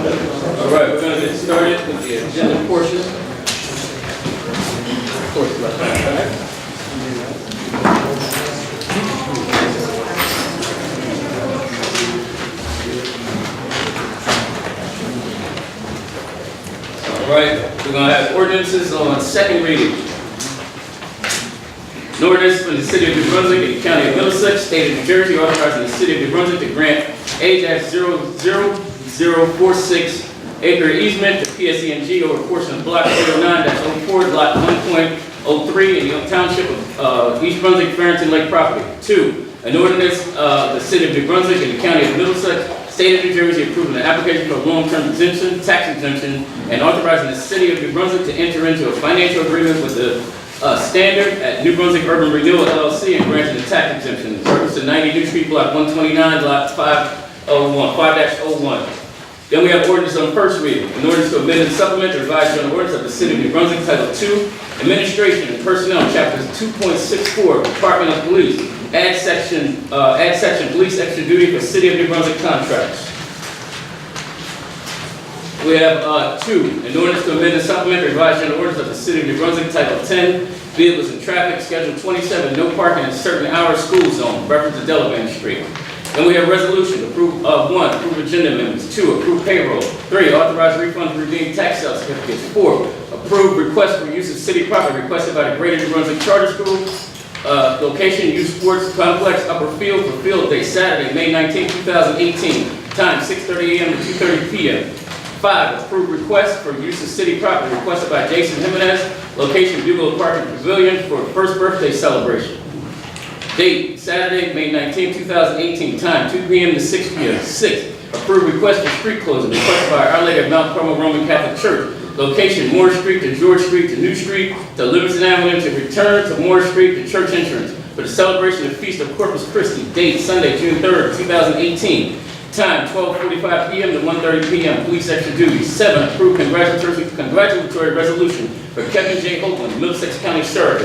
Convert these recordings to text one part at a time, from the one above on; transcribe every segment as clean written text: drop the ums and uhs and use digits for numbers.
All right, we're going to get started with the agenda portion. Of course, left hand, right? All right, we're going to have ordinances on second reading. An ordinance for the City of New Brunswick and the County of Middlesex, State of New Jersey, authorizing the City of New Brunswick to grant A-00046 acre easement to PSENG over a portion of Block 309-04, Lot 1.03 in the Township of East Brunswick, Farrington Lake property. 2, an ordinance of the City of New Brunswick and the County of Middlesex, State of New Jersey, approving an application for a long-term exemption, tax exemption, and authorizing the City of New Brunswick to enter into a financial agreement with the Standard at New Brunswick Urban Renewal LLC and granting the tax exemption. Purpose to 90 New Street, Block 129, Lot 5-01. Then we have ordinance on first reading. An ordinance to amend and supplement the revised general ordinance of the City of New Brunswick, Title II, Administration and Personnel, Chapters 2.64, Department of Police, add section Police Extra Duty for City of New Brunswick contracts. We have 2, an ordinance to amend and supplement the revised general ordinance of the City of New Brunswick, Title 10, Vehicles and Traffic, Schedule 27, no parking in certain hour school zone, reference to Delavan Street. Then we have resolution, approve 1, approve agenda amendments, 2, approve payroll, 3, authorize refunds, redeem tax sale certificates, 4, approve request for use of city property requested by the Greater New Brunswick Charter School, location, youth sports complex, upper field for field day, Saturday, May 19, 2018, time 6:30 a.m. to 2:30 p.m. 5, approve request for use of city property requested by Jason Jimenez, location Bugler Park and Pavilion for first birthday celebration. Date, Saturday, May 19, 2018, time 2 p.m. to 6 p.m. 6, approve request for street closing requested by Our Lady of Mount Carmel Roman Catholic Church, location Moore Street to George Street to New Street to Livingston Avenue to return to Moore Street to church entrance for the celebration of the Feast of Corpus Christi. Date, Sunday, June 3rd, 2018. Time 12:45 p.m. to 1:30 p.m. Police extra duty. 7. Approve congratulatory resolution for Kevin J. Hoagland, Middlesex County Sheriff.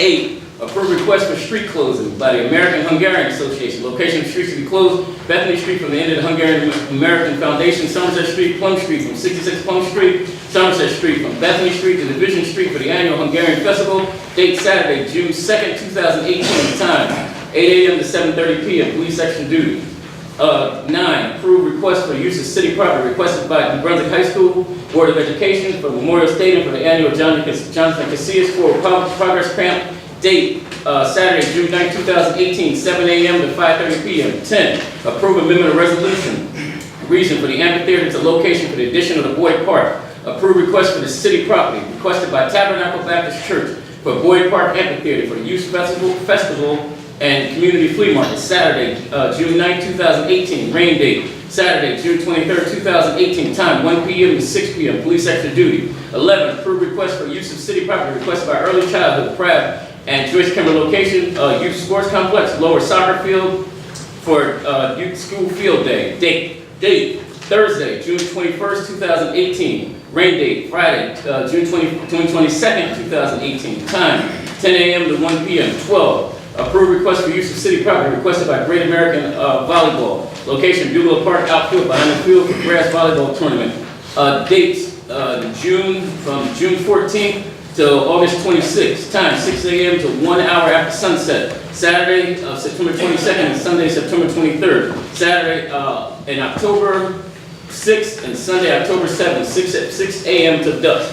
8. Approve request for street closing by the American Hungarian Association. Location of streets to be closed: Bethany Street from the end of the Hungarian American Foundation, Somerset Street, Plum Street from 66 Plum Street, Somerset Street from Bethany Street to Division Street for the annual Hungarian Festival. Date, Saturday, June 2nd, 2018. Time 8 a.m. to 7:30 p.m. Police extra duty. 9. Approve request for use of city property requested by New Brunswick High School Board of Education for Memorial Stadium for the annual Jonathan Casillas Forward Progress Camp. Date, Saturday, June 9, 2018, 7 a.m. to 5:30 p.m. 10. Approve amendment of resolution. Reason for the amphitheater to location for the addition of the Boyd Park. Approve request for the city property requested by Tabernacle Baptist Church for Boyd Park Amphitheater for the Youth Festival and Community Flea Market. Saturday, June 9, 2018. Rain date, Saturday, June 23, 2018. Time 1 p.m. to 6 p.m. Police extra duty. 11. Approve request for use of city property requested by Early Childhood, Pratt and Joyce Kimber location, Youth Sports Complex, Lower Soccer Field for Youth School Field Day. Date, Thursday, June 21st, 2018. Rain date, Friday, June 22nd, 2018. Time 10 a.m. to 1 p.m. 12. Approve request for use of city property requested by Great American Volleyball. Location, Bugler Park, outfield behind the field for grass volleyball tournament. Dates, from June 14th to August 26th. Time, 6 a.m. to 1 hour after sunset. Saturday, September 22nd and Sunday, September 23rd. Saturday in October 6th and Sunday, October 7th, 6 a.m. to dusk.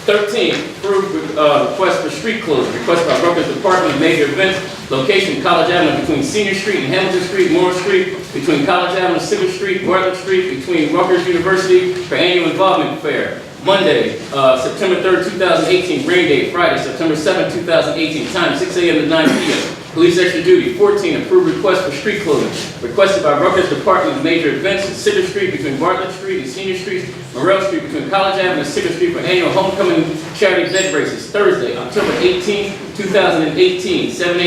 13. Approve request for street closure. Request by Rutgers Department of Major Events. Location, College Avenue between Senior Street and Hamilton Street, Moore Street, between College Avenue and Civil Street, Bartlett Street, between Rutgers University for annual involvement fair. Monday, September 3rd, 2018. Rain date, Friday, September 7th, 2018. Time, 6 a.m. to 9 p.m. Police extra duty. 14. Approve request for street closing. Requested by Rutgers Department of Major Events at Center Street between Bartlett Street and Senior Street, Morrell Street between College Avenue and Center Street for annual homecoming charity bed races. Thursday, October 18th, 2018. 7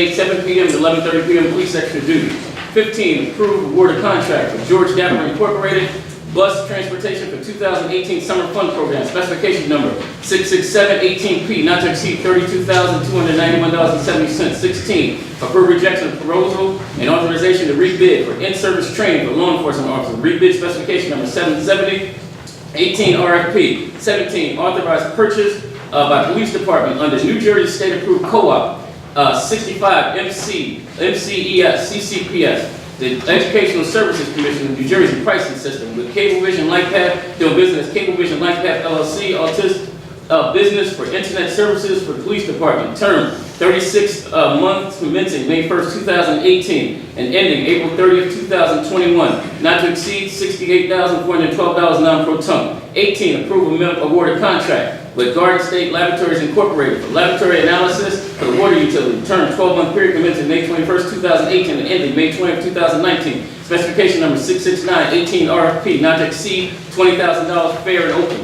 p.m. to 11:30 p.m. Police extra duty. 15. Approve award of contract with George Dapper Incorporated Bus transportation for 2018 summer fund program, specification number 66718P, not to exceed $32,291.70. 16, approve rejection of proposal and authorization to rebid for in-service training for law enforcement officers. Rebid specification number 770. 18, RFP. 17, authorized purchase by police department under New Jersey State Approved Co-op 65 MCES CCPS. The Educational Services Commission of New Jersey pricing system with Cablevision Lightpath, doing business as Cablevision Lightpath LLC, business for internet services for the police department. Term 36 months commencing May 1st, 2018 and ending April 30th, 2021. Not to exceed $68,412 non-pro tunc. 18, approval awarded contract with Garden State Laboratories Incorporated for laboratory analysis for the water utility. Term 12-month period commencing May 21st, 2018 and ending May 20th, 2019. Specification number 66918 RFP, not to exceed $20,000, fair and open.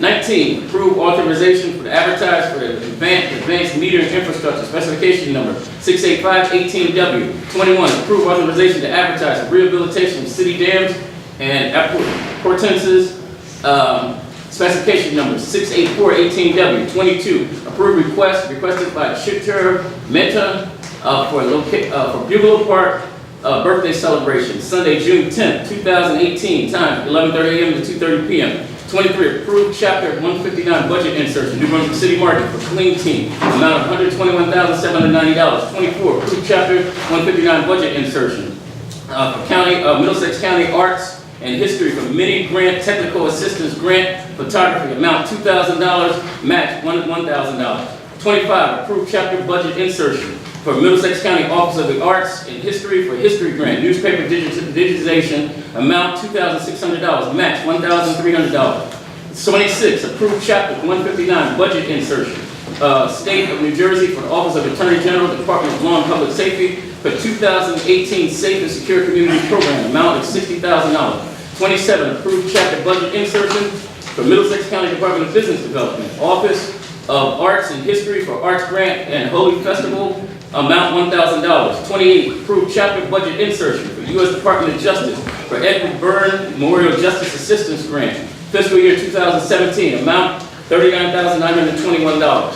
19, approve authorization for the advertise for the advanced metering infrastructure, specification number 68518W. 21, approve authorization to advertise for rehabilitation of city dams and appurtenances, specification number 68418W. 22, approve requested by Chitur Mehta for Bugalo Park birthday celebration, Sunday, June 10th, 2018, time 11:30 a.m. to 2:30 p.m. 23, approved chapter 159 budget insertion, New Brunswick City Market for Clean Team, amount of $121,790. 24, approved chapter 159 budget insertion for Middlesex County Arts and History for mini grant technical assistance grant photography, amount $2,000, match $1,000. 25, approved chapter budget insertion for Middlesex County Office of the Arts and History for history grant, newspaper digitization, amount $2,600, match $1,300. 26, approved chapter 159 budget insertion, State of New Jersey for the Office of Attorney General, Department of Law and Public Safety for 2018 Safe and Secure Community Program, amount of $60,000. 27, approved chapter budget insertion for Middlesex County Department of Business Development, Office of Arts and History for Arts Grant and Holy Festival, amount $1,000. 28, approved chapter budget insertion for U.S. Department of Justice for Edward Byrne Memorial Justice Assistance Grant, fiscal year 2017, amount $39,921.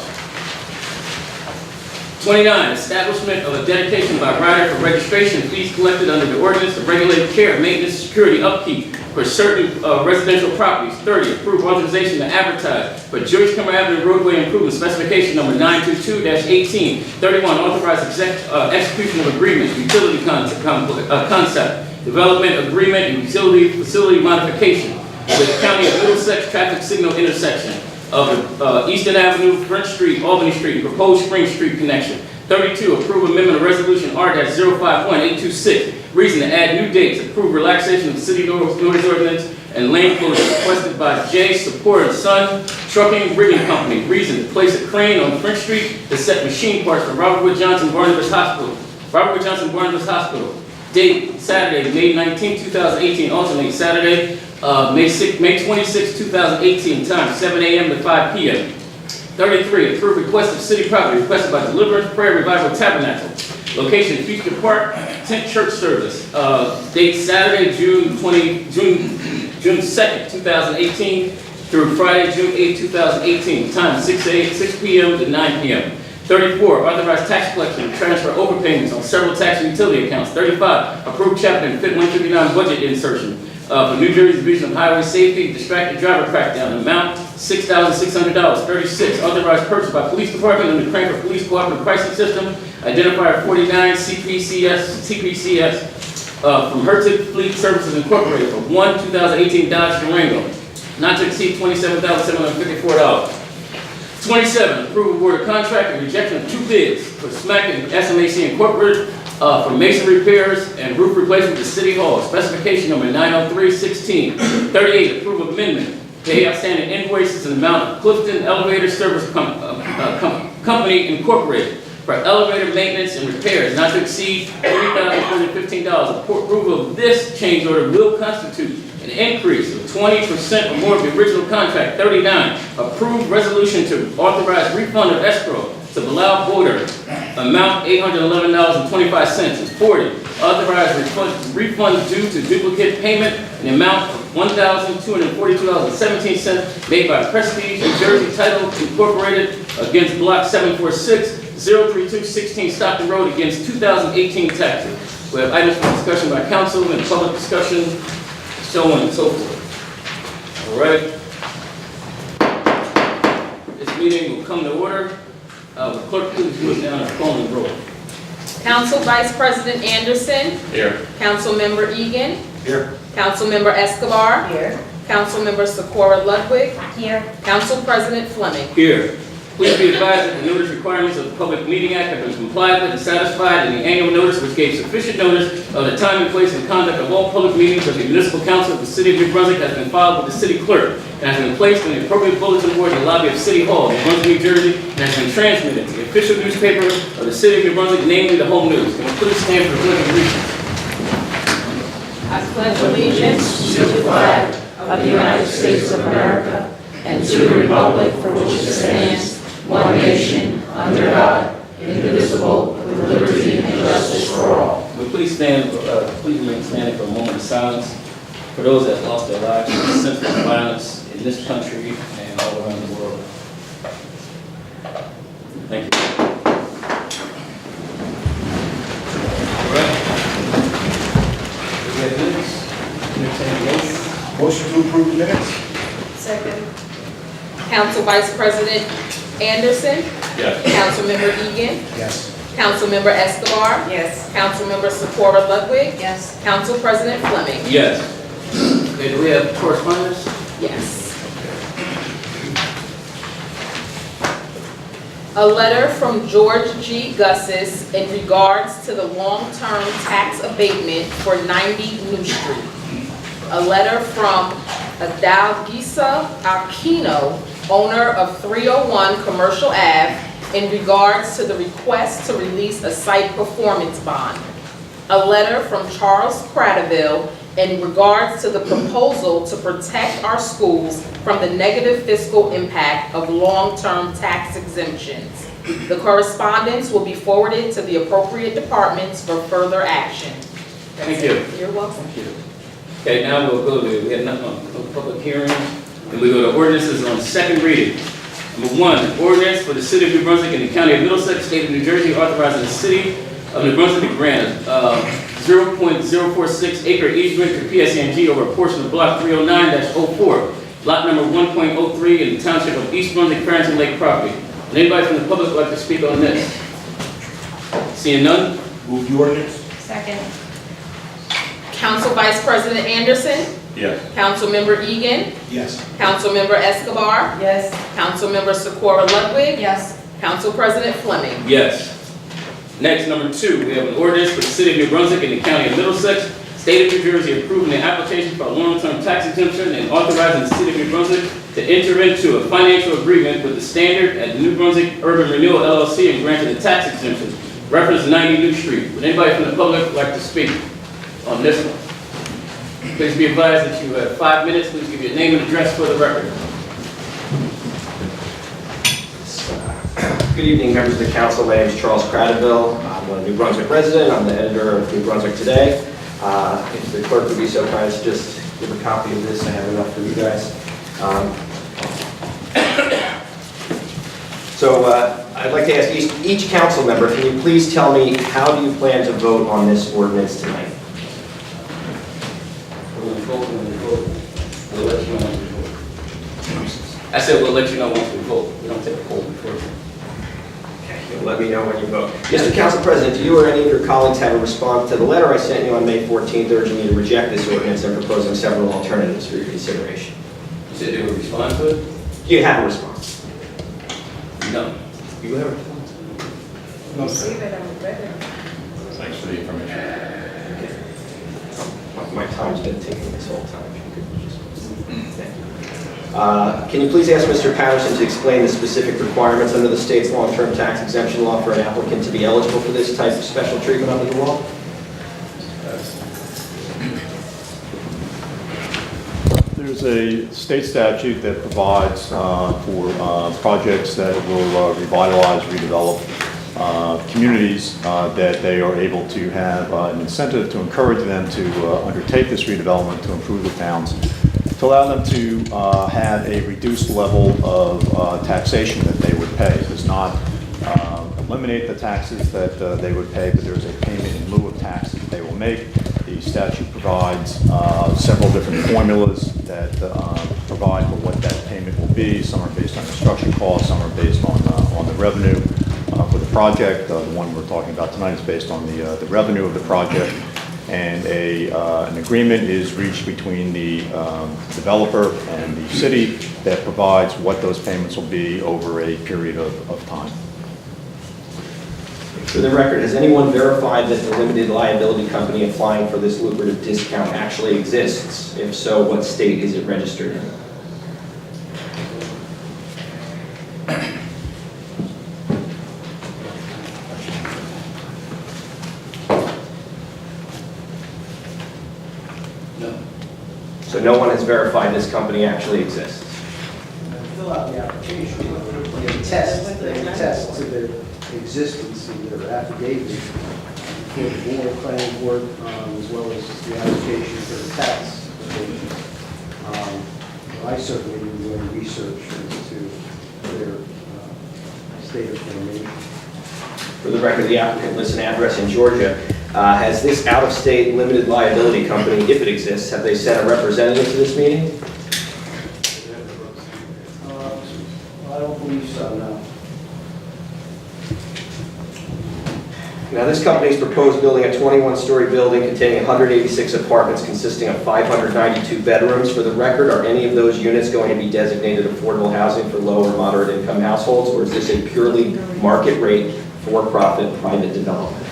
29, establishment of a dedication by rider for registration fees collected under the ordinance of regulated care, maintenance, security, upkeep for certain residential properties. 30, approved authorization to advertise for George Cumber Avenue roadway improvement, specification number 922-18. 31, authorized execution of agreements, utility concept, development agreement, and utility facility modification with the County of Middlesex traffic signal intersection of Eastern Avenue, French Street, Albany Street, proposed Spring Street connection. 32, approve amendment of resolution R-051826. Reason to add new dates. Approve relaxation of city noise ordinance and lane closure requested by J. Support and Son Trucking Rigging Company. Reason to place a crane on French Street to set machine parts for Robert Wood Johnson Barnabas Hospital. Date, Saturday, May 19, 2018. Alternate Saturday, May 26, 2018. Time, 7 a.m. to 5 p.m. 33, approved request of city property requested by Deliverance Prayer Revival Tabernacle. Location, Future Park, tent church service. Date, Saturday, June 2nd, 2018 through Friday, June 8, 2018. Time, 6 p.m. to 9 p.m. 34, authorized tax collection and transfer overpayments on several tax and utility accounts. 35, approved chapter and fit 159 budget insertion for New Jersey Division of Highway Safety, distracted driver crackdown, amount $6,600. 36, authorized purchase by police department under Cranford Police Cooperative Pricing System, identifier 49 CPCS from Hertig Fleet Services Incorporated for 2018 Dodge Durango, not to exceed $27,754. 27, approve award of contract and rejection of 2 bids for SMAC and SMAC Incorporated for masonry repairs and roof replacement to City Hall, specification number 90316. 38, approve amendment, pay outstanding invoices in the amount of Clifton Elevator Service Company Incorporated for elevator maintenance and repairs, not to exceed $30,415. Approval of this change order will constitute an increase of 20% or more of the original contract. 39, approved resolution to authorize refund of escrow to Bilal Border, amount $811.25. And 40, Authorize refunds due to duplicate payment in the amount of $1,242.17 made by Prestige New Jersey Title Incorporated against Block 746-032-16 Stockton Road against 2018 taxes. We have items for discussion by council and public discussion, so on and so forth. All right. This meeting will come to order. Clerk, please do it down and call the roll. Council Vice President Anderson. Here. Councilmember Egan. Here. Councilmember Escobar. Here. Councilmember Socorro Ludwig. Here. Council President Fleming. Here. Please be advised that the notice requirements of the Public Meeting Act have been complied with and satisfied in the annual notice which gave sufficient notice of the time and place and conduct of all public meetings of the Municipal Council of the City of New Brunswick has been filed with the City Clerk and has been placed in the appropriate bulletin board in the lobby of City Hall, New Brunswick, New Jersey, and has been transmitted to the official newspaper of the City of New Brunswick, namely the Home News. Can we please stand for the Pledge of Allegiance? I pledge allegiance to the flag of the United States of America and to the republic for which it stands, one nation, under God, indivisible, with liberty and justice for all. Will please stand, please remain standing for a moment of silence for those that lost their lives in senseless violence in this country and all around the world. Thank you. All right. We have minutes. Entertain a motion. Motion to approve the minutes? Second. Council Vice President Anderson. Yes. Councilmember Egan. Yes. Councilmember Escobar. Yes. Councilmember Socorro Ludwig. Yes. Council President Fleming. Yes. Okay, do we have correspondence? Yes. A letter from George G. Gussis in regards to the long-term tax abatement for 90 New Street. A letter from Adalgisa Aquino, owner of 301 Commercial Ave, in regards to the request to release a site performance bond. A letter from Charles Cradaville in regards to the proposal to protect our schools from the negative fiscal impact of long-term tax exemptions. The correspondence will be forwarded to the appropriate departments for further action. Thank you. You're welcome. Thank you. Okay, now we'll go to, we have nothing on public hearing, and we go to ordinances on second reading. Number one, ordinance for the City of New Brunswick and the County of Middlesex, State of New Jersey, authorizing the City of New Brunswick to grant 0.046 acre easement to PSNG over a portion of Block 309-04, lot number 1.03 in the Township of East Brunswick, Farrington Lake property. Would anybody from the public like to speak on this? Seeing none? Move the ordinance? Second. Council Vice President Anderson. Yes. Councilmember Egan. Yes. Councilmember Escobar. Yes. Councilmember Socorro Ludwig. Yes. Council President Fleming. Yes. Next, number two, we have an ordinance for the City of New Brunswick and the County of Middlesex, State of New Jersey, approving the application for a long-term tax exemption and authorizing the City of New Brunswick to enter into a financial agreement with the Standard at the New Brunswick Urban Renewal LLC and granting the tax exemption. Reference 90 New Street. Would anybody from the public like to speak on this one? Please be advised that you have 5 minutes. Please give your name and address for the record. Good evening, members of the council. My name is Charles Cradaville. I'm a New Brunswick resident. I'm the editor of New Brunswick Today. If the clerk would be so kind as to just give a copy of this, I have enough for you guys. I'd like to ask each council member, can you please tell me how do you plan to vote on this ordinance tonight? We'll vote when we vote. We'll let you know when we vote. I said we'll let you know once we vote. We don't take a poll before. You'll let me know when you vote. Mr. Council President, do you or any of your colleagues have a response to the letter I sent you on May 14th urging you to reject this ordinance and proposing several alternatives for your consideration? You said they would respond to it? Do you have a response? No. You have a response? No, sir. Thanks for the information. My time's been ticking this whole time. If you could just- Thank you. Can you please ask Mr. Patterson to explain the specific requirements under the state's long-term tax exemption law for an applicant to be eligible for this type of special treatment under the law? There's a state statute that provides for projects that will revitalize, redevelop communities that they are able to have an incentive to encourage them to undertake this redevelopment to improve the towns, to allow them to have a reduced level of taxation that they would pay. It does not eliminate the taxes that they would pay, but there's a payment in lieu of taxes that they will make. The statute provides several different formulas that provide for what that payment will be. Some are based on construction costs, some are based on the revenue for the project. The one we're talking about tonight is based on the revenue of the project. And an agreement is reached between the developer and the city that provides what those payments will be over a period of time. For the record, has anyone verified that the limited liability company applying for this lucrative discount actually exists? If so, what state is it registered in? No. So no one has verified this company actually exists. Fill out the application, they test to their existence in their affidavit for the board, planning board, as well as the application for the tax abatement. I certainly didn't do any research into their state of formation. For the record, the applicant lists an address in Georgia. Has this out-of-state limited liability company, if it exists, have they sent a representative to this meeting? I don't believe so, no. Now, this company is proposed building a 21-story building containing 186 apartments consisting of 592 bedrooms. For the record, are any of those units going to be designated affordable housing for low or moderate income households, or is this a purely market rate, for-profit, private development?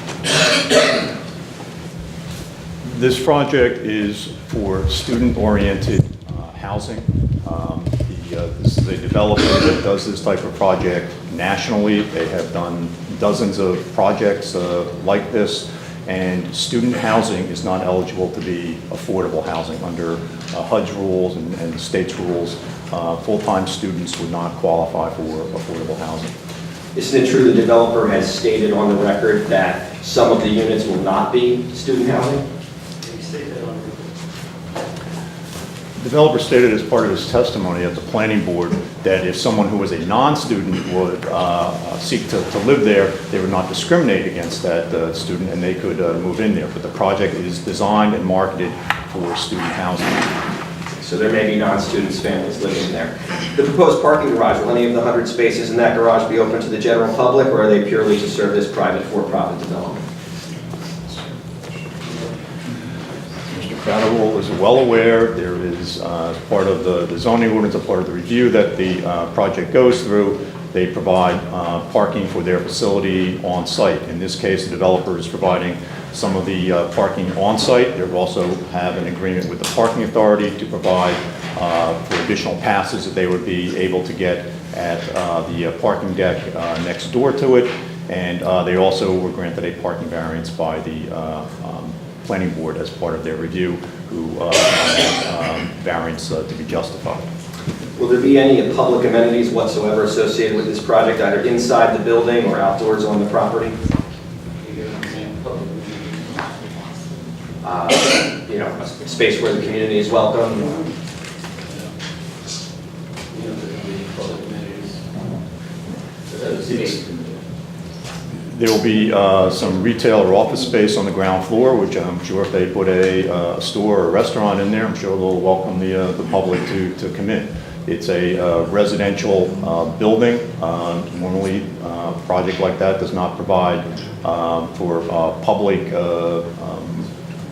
This project is for student-oriented housing. This is a developer that does this type of project nationally. They have done dozens of projects like this, and student housing is not eligible to be affordable housing under HUD's rules and the state's rules. Full-time students would not qualify for affordable housing. Isn't it true the developer has stated on the record that some of the units will not be student housing? The developer stated as part of his testimony at the planning board that if someone who was a non-student would seek to live there, they would not discriminate against that student and they could move in there. But the project is designed and marketed for student housing. So there may be non-students' families living there. The proposed parking garage, will any of the 100 spaces in that garage be open to the general public, or are they purely to serve this private for-profit development? Crowderwool is well aware. There is part of the zoning ordinance, a part of the review that the project goes through. They provide parking for their facility on site. In this case, the developer is providing some of the parking on site. They also have an agreement with the parking authority to provide for additional passes that they would be able to get at the parking deck next door to it. And they also were granted a parking variance by the planning board as part of their review, who variance to be justified. Will there be any public amenities whatsoever associated with this project, either inside the building or outdoors on the property? You know, a space where the community is welcome? There will be some retail or office space on the ground floor, which I'm sure if they put a store or a restaurant in there, I'm sure they'll welcome the public to come in. It's a residential building. Normally, a project like that does not provide for public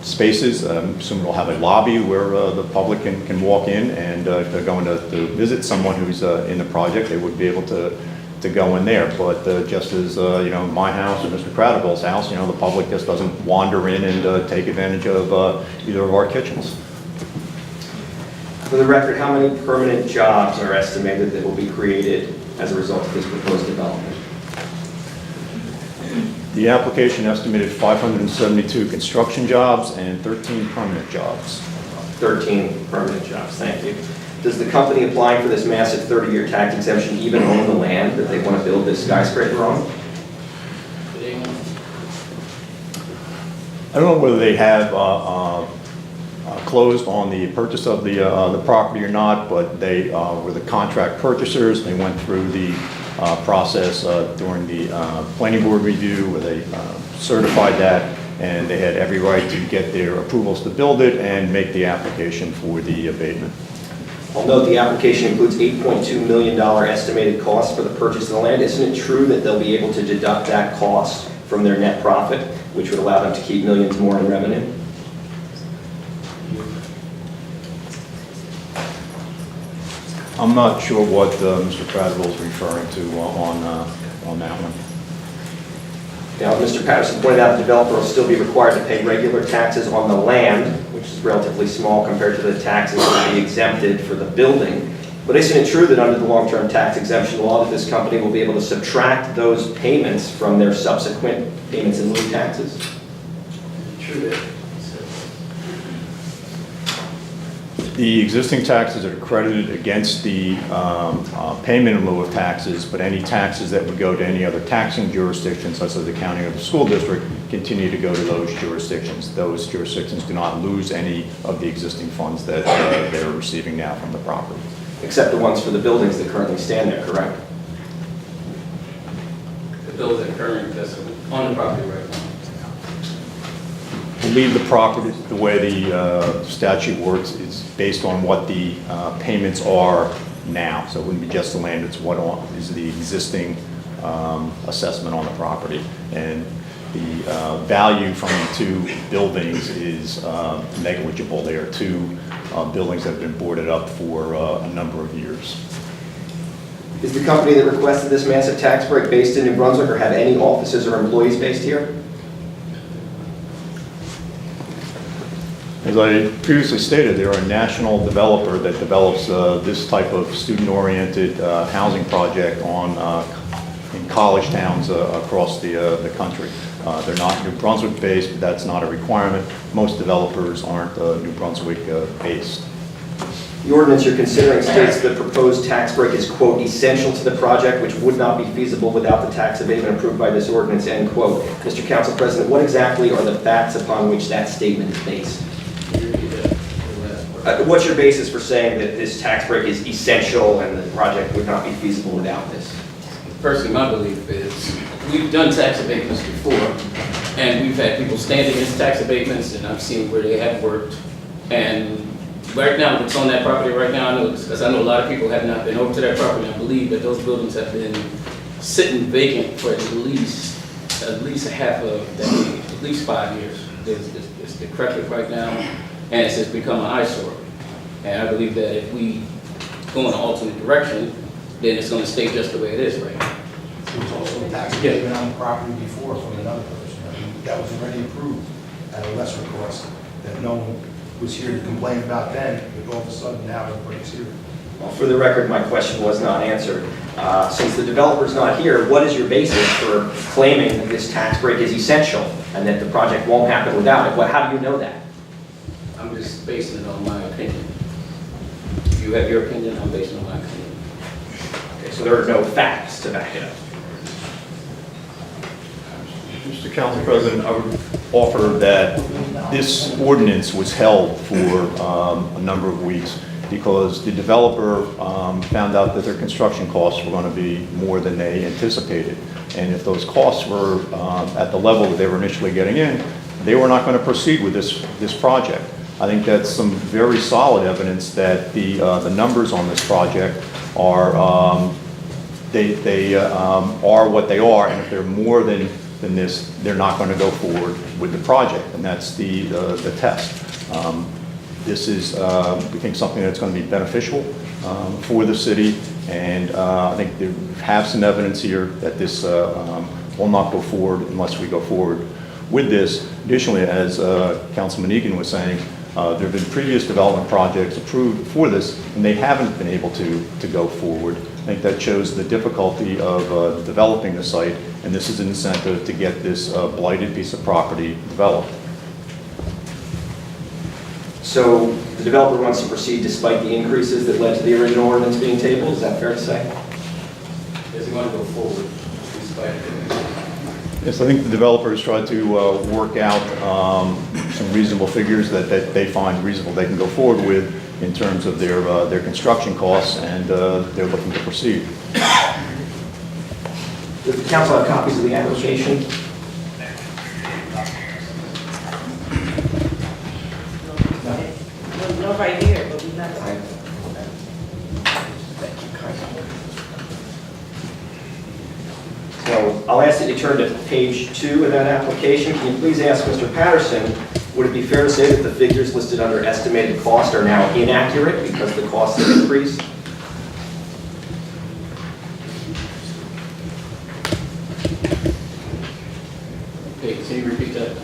spaces. Soon we'll have a lobby where the public can walk in, and if they're going to visit someone who's in the project, they would be able to go in there. But just as you know, my house or Mr. Crowderville's house, you know, the public just doesn't wander in and take advantage of either of our kitchens. For the record, how many permanent jobs are estimated that will be created as a result of this proposed development? The application estimated 572 construction jobs and 13 permanent jobs. 13 permanent jobs, thank you. Does the company applying for this massive 30-year tax exemption even own the land that they want to build this skyscraper on? I don't know whether they have closed on the purchase of the property or not, but they were the contract purchasers. They went through the process during the planning board review where they certified that, and they had every right to get their approvals to build it and make the application for the abatement. I'll note the application includes $8.2 million estimated cost for the purchase of the land. Isn't it true that they'll be able to deduct that cost from their net profit, which would allow them to keep millions more in revenue? I'm not sure what Mr. Prattville is referring to on that one. Now, Mr. Patterson pointed out the developer will still be required to pay regular taxes on the land, which is relatively small compared to the taxes that will be exempted for the building. But isn't it true that under the long-term tax exemption law that this company will be able to subtract those payments from their subsequent payments in lieu taxes? True. The existing taxes are credited against the payment in lieu of taxes, but any taxes that would go to any other taxing jurisdictions, such as the county or the school district, continue to go to those jurisdictions. Those jurisdictions do not lose any of the existing funds that they're receiving now from the property. Except the ones for the buildings that currently stand there, correct? The bills that currently that's on the property right now. I believe the property, the way the statute works, is based on what the payments are now. So it wouldn't be just the land, it's what is the existing assessment on the property. And the value from the two buildings is negligible. They are two buildings that have been boarded up for a number of years. Is the company that requested this massive tax break based in New Brunswick or have any offices or employees based here? As I previously stated, they're a national developer that develops this type of student-oriented housing project in college towns across the country. They're not New Brunswick-based, but that's not a requirement. Most developers aren't New Brunswick-based. The ordinance you're considering states the proposed tax break is, quote, essential to the project, which would not be feasible without the tax abatement approved by this ordinance, end quote. Mr. Council President, what exactly are the facts upon which that statement is based? What's your basis for saying that this tax break is essential and the project would not be feasible without this? Personally, my belief is, we've done tax abatements before, and we've had people stand against tax abatements, and I've seen where they have worked. And right now, what's on that property right now, I know, because I know a lot of people have not been over to that property, and I believe that those buildings have been sitting vacant for at least a half a decade, at least 5 years. It's decrepit right now, and it's just become an eyesore. And I believe that if we go in an alternate direction, then it's going to stay just the way it is right now. There was also a tax abatement on the property before from another person. I mean, that was already approved at a lesser cost that no one was here to complain about then, but all of a sudden now everybody's here. Well, for the record, my question was not answered. Since the developer's not here, what is your basis for claiming that this tax break is essential and that the project won't happen without it? How do you know that? I'm just basing it on my opinion. If you have your opinion, I'm basing it on my opinion. Okay, so there are no facts to back it up. Mr. Council President, I would offer that this ordinance was held for a number of weeks because the developer found out that their construction costs were going to be more than they anticipated. And if those costs were at the level that they were initially getting in, they were not going to proceed with this project. I think that's some very solid evidence that the numbers on this project are are what they are, and if they're more than this, they're not going to go forward with the project, and that's the test. This is, we think, something that's going to be beneficial for the city, and I think we have some evidence here that this will not go forward unless we go forward with this. Additionally, as Councilman Egan was saying, there have been previous development projects approved for this, and they haven't been able to go forward. I think that shows the difficulty of developing the site, and this is an incentive to get this blighted piece of property developed. So the developer wants to proceed despite the increases that led to the original ordinance being tabled, is that fair to say? Is it going to go forward despite it? Yes, I think the developers tried to work out some reasonable figures that they find reasonable they can go forward with in terms of their construction costs, and they're looking to proceed. Does the council have copies of the application? Nobody here, but we not. So I'll ask that you turn to page 2 of that application. Can you please ask Mr. Patterson, would it be fair to say that the figures listed under estimated cost are now inaccurate because the costs have increased? Okay, can you repeat that?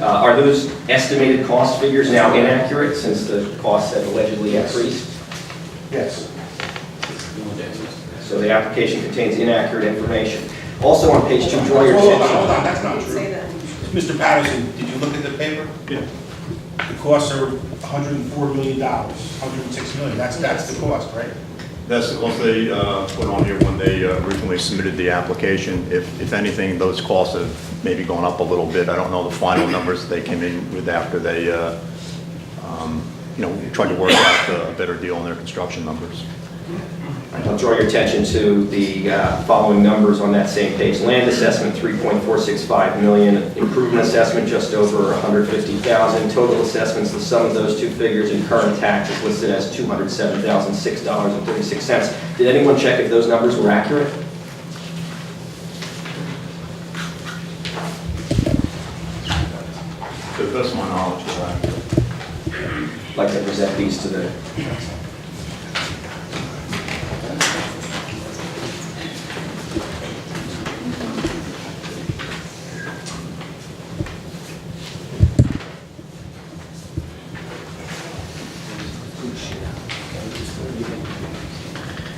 Are those estimated cost figures now inaccurate since the costs have allegedly increased? Yes. So the application contains inaccurate information. Also on page 2, draw your Hold on, attention. that's not true. Mr. Patterson, did you look at the paper? Yeah. The costs are $104 million, $106 million, that's the cost, right? That's what they put on here when they originally submitted the application. If anything, those costs have maybe gone up a little bit. I don't know the final numbers that they came in with after they, tried to work out a better deal on their construction numbers. I'll draw your attention to the following numbers on that same page. Land assessment, $3.465 million. Improvement assessment, just over $150,000. Total assessments, the sum of those two figures in current tax is listed as $207,006.36. Did anyone check if those numbers were accurate? To the best of my knowledge, is accurate. I'd like to present these to the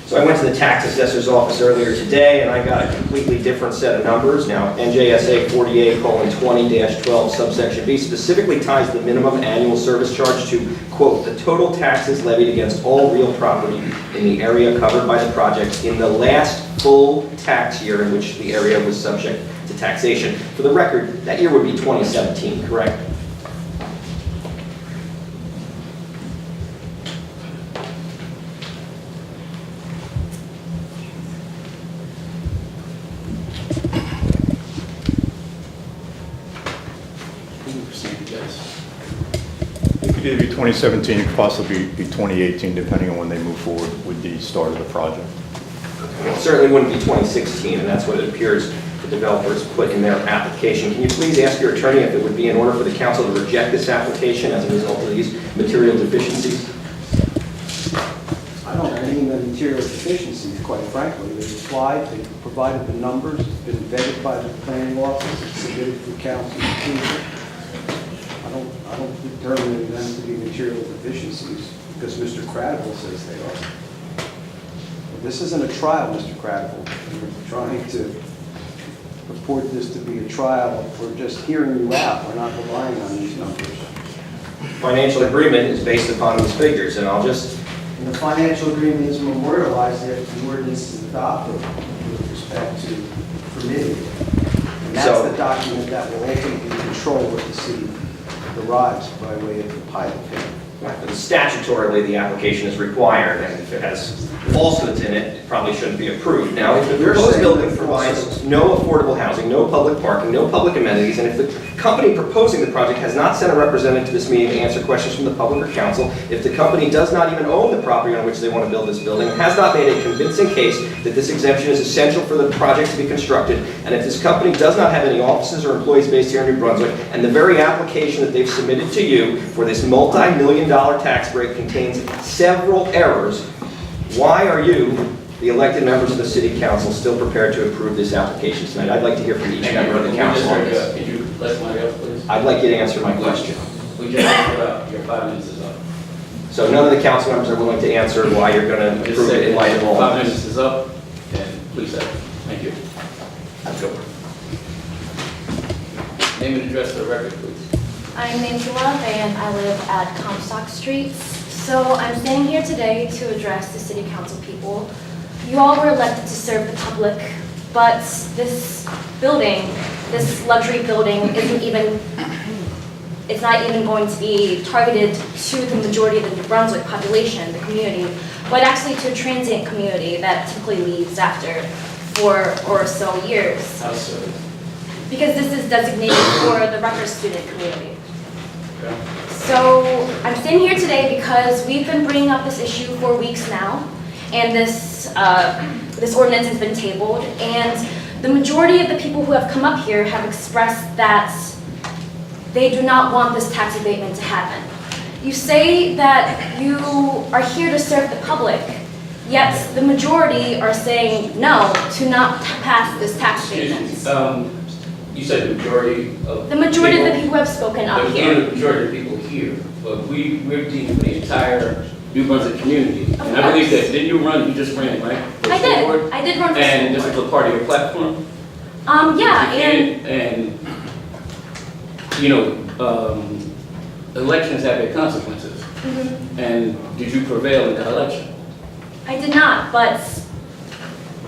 So I went to the tax assessor's office earlier today, and I got a completely different set of numbers. Now, NJSA 48:20-12 subsection B specifically ties the minimum annual service charge to, quote, "the total taxes levied against all real property in the area covered by the project in the last full tax year in which the area was subject to taxation." For the record, that year would be 2017, correct? It could either be 2017, possibly be 2018, depending on when they move forward with the start of the project. It certainly wouldn't be 2016, and that's what it appears the developers put in their application. Can you please ask your attorney if it would be in order for the council to reject this application as a result of these material deficiencies? I don't deem them material deficiencies, quite frankly. They applied, they provided the numbers, it's been vetted by the planning office, it's submitted for council approval. I don't determine them to be material deficiencies because Mr. Cradible says they are. But this isn't a trial, Mr. Cradible. We're trying to purport this to be a trial. We're just hearing you out. We're not relying on these numbers. Financial agreement is based upon these figures, and I'll just And the financial agreement is memorialized if the ordinance is adopted with respect to permitting. And that's So- the document that will ultimately control what the city derives by way of the pilot payment. But statutorily, the application is required, and if it has falsehoods in it, it probably shouldn't be approved. Now, if the You're proposed saying building that provides falsehoods. no affordable housing, no public parking, no public amenities, and if the company proposing the project has not sent a representative to this meeting to answer questions from the public or council, if the company does not even own the property on which they want to build this building, has not made a convincing case that this exemption is essential for the project to be constructed, and if this company does not have any offices or employees based here in New Brunswick, and the very application that they've submitted to you for this multi-million-dollar tax break contains several errors, why are you, the elected members of the city council, still prepared to approve this application tonight? I'd like to hear from each member of the council on this. Could you let somebody else, please? I'd like you to answer my question. We just wrapped up. Your 5 minutes is up. So none of the council members are willing to answer why you're going to Just approve it say in light of all 5 of minutes this. is up, and please say, thank you. That's over. Name and address for the record, please. I'm Angela, and I live at Comstock Street. So I'm standing here today to address the city council people. You all were elected to serve the public but this building, this luxury building isn't even, it's not even going to be targeted to the majority of the New Brunswick population, the community, but actually to a transient community that typically leaves after 4 or so years. How so? Because this is designated for the Rutgers student community. Okay. So I'm sitting here today because we've been bringing up this issue for weeks now, and this ordinance has been tabled, and the majority of the people who have come up here have expressed that they do not want this tax abatement to happen. You say that you are here to serve the public, yet the majority are saying no to not pass this tax abatement. You said the majority of. The majority of the people who have spoken up The here. majority of the people here, but we're dealing with the entire New Brunswick community. Of And I believe course. that, didn't you run, you just ran, right? For I school board? did. I did run for And school this board. was a part of your platform? Yeah, and And, you know, elections have their consequences. And did you prevail in that election? I did not, but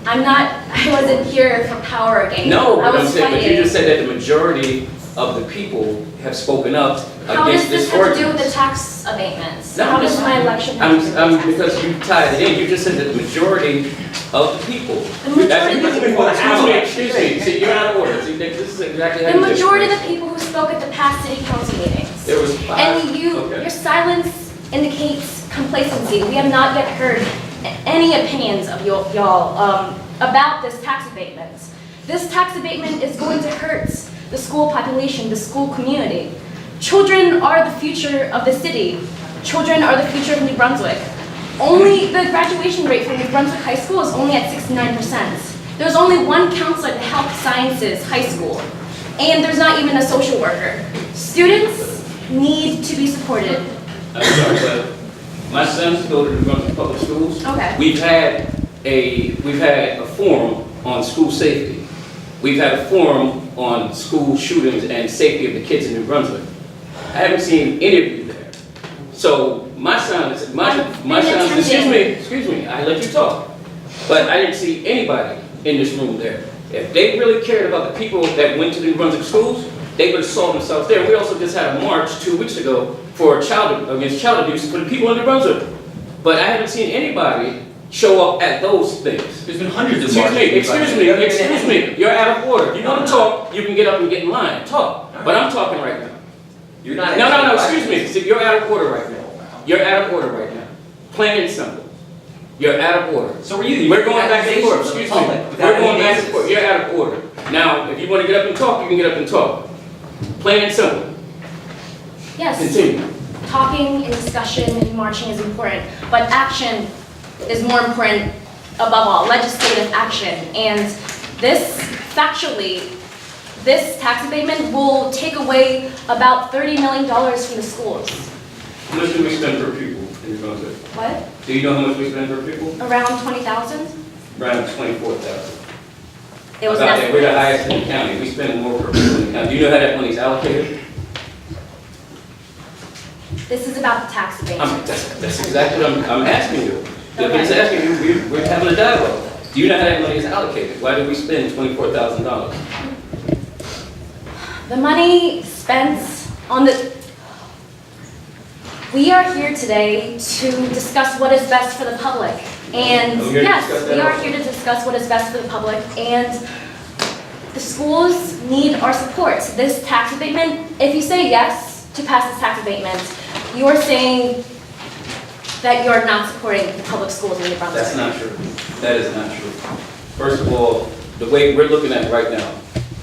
I wasn't here for power again. No, I but I'm was saying, but you fighting. just said that the majority of the people have spoken up How does against this this have to do with ordinance. the tax abatements? No, How does I'm- my election have to do with the tax because you tied it in, you just said that the majority of the people. The majority of the people- Excuse me, see, you're out of order, see, this is exactly how The you just. majority of the people who spoke at the past city council meetings. There was 5. And Okay. your silence indicates complacency. We have not yet heard any opinions of y'all about this tax abatement. This tax abatement is going to hurt the school population, the school community. Children are the future of the city. Children are the future of New Brunswick. Only the graduation rate for New Brunswick High School is only at 69%. There's only one counselor at Health Sciences High School, and there's not even a social worker. Students need to be supported. I'm sorry, but my sons go to the Brunswick Public Schools. Okay. We've had a forum on school safety. We've had a forum on school shootings and safety of the kids in New Brunswick. I haven't seen any of you there. So my sons, excuse me, I let you talk. But I didn't see anybody in this room there. If they really cared about the people that went to the New Brunswick schools, they would have saw themselves there. We also just had a march 2 weeks ago against child abuse for the people in New Brunswick. But I haven't seen anybody show up at those things. There's been hundreds of Excuse marches. me, you're out of order. You want to talk, you can get up and get in line, talk. But I'm talking right now. You're not. No, excuse me, see, you're out of order right now. You're out of order right now. Plain and simple. You're out of order. So are you. We're going back and forth, excuse me. We're going back and forth, you're out of order. Now, if you want to get up and talk, you can get up and talk. Plain and simple. Yes, Continue. talking and discussion and marching is important, but action is more important above all, legislative action. And this, factually, this tax abatement will take away about $30 million from the schools. How much do we spend per pupil in New Brunswick? What? Do you know how much we spend per pupil? Around 20,000? Around 24,000. It was About that, we're the estimated. highest in the county. We spend more per pupil in the county. Do you know how that money's allocated? This is about the tax abatement. That's exactly what I'm asking you. Okay. It's asking you, we're having a dialogue. Do you know how that money is allocated? Why did we spend $24,000? The money spent on the... We are here today to discuss what is best for the public. And We're here to yes, discuss that we are also. here to discuss what is best for the public. And the schools need our support. This tax abatement, if you say yes to pass this tax abatement, you are saying that you are not supporting the public schools in New Brunswick. That's not true. That is not true. First of all, the way we're looking at it right now,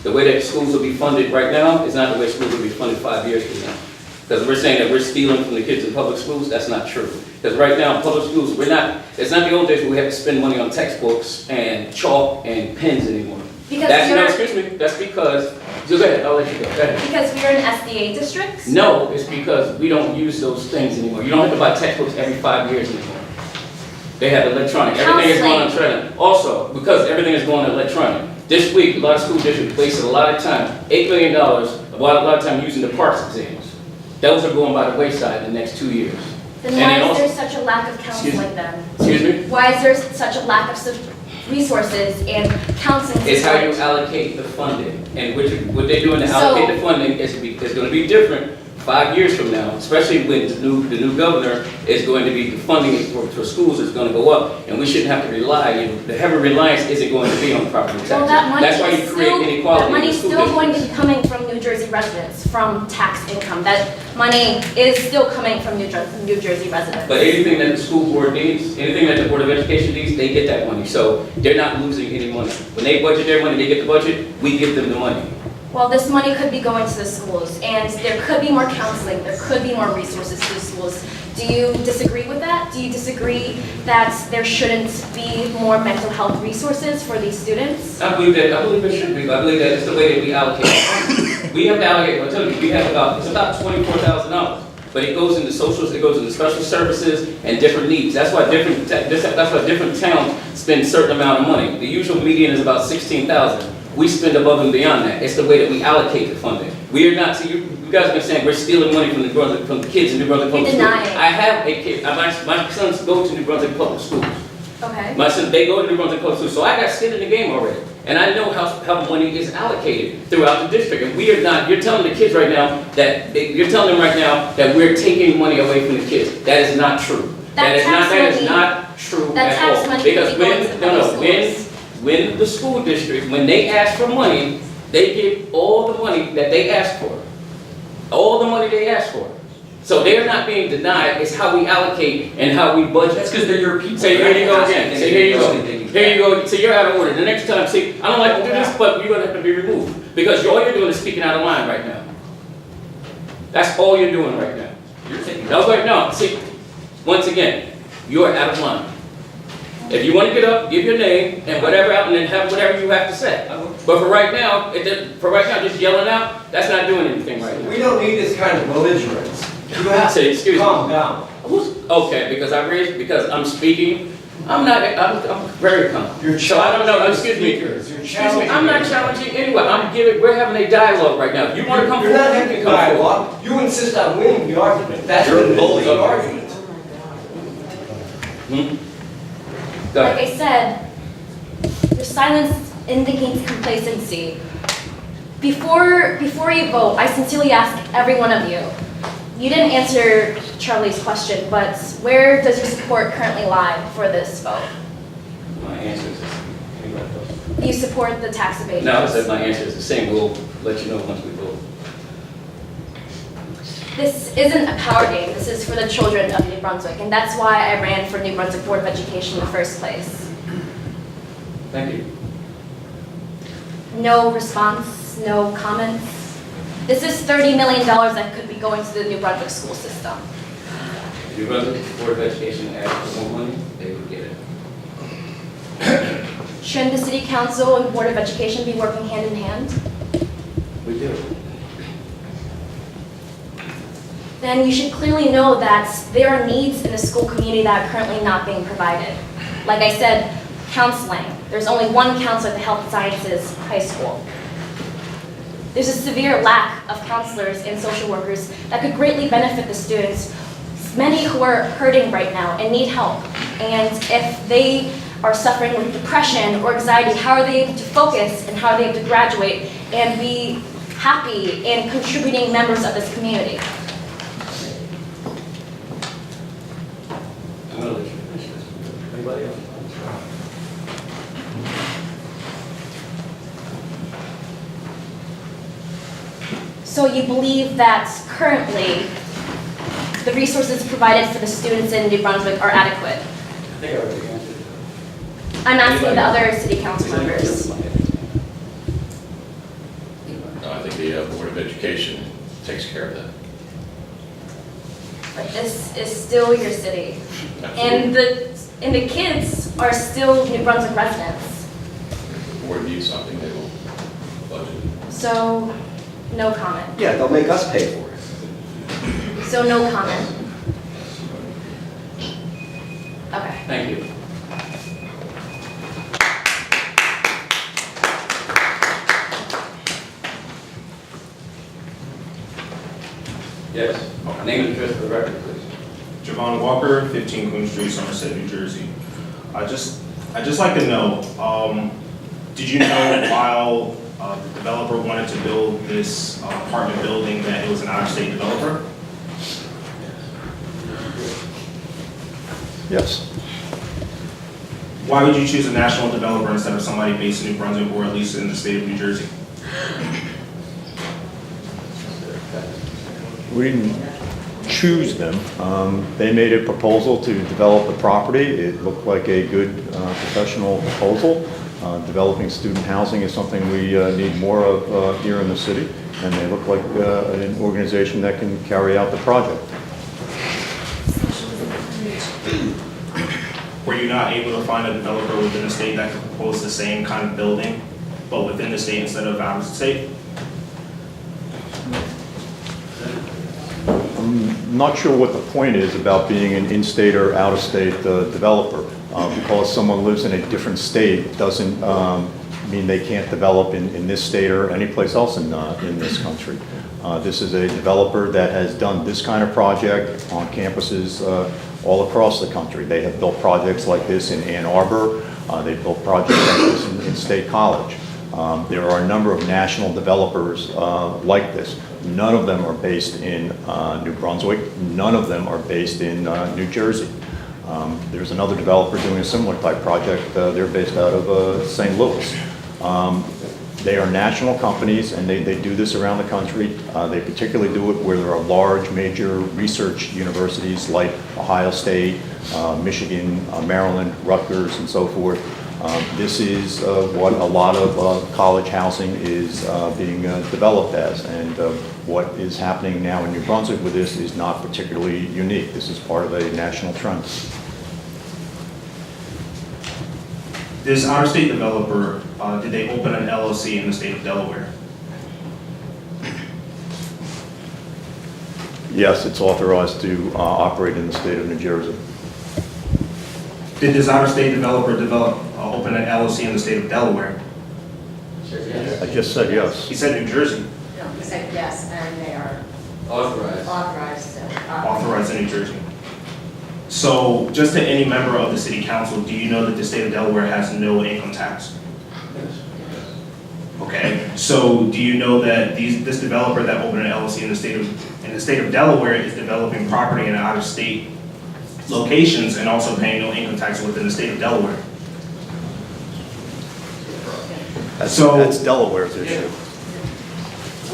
the way that schools will be funded right now is not the way schools will be funded 5 years from now. Because we're saying that we're stealing from the kids in public schools, that's not true. Because right now in public schools, it's not the old days where we have to spend money on textbooks and chalk and pens anymore. Because That's, you're- excuse me, that's because, go ahead, I'll let you go, go ahead. Because we are an SDA district? No, it's because we don't use those things anymore. You don't have to buy textbooks every 5 years anymore. They have electronic, everything is going on electronic. Also, because everything is going electronic. This week, a lot of school districts wasted a lot of time, $8 million, a lot of time using the parks exams. Those are going by the wayside in the next 2 years. Then And why then is also- there such a lack of Excuse- counseling then? Excuse me? Why is there such a lack of resources and counseling It's how you support. allocate the funding, and what they're doing to So- allocate the funding is gonna be different 5 years from now, especially when the new governor is going to be, the funding for schools is gonna go up, and we shouldn't have to rely, the heavy reliance isn't going to be on property taxes. Well, that money That's why you is create still, inequality that in money the is school still going to districts. be coming from New Jersey residents, from tax income. That money is still coming from New Jersey residents. But anything that the school board needs, anything that the Board of Education needs, they get that money, so they're not losing any money. When they budget their money, they get the budget, we give them the money. Well, this money could be going to the schools, and there could be more counseling, there could be more resources to the schools. Do you disagree with that? Do you disagree that there shouldn't be more mental health resources for these students? I believe it should be, I believe that it's the way that we allocate. We have to allocate, I tell you, we have it's about $24,000. But it goes into socials, it goes into special services and different needs. That's why different towns spend a certain amount of money. The usual median is about 16,000. We spend above and beyond that. It's the way that we allocate the funding. We are not, see, you guys have been saying we're stealing money from from the kids in New Brunswick Public Schools. denying. I have a kid, my sons go to New Brunswick Public Schools. Okay. My sons, they go to New Brunswick Public Schools, so I got skin in the game already. And I know how money is allocated throughout the district. And we are not, you're telling the kids right now you're telling them right now that we're taking money away from the kids. That is not true. That is tax not true that at tax all. money Because could be going to the public schools. when the school district, when they ask for money, they give all the money that they ask for. All the money they ask for. So they're not being denied, it's how we allocate and how we budget. That's because they're your people. Say, here you go again, say, here you go. Here Here you go, so you're out of order. The next time, see, I don't like to do this, but you're gonna have to be removed. Because all you're doing is speaking out of line right now. That's all you're doing right now. You're taking. No, wait, no, see, once again, you're out of line. If you wanna get up, give your name and whatever out, and then have whatever you have to say. But for right now, just yelling out, that's not doing anything right now. We don't need this kind of belligerence. You have Say, excuse me. calm down. Okay, because I'm speaking, I'm very calm. You're So I don't know, challenging excuse me. speakers. You're Excuse me, challenging. I'm not challenging anyone, we're having a dialogue right now. If you wanna come You're forward, not you having can a come forward. dialogue. You insist on winning the argument. That's You're what it is, bullying. the argument. Hmm? Go Like ahead. I said, your silence indicates complacency. Before you vote, I sincerely ask every one of you. You didn't answer Charlie's question, but where does your support currently lie for this vote? My answer is the same. Anybody else? Do you support the tax abatement? No, I said my answer is the same, we'll let you know once we vote. This isn't a power game, this is for the children of New Brunswick, and that's why I ran for New Brunswick Board of Education in the first place. Thank you. No response, no comments. This is $30 million that could be going to the New Brunswick school system. If you run the Board of Education asked for more money, they would get it. Shouldn't the City Council and Board of Education be working hand in hand? We do. Then you should clearly know that there are needs in the school community that are currently not being provided. Like I said, counseling. There's only one counselor at the Health Sciences High School. There's a severe lack of counselors and social workers that could greatly benefit the students, many who are hurting right now and need help. And if they are suffering with depression or anxiety, how are they able to focus and how are they able to graduate and be happy and contributing members of this community? I'm gonna let you finish this. Anybody else? So you believe that currently the resources provided for the students in New Brunswick are adequate? I think I already answered it. I'm asking the other city council members. No, I think the Board of Education takes care of that. But this is still your city. Absolutely. And the kids are still New Brunswick residents. If the board needs something, they will budget it. So, no comment. Yeah, they'll make us pay for it. So no comment. Okay. Thank you. Yes, name and address for the record, please. Javon Walker, 15 Queen Street, Somerset, New Jersey. Just I'd just like to know, did you know while the developer wanted to build this apartment building that it was an out-of-state developer? Yes. Why would you choose a national developer instead of somebody based in New Brunswick or at least in the state of New Jersey? We didn't choose them. They made a proposal to develop the property. It looked like a good professional proposal. Developing student housing is something we need more of here in the city, and they look like an organization that can carry out the project. Were you not able to find a developer within the state that could propose the same kind of building, but within the state instead of out of state? I'm not sure what the point is about being an in-state or out-of-state developer. Because someone lives in a different state doesn't mean they can't develop in this state or any place else in this country. This is a developer that has done this kind of project on campuses all across the country. They have built projects like this in Ann Arbor. They've built projects like this in State College. There are a number of national developers like this. None of them are based in New Brunswick. None of them are based in New Jersey. There's another developer doing a similar type project. They're based out of St. Louis. They are national companies, and they do this around the country. They particularly do it where there are large, major research universities like Ohio State, Michigan, Maryland, Rutgers, and so forth. This is what a lot of college housing is being developed as, and what is happening now in New Brunswick with this is not particularly unique. This is part of a national trend. This out-of-state developer, did they open an LLC in the state of Delaware? Yes, it's authorized to operate in the state of New Jersey. Did this out-of-state developer open an LLC in the state of Delaware? I just said yes. He said New Jersey. No, he said yes, and they are Authorized. authorized to operate. Authorized in New Jersey. So, just to any member of the city council, do you know that the state of Delaware has no income tax? Okay, so do you know that this developer that opened an LLC in the state of Delaware is developing property in out-of-state locations and also paying no income tax within the state of Delaware? That's Delaware's issue.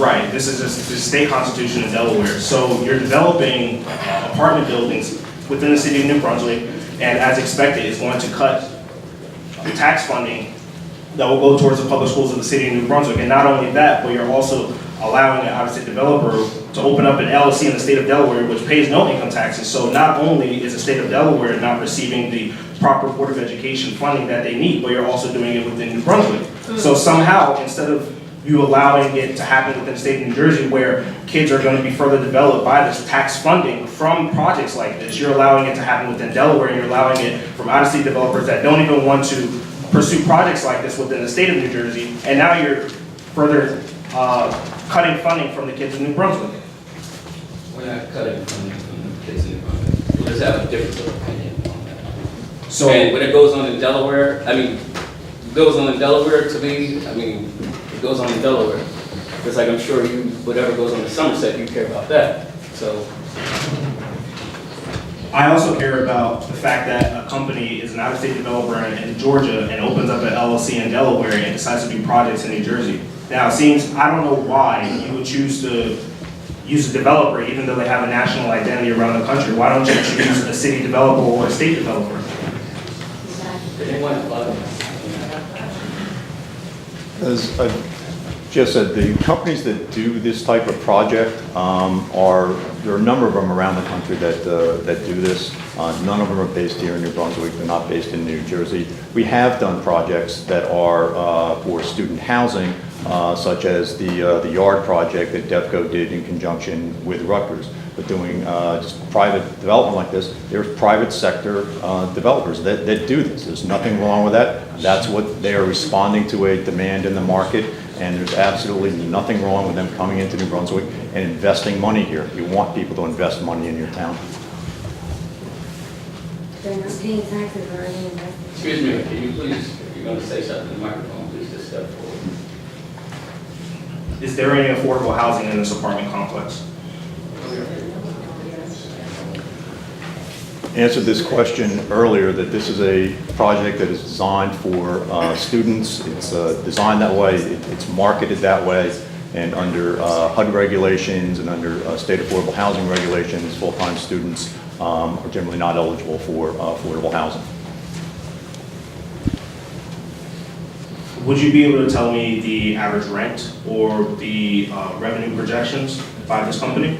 Right, this is the state constitution of Delaware. So you're developing apartment buildings within the city of New Brunswick, and as expected, is going to cut tax funding that will go towards the public schools of the city of New Brunswick. And not only that, but you're also allowing an out-of-state developer to open up an LLC in the state of Delaware, which pays no income taxes. So not only is the state of Delaware not receiving the proper Board of Education funding that they need, but you're also doing it within New Brunswick. So somehow, instead of you allowing it to happen within the state of New Jersey, where kids are going to be further developed by this tax funding from projects like this, you're allowing it to happen within Delaware, and you're allowing it from out-of-state developers that don't even want to pursue projects like this within the state of New Jersey, and now you're further cutting funding from the kids in New Brunswick. We're not cutting from the kids in New Brunswick. We just have a difference of opinion on that. So, And when it goes on in Delaware, to me, it goes on in Delaware. Just like I'm sure whatever goes on in Somerset, you care about that. So. I also care about the fact that a company is an out-of-state developer in Georgia and opens up an LLC in Delaware and decides to do projects in New Jersey. Now, it seems, I don't know why you would choose to use a developer even though they have a national identity around the country. Why don't you choose a city developer or a state developer? They want to fund. As I just said, the companies that do this type of project there are a number of them around the country that do this. None of them are based here in New Brunswick. They're not based in New Jersey. We have done projects that are for student housing, such as the yard project that DEFCO did in conjunction with Rutgers. But doing just private development like this, there's private sector developers that do this. There's nothing wrong with that. That's what they are responding to, a demand in the market, and there's absolutely nothing wrong with them coming into New Brunswick and investing money here. You want people to invest money in your town. They're not paying taxes or any investment. Excuse me, can you please, if you're going to say something in the microphone, please just step forward. Is there any affordable housing in this apartment complex? Answered this question earlier, that this is a project that is designed for students. It's designed that way, it's marketed that way, and under HUD regulations and under state affordable housing regulations, full-time students are generally not eligible for affordable housing. Would you be able to tell me the average rent or the revenue projections by this company?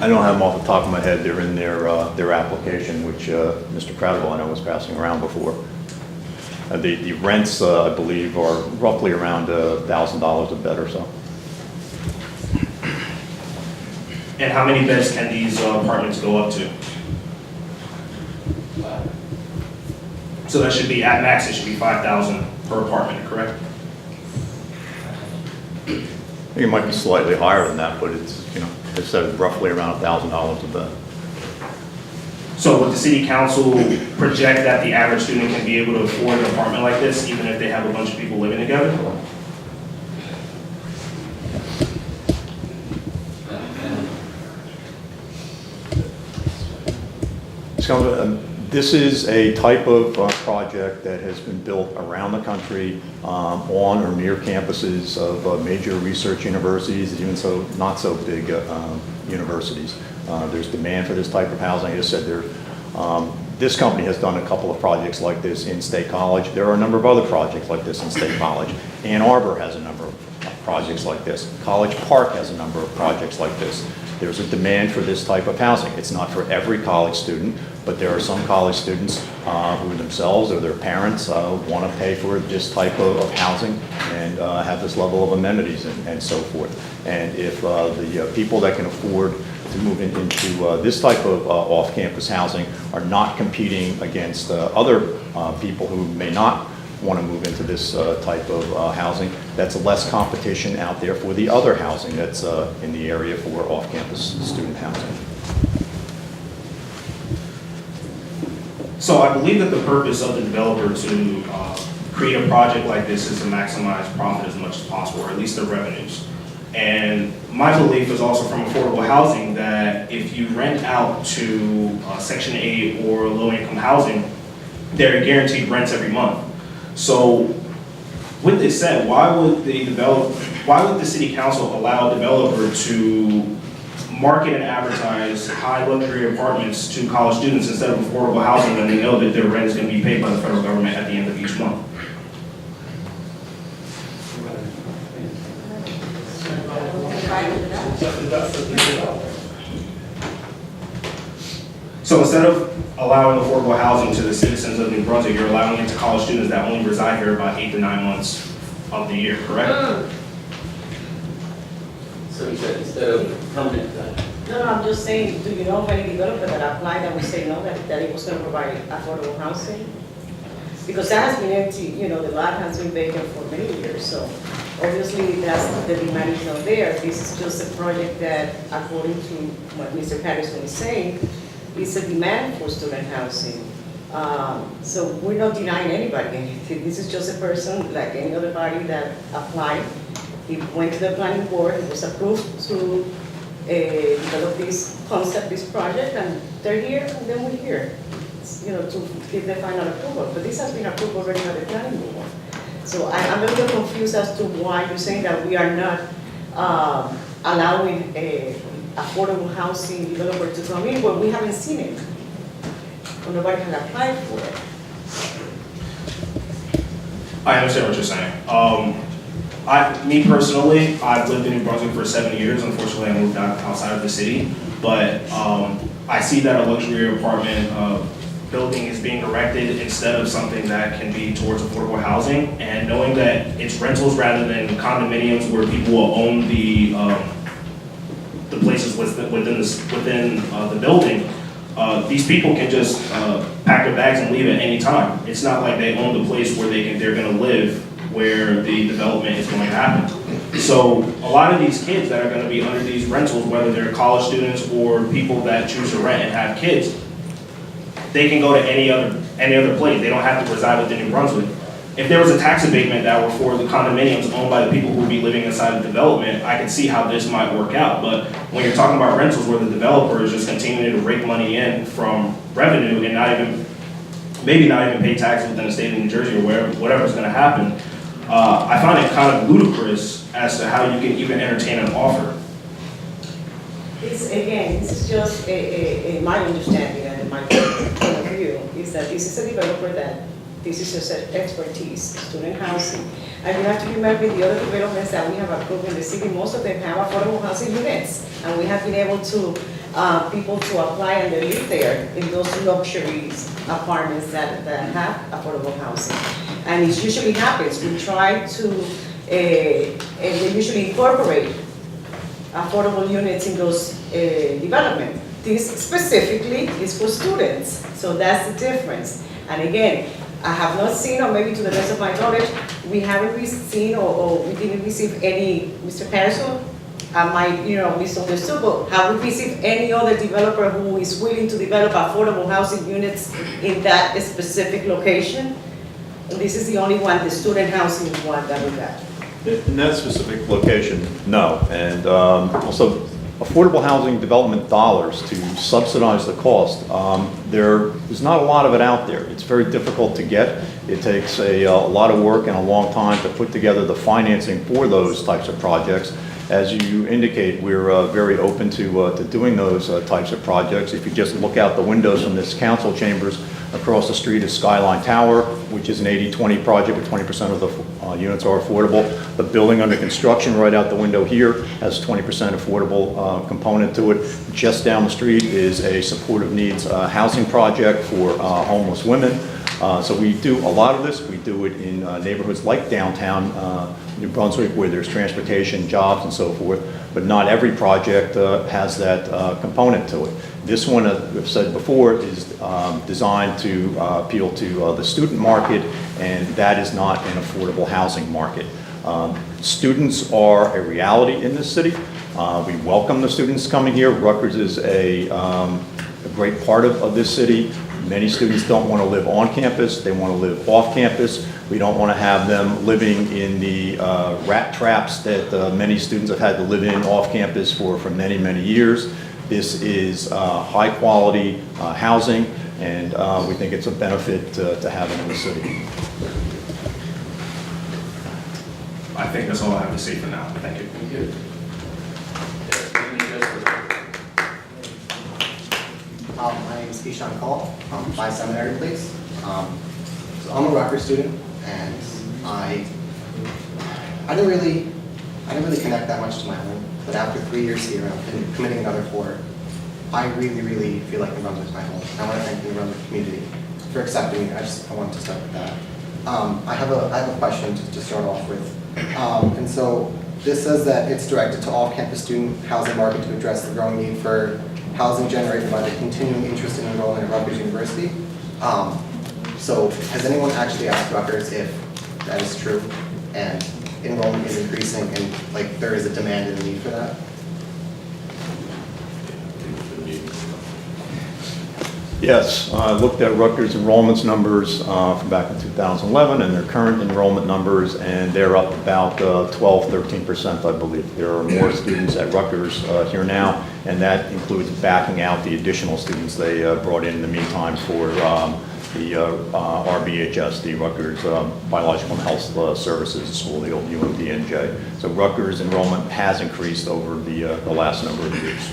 I don't have them off the top of my head. They're in their application, which Mr. Cradwell, I know, was passing around before. The rents, I believe, are roughly around $1,000 a bed or so. And how many beds can these apartments go up to? So that should be, at max, it should be 5,000 per apartment, correct? I think it might be slightly higher than that, but it's, it's roughly around $1,000 a bed. So would the city council project that the average student can be able to afford an apartment like this, even if they have a bunch of people living together? This is a type of project that has been built around the country on or near campuses of major research universities, even so not so big universities. There's demand for this type of housing. I just said this company has done a couple of projects like this in State College. There are a number of other projects like this in State College. Ann Arbor has a number of projects like this. College Park has a number of projects like this. There's a demand for this type of housing. It's not for every college student, but there are some college students who themselves or their parents want to pay for this type of housing and have this level of amenities and so forth. And if the people that can afford to move into this type of off-campus housing are not competing against other people who may not want to move into this type of housing, that's less competition out there for the other housing that's in the area for off-campus student housing. So I believe that the purpose of the developer to create a project like this is to maximize profit as much as possible, or at least their revenues. And my belief is also from affordable housing that if you rent out to Section 8 or low-income housing, they're guaranteed rents every month. So with this said, why would the city council allow a developer to market and advertise high luxury apartments to college students instead of affordable housing when they know that their rent is going to be paid by the federal government at the end of each month? So instead of allowing affordable housing to the citizens of New Brunswick, you're allowing it to college students that only reside here about 8 to 9 months of the year, correct? So you said instead of permanent, No, I'm just saying, do you know of any developer that applied that would say no, that it was going to provide affordable housing? Because that has been empty, the lot has been vacant for many years, so obviously the demand is not there. This is just a project that, according to what Mr. Patterson is saying, is a demand for student housing. So we're not denying anybody anything. This is just a person like any other body that applied. He went to the planning board, it was approved to develop this concept, this project, and they're here, and then we're here, to give the final approval. But this has been approved already by the planning board. So I'm a little confused as to why you're saying that we are not allowing a affordable housing developer to come in, but we haven't seen it. Nobody has applied for it. I understand what you're saying. Me personally, I've lived in New Brunswick for 7 years. Unfortunately, I moved outside of the city, but I see that a luxury apartment building is being erected instead of something that can be towards affordable housing, and knowing that it's rentals rather than condominiums where people will own the places within the building. These people can just pack their bags and leave at any time. It's not like they own the place where they're going to live, where the development is going to happen. So a lot of these kids that are gonna be under these rentals, whether they're college students or people that choose to rent and have kids, they can go to any other place. They don't have to reside within New Brunswick. If there was a tax abatement that were for the condominiums owned by the people who would be living inside the development, I could see how this might work out. But when you're talking about rentals where the developer is just continuing to rake money in from revenue and maybe not even pay taxes within the state of New Jersey or whatever's gonna happen, I find it kind of ludicrous as to how you can even entertain an offer. This is just my understanding and my point of view, is that this is a developer that this is just an expertise, student housing. And you have to remember the other developments that we have approved in the city, most of them have affordable housing units. And we have been able to, people to apply and they live there in those luxury apartments that have affordable housing. And it usually happens, we try to, and we usually incorporate affordable units in those developments. This specifically is for students, so that's the difference. And again, I have not seen, or maybe to the best of my knowledge, we haven't seen or we didn't receive any, Mr. Patterson, I might, misunderstood, but have we received any other developer who is willing to develop affordable housing units in that specific location? This is the only one, the student housing one that we got. In that specific location, no. And also, affordable housing development dollars to subsidize the cost, there is not a lot of it out there. It's very difficult to get. It takes a lot of work and a long time to put together the financing for those types of projects. As you indicate, we're very open to doing those types of projects. If you just look out the windows from this council chambers, across the street is Skyline Tower, which is an 80-20 project where 20% of the units are affordable. The building under construction right out the window here has 20% affordable component to it. Just down the street is a supportive needs housing project for homeless women. So we do a lot of this. We do it in neighborhoods like downtown New Brunswick where there's transportation, jobs, and so forth. But not every project has that component to it. This one, as I've said before, is designed to appeal to the student market, and that is not an affordable housing market. Students are a reality in this city. We welcome the students coming here. Rutgers is a great part of this city. Many students don't want to live on campus. They want to live off campus. We don't want to have them living in the rat traps that many students have had to live in off campus for many, many years. This is high-quality housing, and we think it's a benefit to have it in the city. I think that's all I have to say for now. Thank you. Thank you. My name is Ishan Call, by Seminary Place. So I'm a Rutgers student, and I didn't really connect that much to my home. But after 3 years here, I'm committing another 4. I really feel like New Brunswick is my home. I want to thank the New Brunswick community for accepting me. I wanted to start with that. I have a question to start off with. And so this says that it's directed to off-campus student housing market to address the growing need for housing generated by the continuing interest in enrollment at Rutgers University. So has anyone actually asked Rutgers if that is true and enrollment is increasing and like there is a demand and a need for that? Yes, I looked at Rutgers enrollments numbers from back in 2011 and their current enrollment numbers, and they're up about 12-13%, I believe. There are more students at Rutgers here now, and that includes backing out the additional students they brought in the meantime for the RBHS, the Rutgers Biological and Health Services School, the old UMDNJ. So Rutgers enrollment has increased over the last number of years.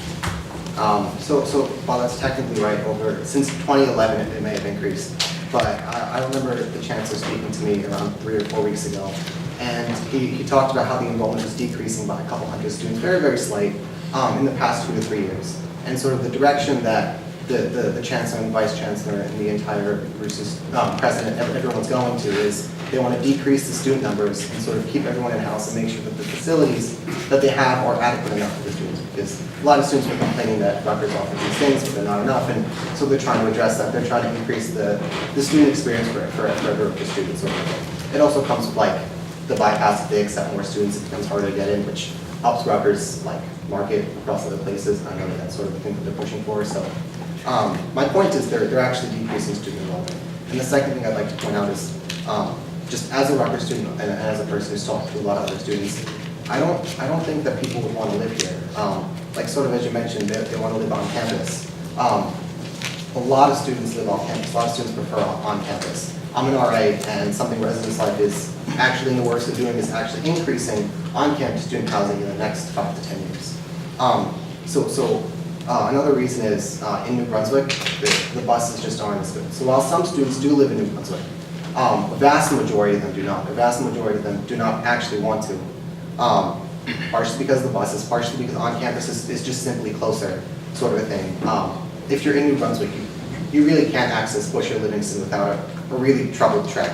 So while that's technically right, since 2011 it may have increased, but I remember the chancellor speaking to me around 3 or 4 weeks ago, and he talked about how the enrollment was decreasing by a couple hundred students, very slight, in the past 2 to 3 years. And sort of the direction that the chancellor and vice chancellor and the entire president, everyone's going to is they want to decrease the student numbers and sort of keep everyone in-house and make sure that the facilities that they have are adequate enough for the students. Because a lot of students were complaining that Rutgers offers these things, but they're not enough, and so they're trying to address that. They're trying to increase the student experience for every of the students. It also comes with like the bypass, if they accept more students, it becomes harder to get in, which helps Rutgers like market across other places. I know that that's sort of the thing that they're pushing for. So my point is they're actually decreasing student enrollment. And the second thing I'd like to point out is just as a Rutgers student and as a person who's talked to a lot of other students, I don't think that people would want to live here. Like sort of as you mentioned, they want to live on campus. A lot of students live on campus. A lot of students prefer on campus. I'm an RA, and something Residence Life is actually in the works of doing is actually increasing on-campus student housing in the next 5 to 10 years. Another reason is in New Brunswick, the buses just aren't as good. So while some students do live in New Brunswick, a vast majority of them do not. A vast majority of them do not actually want to. Partially because of the buses, partially because on campus is just simply closer, sort of a thing. If you're in New Brunswick, you really can't access Bush or Livingston without a really troubled trek.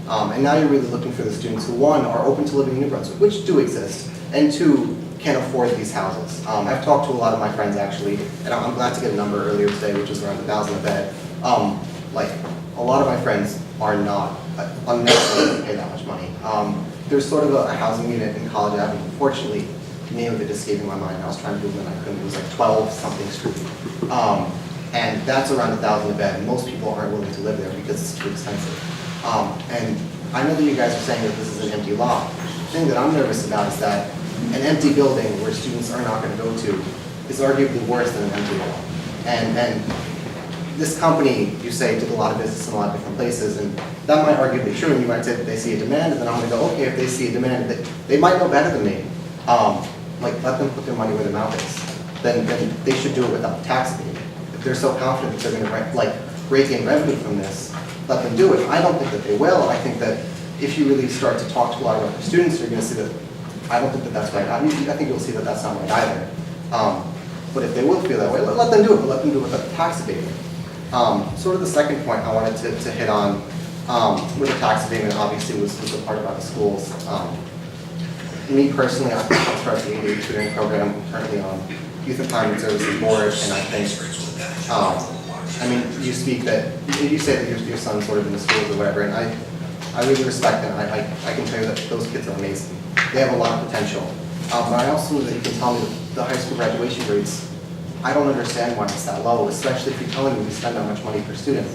And now you're really looking for the students who, one, are open to living in New Brunswick, which do exist, and two, can afford these houses. I've talked to a lot of my friends actually, and I'm glad to get a number earlier today, which is around 1,000 a bed. Like, a lot of my friends are not able to pay that much money. There's sort of a housing unit in College Avenue. Unfortunately, the name of it is escaping my mind. I was trying to Google it and I couldn't. It was like 12 something street. And that's around 1,000 a bed, and most people aren't willing to live there because it's too expensive. And I know that you guys are saying that this is an empty lot. The thing that I'm nervous about is that an empty building where students are not going to go to is arguably worse than an empty lot. And this company, you say, did a lot of business in a lot of different places, and that might arguably be true, and you might say that they see a demand, and then I'm going to go, okay, if they see a demand, they might know better than me. Like, let them put their money where their mouth is. Then they should do it without tax abatement. If they're so confident that they're going to rake in revenue from this, let them do it. I don't think that they will. I think that if you really start to talk to a lot of other students, you're going to see that I don't think that that's right. I think you'll see that that's not right either. But if they will feel that way, let them do it, but let them do it without tax abatement. Sort of the second point I wanted to hit on with the tax abatement obviously was the part about the schools. Me personally, I'm part of the ADA tutoring program. I'm currently on Youth Empowerment Services Board, and I think, I mean, you say that your son's sort of in the schools or whatever, and I really respect them. I can tell you that those kids are amazing. They have a lot of potential. But I also know that you can tell me that the high school graduation rates, I don't understand why it's that low, especially if you're telling me we spend that much money per student.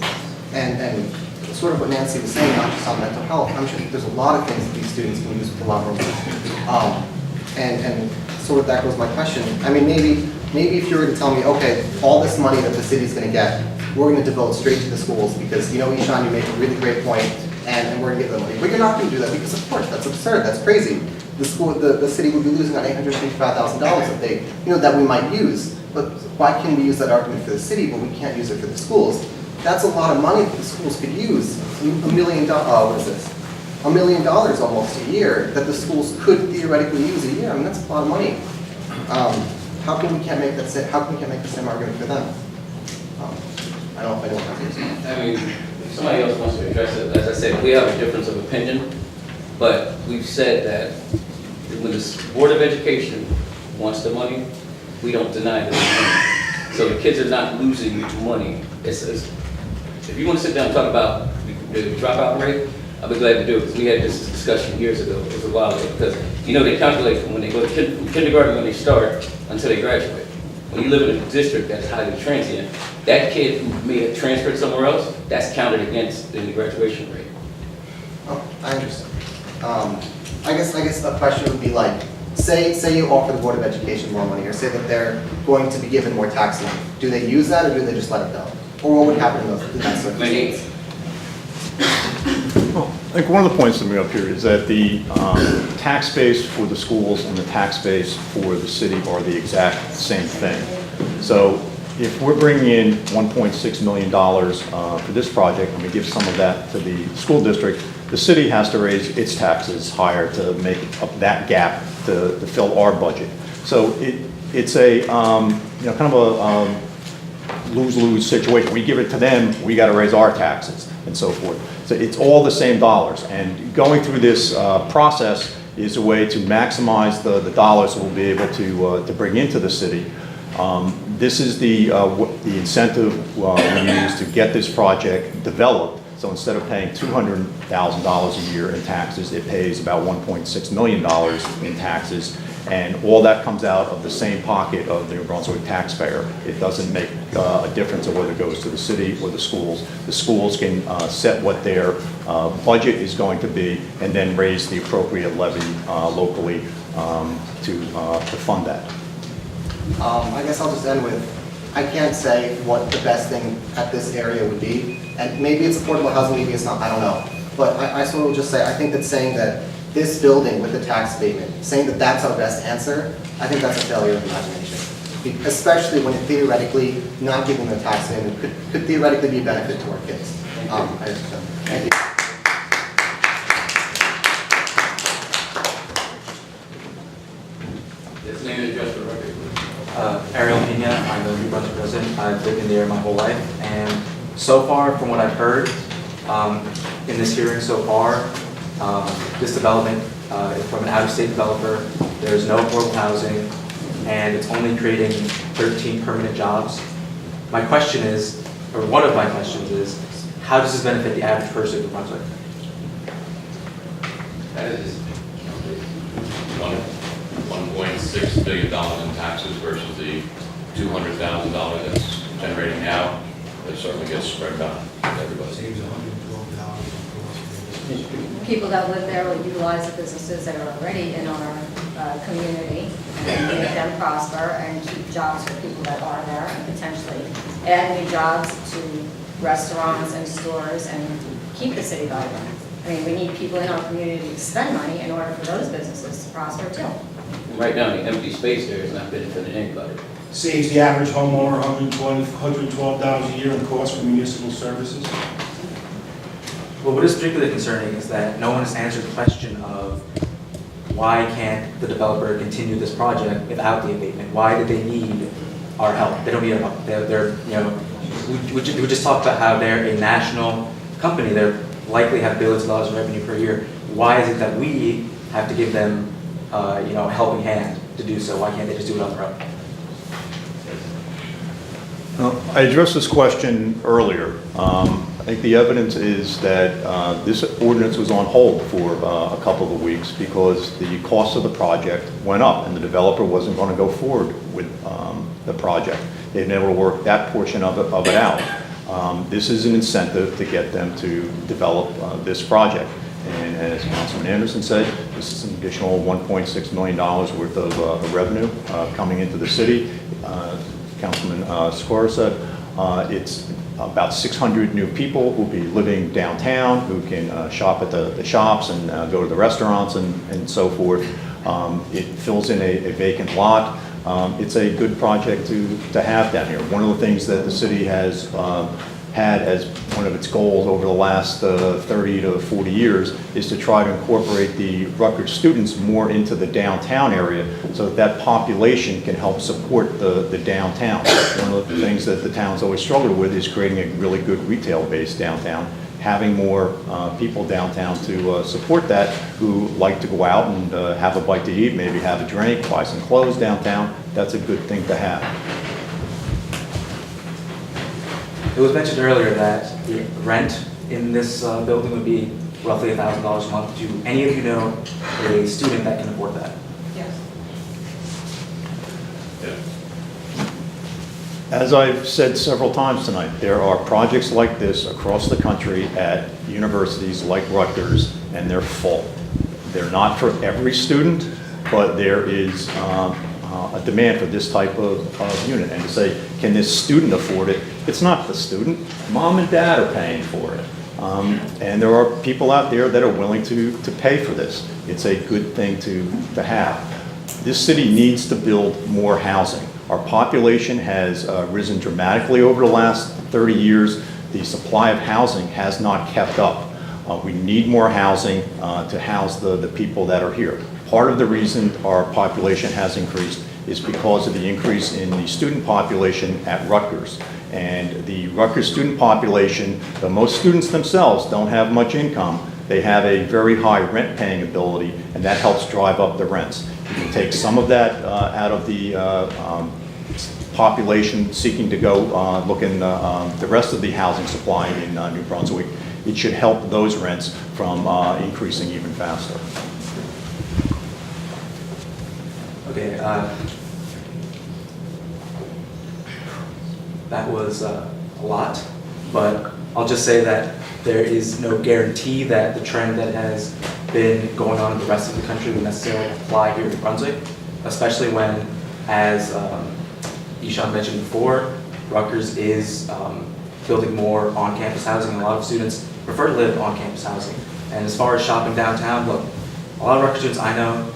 And sort of what Nancy was saying, not just on mental health, I'm sure there's a lot of things that these students can use with a lot more money. And sort of that goes my question. I mean, maybe if you were to tell me, okay, all this money that the city's going to get, we're going to devote straight to the schools because, you know, Ishan, you make a really great point, and we're going to give them money. But you're not going to do that because, of course, that's absurd. That's crazy. The city would be losing on $855,000 that that we might use. But why can we use that argument for the city, but we can't use it for the schools? That's a lot of money that the schools could use. $1 million. What is this? $1 million almost a year that the schools could theoretically use a year. I mean, that's a lot of money. How come we can't make that? How come we can't make the same argument for them? I don't know if anyone has this. I mean, if somebody else wants to address it, as I said, we have a difference of opinion, but we've said that when the Board of Education wants the money, we don't deny them the money. So the kids are not losing money. If you want to sit down and talk about the dropout rate, I'll be glad to do it, because we had this discussion years ago, it was a while ago, because they calculate from when they go to kindergarten when they start until they graduate. When you live in a district that's highly transient, that kid who may have transferred somewhere else, that's counted against in the graduation rate. Oh, I understand. I guess the question would be like, say you offer the Board of Education more money, or say that they're going to be given more tax money. Do they use that, or do they just let it go? Or what would happen in that circumstance? Well, I think one of the points to bring up here is that the tax base for the schools and the tax base for the city are the exact same thing. So if we're bringing in $1.6 million for this project and we give some of that to the school district, the city has to raise its taxes higher to make up that gap to fill our budget. So it's a kind of a lose-lose situation. We give it to them, we got to raise our taxes and so forth. So it's all the same dollars, and going through this process is a way to maximize the dollars we'll be able to bring into the city. This is the incentive we use to get this project developed, So instead of paying $200,000 a year in taxes, it pays about $1.6 million in taxes. And all that comes out of the same pocket of the New Brunswick taxpayer. It doesn't make a difference of whether it goes to the city or the schools. The schools can set what their budget is going to be and then raise the appropriate levy locally to fund that. I guess I'll just end with, I can't say what the best thing at this area would be. And maybe it's affordable housing, maybe it's not, I don't know. But I sort of will just say, I think that saying that this building with the tax abatement, saying that that's our best answer, I think that's a failure of imagination. Especially when it theoretically, not giving the tax abatement could theoretically be a benefit to our kids. Thank you. His name and address for the record, please. Ariel Pena, I'm a New Brunswick resident. I've lived in the area my whole life, and so far, from what I've heard in this hearing so far, this development is from an out-of-state developer. There's no affordable housing, and it's only creating 13 permanent jobs. My question is, or one of my questions is, how does this benefit the average person in New Brunswick? That is $1.6 billion in taxes versus the $200,000 that's generating now. It certainly gets spread out to everybody. People that live there will utilize the businesses that are already in our community and make them prosper and keep jobs for people that are there and potentially add new jobs to restaurants and stores and keep the city vibrant. I mean, we need people in our community to spend money in order for those businesses to prosper too. Right now, the empty space there is not benefiting anybody. Saves the average homeowner $112 a year in cost for municipal services. Well, what is particularly concerning is that no one has answered the question of why can't the developer continue this project without the abatement? Why do they need our help? They don't need our help. They're we just talked about how they're a national company. They likely have billions of dollars in revenue per year. Why is it that we have to give them, a helping hand to do so? Why can't they just do it on their own? I addressed this question earlier. I think the evidence is that this ordinance was on hold for a couple of weeks because the cost of the project went up and the developer wasn't going to go forward with the project. They've never worked that portion of it out. This is an incentive to get them to develop this project. And as Councilman Anderson said, this is an additional $1.6 million worth of revenue coming into the city. Councilman Skora said it's about 600 new people who will be living downtown, who can shop at the shops and go to the restaurants and so forth. It fills in a vacant lot. It's a good project to have down here. One of the things that the city has had as one of its goals over the last 30 to 40 years is to try to incorporate the Rutgers students more into the downtown area so that population can help support the downtown. One of the things that the town's always struggled with is creating a really good retail base downtown, having more people downtown to support that who like to go out and have a bite to eat, maybe have a drink, buy some clothes downtown. That's a good thing to have. It was mentioned earlier that the rent in this building would be roughly $1,000 a month. Do any of you know a student that can afford that? Yes. As I've said several times tonight, there are projects like this across the country at universities like Rutgers, and they're full. They're not for every student, but there is a demand for this type of unit. And to say, can this student afford it? It's not the student. Mom and dad are paying for it. And there are people out there that are willing to pay for this. It's a good thing to have. This city needs to build more housing. Our population has risen dramatically over the last 30 years. The supply of housing has not kept up. We need more housing to house the people that are here. Part of the reason our population has increased is because of the increase in the student population at Rutgers. And the Rutgers student population, though most students themselves don't have much income, they have a very high rent paying ability, and that helps drive up the rents. You can take some of that out of the population seeking to go look in the rest of the housing supply in New Brunswick, it should help those rents from increasing even faster. Okay, that was a lot, but I'll just say that there is no guarantee that the trend that has been going on in the rest of the country will necessarily apply here in Brunswick, especially when, as Ishan mentioned before, Rutgers is building more on-campus housing, and a lot of students prefer to live on-campus housing. And as far as shopping downtown, look, a lot of Rutgers students I know,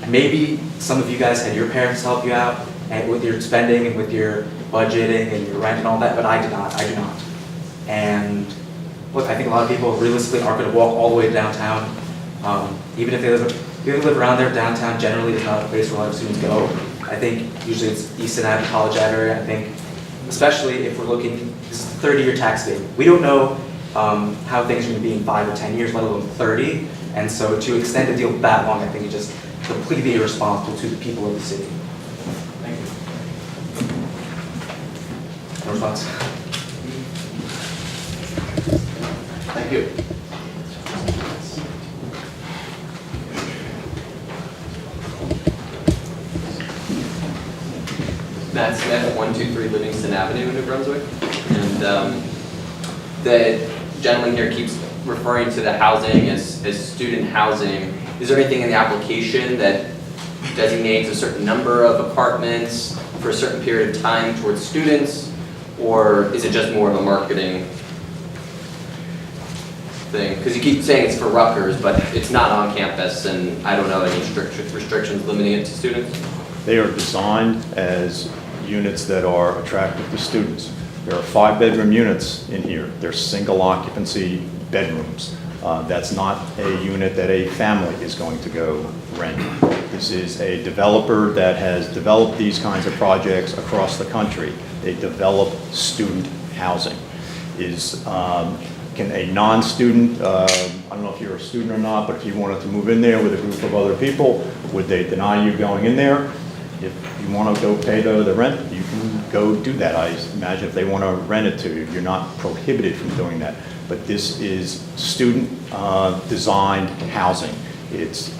maybe some of you guys had your parents help you out and with your spending and with your budgeting and your rent and all that, but I do not. And look, I think a lot of people realistically aren't going to walk all the way to downtown. Even if they live around there, downtown generally is not a place where a lot of students go. I think usually it's Easton Ave, College Ave area. I think, especially if we're looking, this is the 30-year tax abatement. We don't know how things are going to be in 5 or 10 years, let alone 30. And so to extend a deal that long, I think is just completely irresponsible to the people of the city. Thank you. No response? Thank you. Matt Smith, 123 Livingston Avenue, New Brunswick. And the gentleman here keeps referring to the housing as student housing. Is there anything in the application that designates a certain number of apartments for a certain period of time towards students? Or is it just more of a marketing thing? Because you keep saying it's for Rutgers, but it's not on campus, and I don't know any restrictions limiting it to students. They are designed as units that are attractive to students. There are 5-bedroom units in here. They're single occupancy bedrooms. That's not a unit that a family is going to go rent. This is a developer that has developed these kinds of projects across the country. They develop student housing. Can a non-student, I don't know if you're a student or not, but if you wanted to move in there with a group of other people, would they deny you going in there? If you want to go pay the rent, you can go do that. I imagine if they want to rent it to you, you're not prohibited from doing that. But this is student designed housing. It's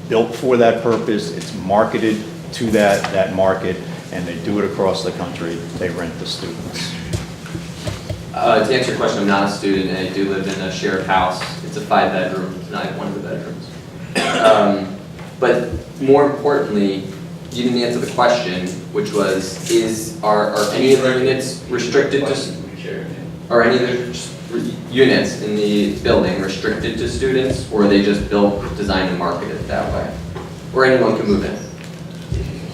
built for that purpose. It's marketed to that market, and they do it across the country. They rent to students. To answer your question, I'm not a student, and I do live in a shared house. It's a 5-bedroom, it's not one of the bedrooms. But more importantly, you didn't answer the question, which was, are any of the units restricted to, are any of the units in the building restricted to students, or are they just built, designed, and marketed that way? Or anyone can move in?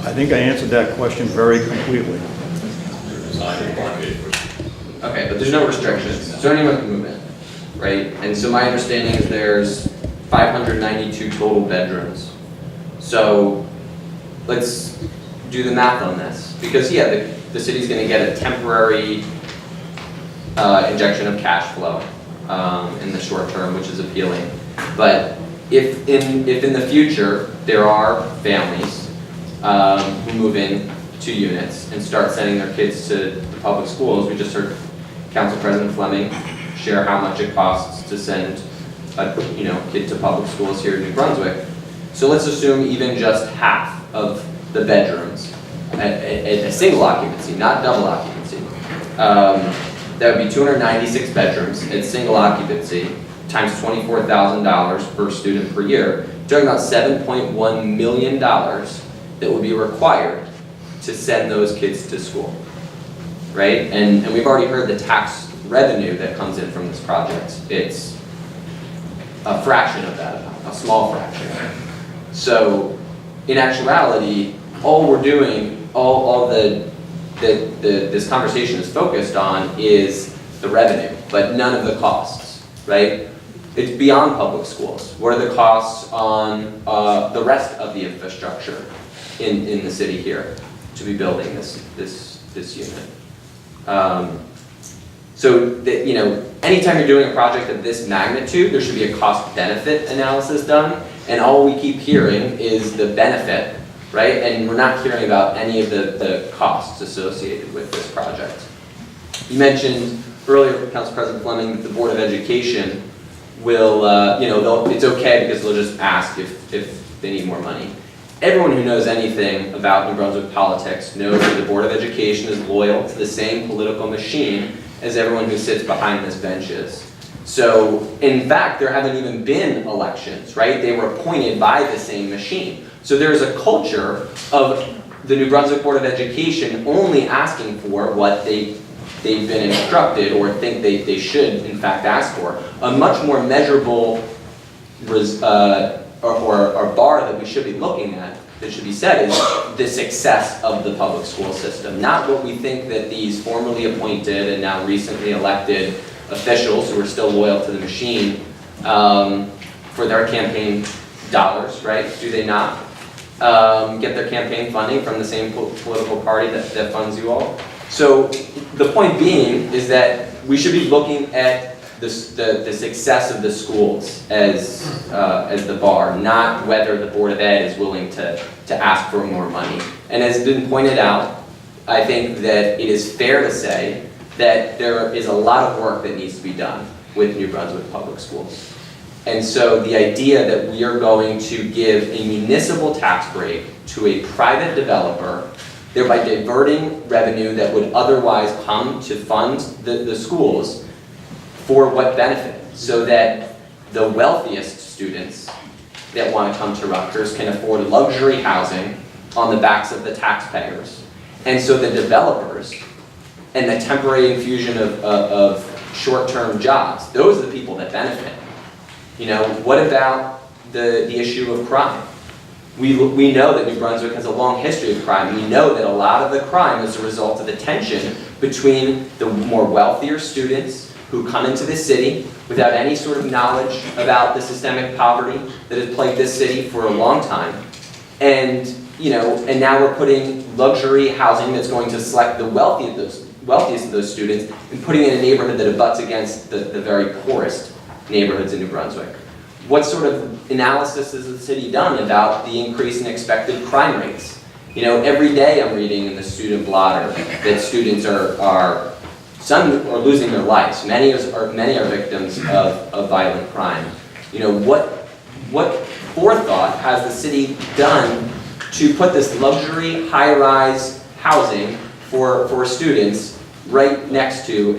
I think I answered that question very completely. Okay, but there's no restrictions, so anyone can move in, right? And so my understanding is there's 592 total bedrooms. So let's do the math on this. Because yeah, the city's gonna get a temporary injection of cash flow in the short term, which is appealing. But if in the future, there are families who move in to units and start sending their kids to the public schools, we just heard Council President Fleming share how much it costs to send a kid to public schools here in New Brunswick. So let's assume even just half of the bedrooms at a single occupancy, not double occupancy. That would be 296 bedrooms at single occupancy times $24,000 per student per year. Talking about $7.1 million that would be required to send those kids to school. Right? And we've already heard the tax revenue that comes in from this project. It's a fraction of that amount, a small fraction. So in actuality, all we're doing, all this conversation is focused on is the revenue, but none of the costs, right? It's beyond public schools. What are the costs on the rest of the infrastructure in the city here to be building this unit? So that, anytime you're doing a project of this magnitude, there should be a cost-benefit analysis done, and all we keep hearing is the benefit, right? And we're not hearing about any of the costs associated with this project. You mentioned earlier, Council President Fleming, that the Board of Education will, it's okay because they'll just ask if they need more money. Everyone who knows anything about New Brunswick politics knows that the Board of Education is loyal to the same political machine as everyone who sits behind this bench is. So, in fact, there haven't even been elections, right? They were appointed by the same machine. So there's a culture of the New Brunswick Board of Education only asking for what they've been instructed or think they should, in fact, ask for. A much more measurable or bar that we should be looking at, that should be set, is the success of the public school system. Not what we think that these formerly appointed and now recently elected officials who are still loyal to the machine for their campaign dollars, right? Do they not get their campaign funding from the same political party that funds you all? So the point being is that we should be looking at the success of the schools as the bar, not whether the Board of Ed is willing to ask for more money. And as has been pointed out, I think that it is fair to say that there is a lot of work that needs to be done with New Brunswick Public Schools. And so the idea that we are going to give a municipal tax break to a private developer, thereby diverting revenue that would otherwise come to fund the schools, for what benefit? So that the wealthiest students that want to come to Rutgers can afford luxury housing on the backs of the taxpayers. And so the developers and the temporary infusion of short-term jobs, those are the people that benefit. You know, what about the issue of crime? We know that New Brunswick has a long history of crime. We know that a lot of the crime is a result of the tension between the more wealthier students who come into this city without any sort of knowledge about the systemic poverty that has plagued this city for a long time. And now we're putting luxury housing that's going to select the wealthiest of those students and putting it in a neighborhood that abuts against the very poorest neighborhoods in New Brunswick. What sort of analysis has the city done about the increase in expected crime rates? Every day I'm reading in the student blotter that students some are losing their lives. Many are victims of violent crime. What forethought has the city done to put this luxury high-rise housing for students right next to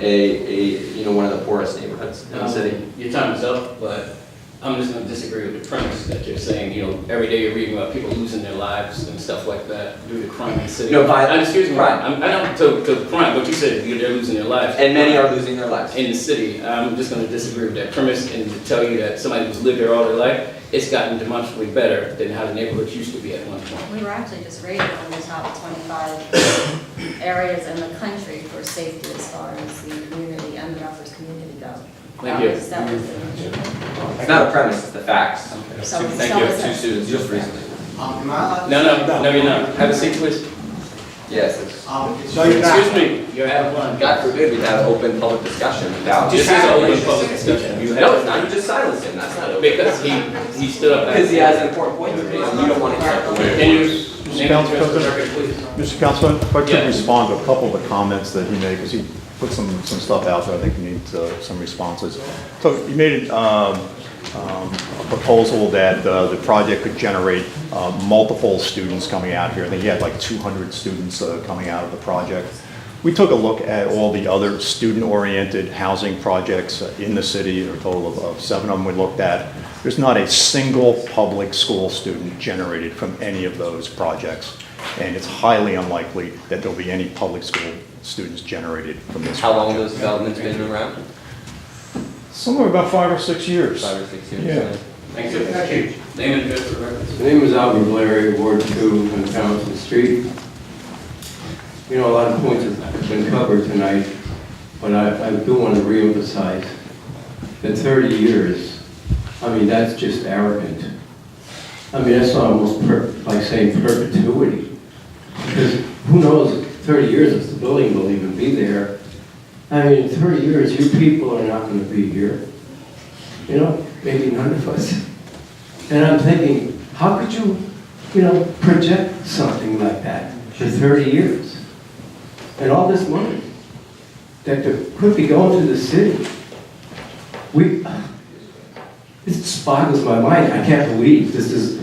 one of the poorest neighborhoods in the city? Your time is up, but I'm just going to disagree with the premise that you're saying. Every day you're reading about people losing their lives and stuff like that due to crime in the city. No, excuse me. crime. I don't to crime, but you said they're losing their lives. And many are losing their lives. In the city. I'm just going to disagree with that premise and to tell you that somebody who's lived there all their life, it's gotten demonstrably better than how the neighborhoods used to be at one point. We were actually just rated on the top 25 areas in the country for safety as far as the community and the Rutgers community go. Thank you. It's not a premise, it's the facts. Thank you. Two students just recently. No, you're not. Have a seat, please. Yes. Excuse me, you're out of line. God forbid we'd have open public discussion about. This is an open public discussion. No, it's not. You just silenced him. That's not open. Because he stood up. Because he has an important point to make, and you don't want to interrupt him. Can you Mr. Council President, please? Mr. Councilman, if I could respond to a couple of the comments that he made, because he put some stuff out there I think we need some responses. So he made a proposal that the project could generate multiple students coming out here. I think he had like 200 students coming out of the project. We took a look at all the other student-oriented housing projects in the city, a total of 7 of them we looked at. There's not a single public school student generated from any of those projects. And it's highly unlikely that there'll be any public school students generated from this How project. long have those developments been around? Somewhere about 5 or 6 years. 5 or 6 years. Yeah. Thank you. Name and address for the record. My name is Alvin Blair, Ward 2 on Townsend Street. A lot of points have been covered tonight, but I do want to reemphasize that 30 years, that's just arrogant. That's almost like saying perpetuity. Because who knows, 30 years if the building will even be there. In 30 years, you people are not going to be here. Maybe none of us. And I'm thinking, how could you, project something like that for 30 years? And all this money. that could be going to the city. It boggles my mind. I can't believe this is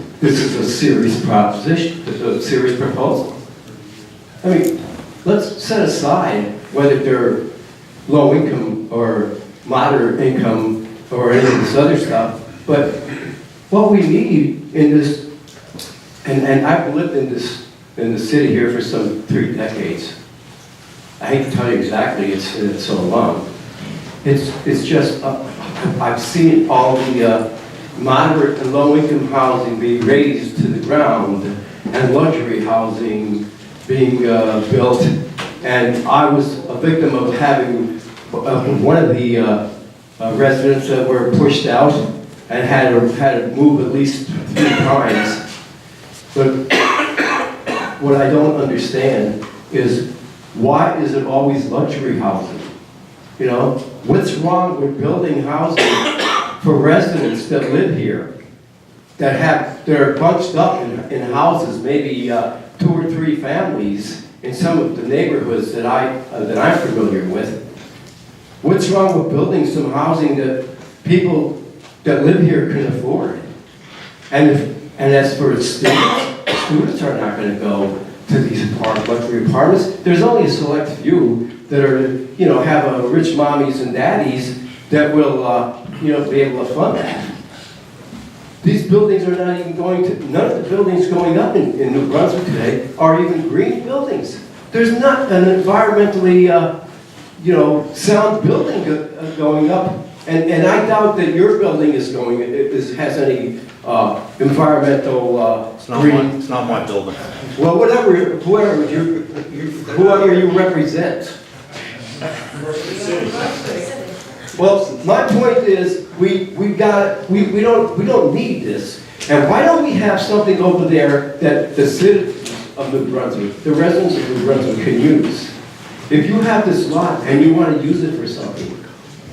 a serious proposition, a serious proposal. I mean, let's set aside whether they're low income or moderate income or any of this other stuff, but what we need in this, and I've lived in the city here for some 3 decades. I hate to tell you exactly, it's so long. It's just, I've seen all the moderate and low-income housing being raised to the ground and luxury housing being built. And I was a victim of having one of the residents that were pushed out and had to move at least 3 times. But what I don't understand is, why is it always luxury housing? You know, what's wrong with building housing for residents that live here, that are bunched up in houses, maybe 2 or 3 families in some of the neighborhoods that I'm familiar with? What's wrong with building some housing that people that live here can afford? And as for students are not going to go to these luxury apartments. There's only a select few that are, you know, have rich mommies and daddies that will, you know, be able to fund that. These buildings are not even none of the buildings going up in New Brunswick today are even green buildings. There's not an environmentally, you know, sound building going up. And I doubt that your building has any environmental green. It's not my building. Well, whoever you represent. Well, my point is, we don't need this. And why don't we have something over there that the citizens of New Brunswick, the residents of New Brunswick can use? If you have this lot and you want to use it for something,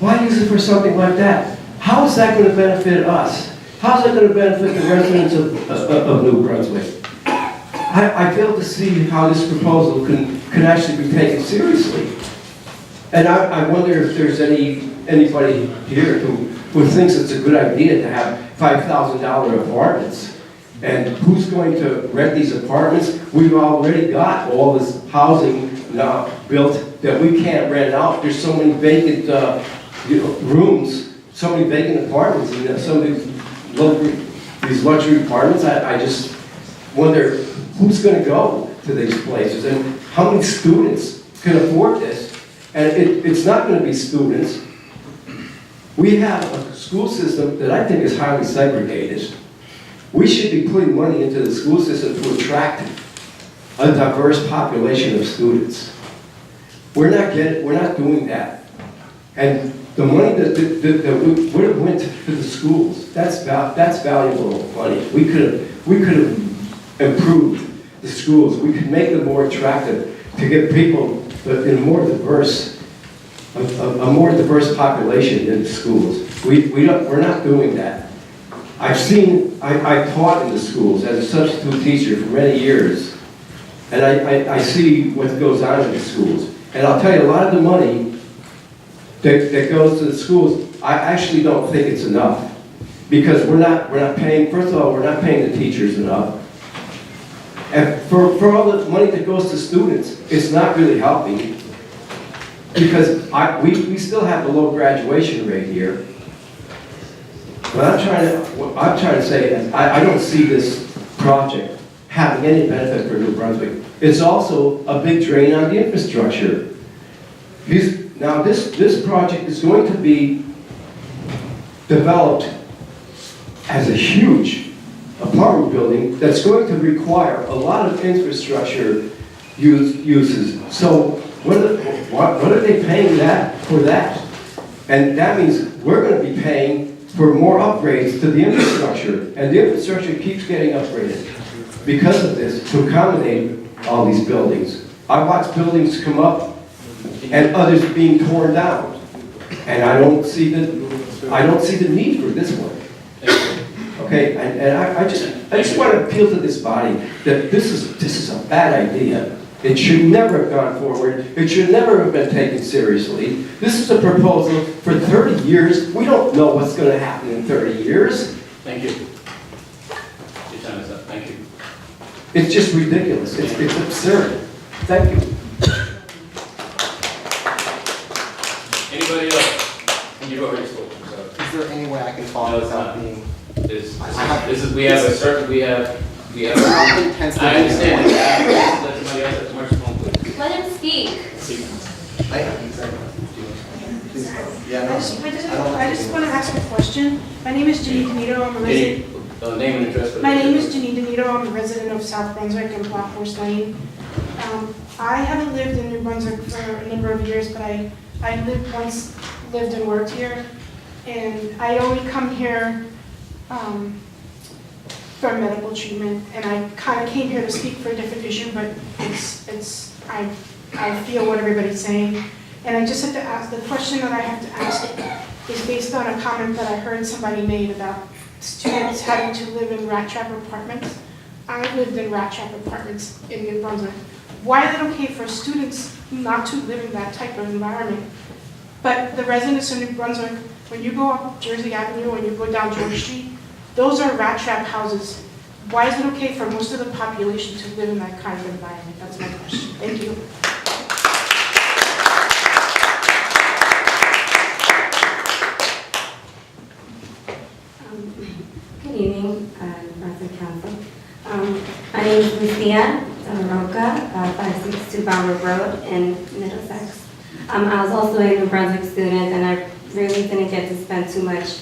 why use it for something like that? How is that going to benefit us? How is it going to benefit the residents of New Brunswick? I fail to see how this proposal can actually be taken seriously. And I wonder if there's anybody here who thinks it's a good idea to have $5,000 apartments. And who's going to rent these apartments? We've already got all this housing now built that we can't rent out. There's so many vacant rooms, so many vacant apartments in some of these luxury apartments. I just wonder who's going to go to these places and how many students can afford this. And it's not going to be students. We have a school system that I think is highly segregated. We should be putting money into the school system to attract a diverse population of students. We're not doing that. And the money that would have went to the schools, that's valuable money. We could have improved the schools. We could make them more attractive to get people in a more diverse population in the schools. We're not doing that. I taught in the schools as a substitute teacher for many years, and I see what goes on in the schools. And I'll tell you, a lot of the money that goes to the schools, I actually don't think it's enough, because we're not paying. First of all, we're not paying the teachers enough. And for all the money that goes to students, it's not really helping, because we still have a low graduation rate here. What I'm trying to say is I don't see this project having any benefit for New Brunswick. It's also a big drain on the infrastructure. Now this project is going to be developed as a huge apartment building that's going to require a lot of infrastructure uses. So what are they paying for that? And that means we're going to be paying for more upgrades to the infrastructure, and the infrastructure keeps getting upgraded because of this to accommodate all these buildings. I watch buildings come up and others being torn down, and I don't see the need for this one. Okay, and I just want to appeal to this body that this is a bad idea. It should never have gone forward. It should never have been taken seriously. This is a proposal for 30 years. We don't know what's going to happen in 30 years. Thank you. Your time is up. Thank you. It's just ridiculous. It's absurd. Thank you. Anybody else? And you've already spoken, so. Is there any way I can follow No, it's without not. being? We have a certain, we have. I understand. Let somebody else at the microphone, please. Let him speak. I just want to ask a question. My name is Janine Danito. I'm a resident. Name and address. My name is Janine Danito. I'm a resident of South Brunswick and Black Horse Lane. I haven't lived in New Brunswick for a number of years, but I lived and worked here, and I only come here for medical treatment, and I kind of came here to speak for a different issue, but I feel what everybody's saying, and I just have to ask, the question that I have to ask is based on a comment that I heard somebody made about students having to live in rat trap apartments. I lived in rat trap apartments in New Brunswick. Why is it okay for students not to live in that type of environment? But the residents of New Brunswick, when you go up Jersey Avenue and you go down George Street, those are rat trap houses. Why is it okay for most of the population to live in that kind of environment? That's my question. Thank you. Good evening, Brunswick Council. My name is Lucia Roca, 562 Balmer Road in Middlesex. I was also a New Brunswick student, and I really didn't get to spend too much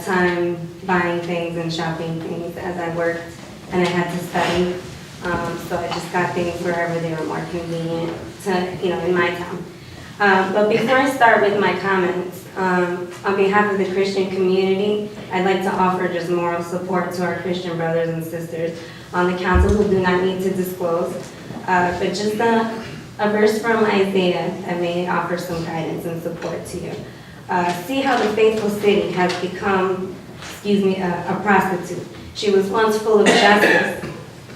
time buying things and shopping things as I worked, and I had to study. So I just got things wherever they were more convenient to, in my town. But before I start with my comments, on behalf of the Christian community, I'd like to offer just moral support to our Christian brothers and sisters on the council who do not need to disclose, but just a verse from Isaiah that may offer some guidance and support to you. See how the faithful city has become, a prostitute. She was once full of justice.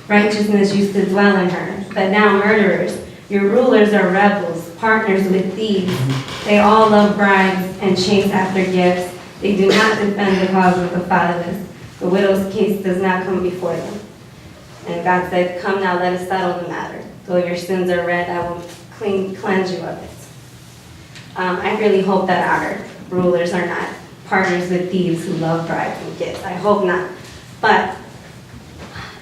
Righteousness used to dwell in her, but now murderers. Your rulers are rebels, partners with thieves. They all love bribes and chase after gifts. They do not defend the cause of the fatherless. The widow's case does not come before them. And God said, come now, let us settle the matter. Though your sins are red, I will cleanse you of it. I really hope that our rulers are not partners with thieves who love bribes and gifts. I hope not. But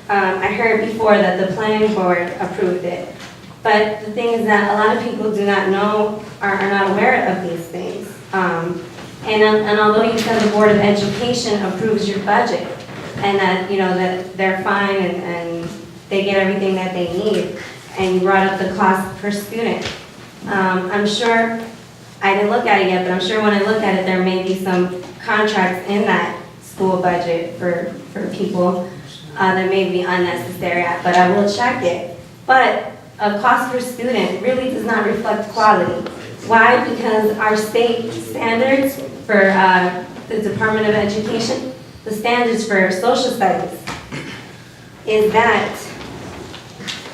I heard before that the planning board approved it. But the thing is that a lot of people do not know, are not aware of these things. And although you said the Board of Education approves your budget, and that, that they're fine and they get everything that they need, and you brought up the cost per student, I'm sure, I didn't look at it yet, but I'm sure when I look at it, there may be some contracts in that school budget for people that may be unnecessary, but I will check it. But a cost per student really does not reflect quality. Why? Because our state standards for the Department of Education, the standards for social studies, is that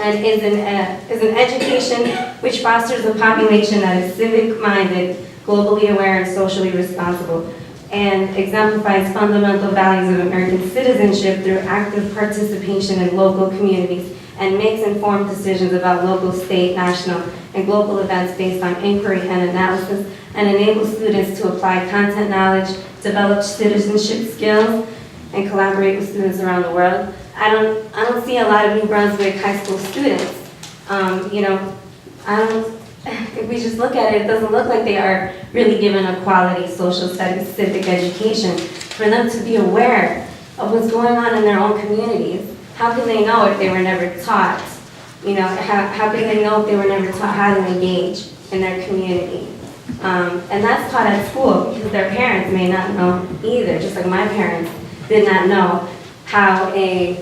and is an education which fosters a population that is civic-minded, globally aware, and socially responsible, and exemplifies fundamental values of American citizenship through active participation in local communities, and makes informed decisions about local, state, national, and global events based on inquiry and analysis, and enables students to apply content knowledge, develop citizenship skills, and collaborate with students around the world. I don't see a lot of New Brunswick high school students. If we just look at it, it doesn't look like they are really given a quality social studies, civic education for them to be aware of what's going on in their own communities. How can they know if they were never taught? How can they know if they were never taught how to engage in their community? And that's taught at school because their parents may not know either, just like my parents did not know how a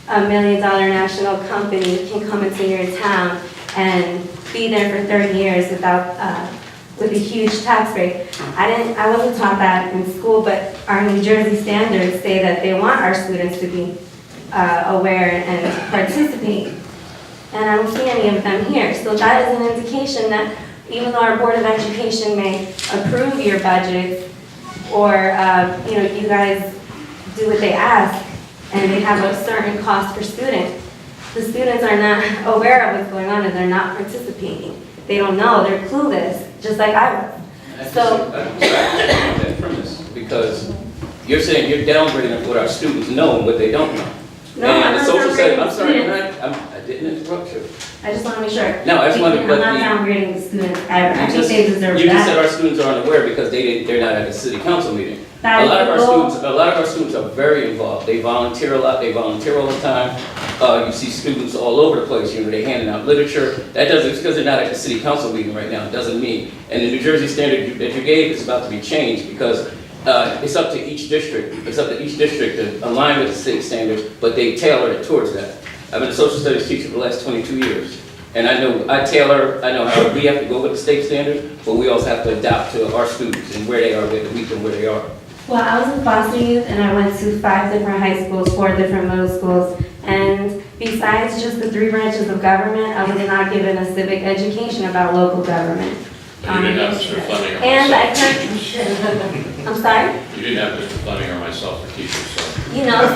$1 million national company can come into your town and be there for 30 years with a huge tax rate. I wasn't taught that in school, but our New Jersey standards say that they want our students to be aware and participate. and I don't see any of them here. So that is an indication that even though our Board of Education may approve your budgets, or, you guys do what they ask, and they have a certain cost per student, the students are not aware of what's going on and they're not participating. They don't know, they're clueless, just like I was. So, that premise, because you're saying you're downgrading what our students know and what they don't know. no, And I'm the not social studies, I'm downgrading sorry, students. I didn't interrupt you. I just want to make sure. No, I just wanted- I'm but not the- downgrading the students ever. I You think just- they deserve You just said that. our students are unaware because they're not at a city council meeting. That A is lot of the our goal. students, a lot of our students are very involved. They volunteer a lot, they volunteer all the time. You see students all over the place, they're handing out literature. That doesn't, just because they're not at the city council meeting right now, doesn't mean. And the New Jersey standard that you gave is about to be changed because it's up to each district. It's up to each district to align with the state standards, but they tailor it towards that. I've been a social studies teacher for the last 22 years. And I know how we have to go with the state standards, but we also have to adapt to our students and where they are, where meet them where they are. Well, I was in foster youth and I went to 5 different high schools, 4 different middle schools. And besides just the 3 branches of government, I was not given a civic education about local government. And you didn't have Mr. Fleming or And I myself. I'm sorry? You didn't have Mr. Fleming or myself for teachers, so.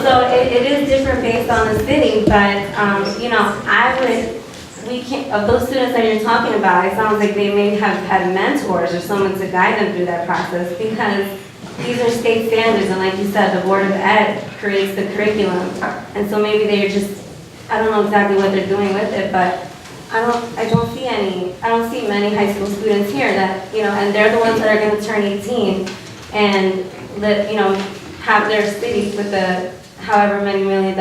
So it is different based on the city, but, we can't, of those students that you're talking about, it sounds like they may have had mentors or someone to guide them through that process because these are state standards, and like you said, the Board of Ed creates the curriculum. And so maybe they're just, I don't know exactly what they're doing with it, but I don't see many high school students here that, and they're the ones that are gonna turn 18 and have their cities with the however many $1 million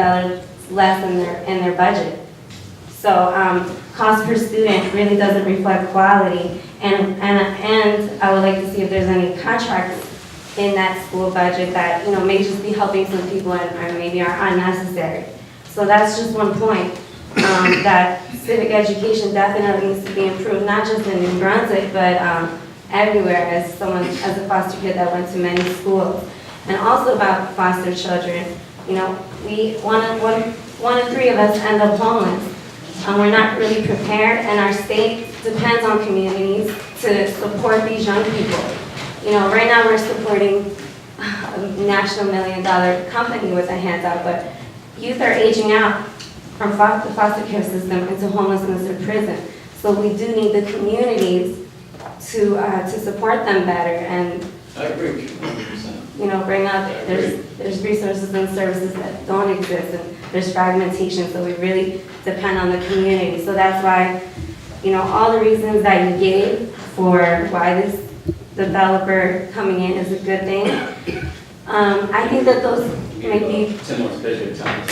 less in their budget. So cost per student really doesn't reflect quality, and I would like to see if there's any contracts in that school budget that may just be helping some people and maybe are unnecessary. So that's just one point, that civic education definitely needs to be improved, not just in New Brunswick, but everywhere. As a foster kid that went to many schools, and also about foster children, one in 3 of us end up homeless. We're not really prepared, and our state depends on communities to support these young people. Right now we're supporting a national $1 million company with a handout, but youth are aging out from the foster care system into homelessness or prison. So we do need the communities to support them better and I agree. bring up, there's resources and services that don't exist, and there's fragmentation, so we really depend on the community. So that's why, all the reasons that you gave for why this developer coming in is a good thing. I think that those may be, 10 more special times.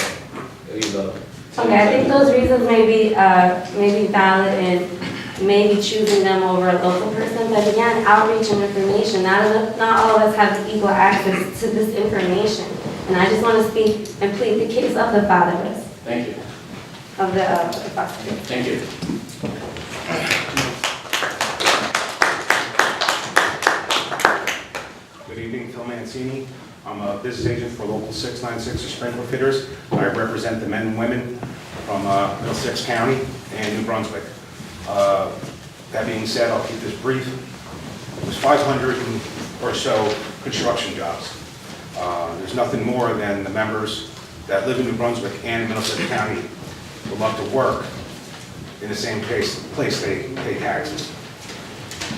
okay, I think those reasons may be valid and maybe choosing them over a local person, but again, outreach and information, not all of us have equal access to this information. And I just want to speak and plead the case of the fatherless. Thank you. Of the foster care. Thank you. Good evening, Phil Mancini. I'm a business agent for Local 696 of Sprinkler Fitters. I represent the men and women from Middlesex County and New Brunswick. That being said, I'll keep this brief. There's 500 or so construction jobs. There's nothing more than the members that live in New Brunswick and Middlesex County would love to work in the same place they pay taxes.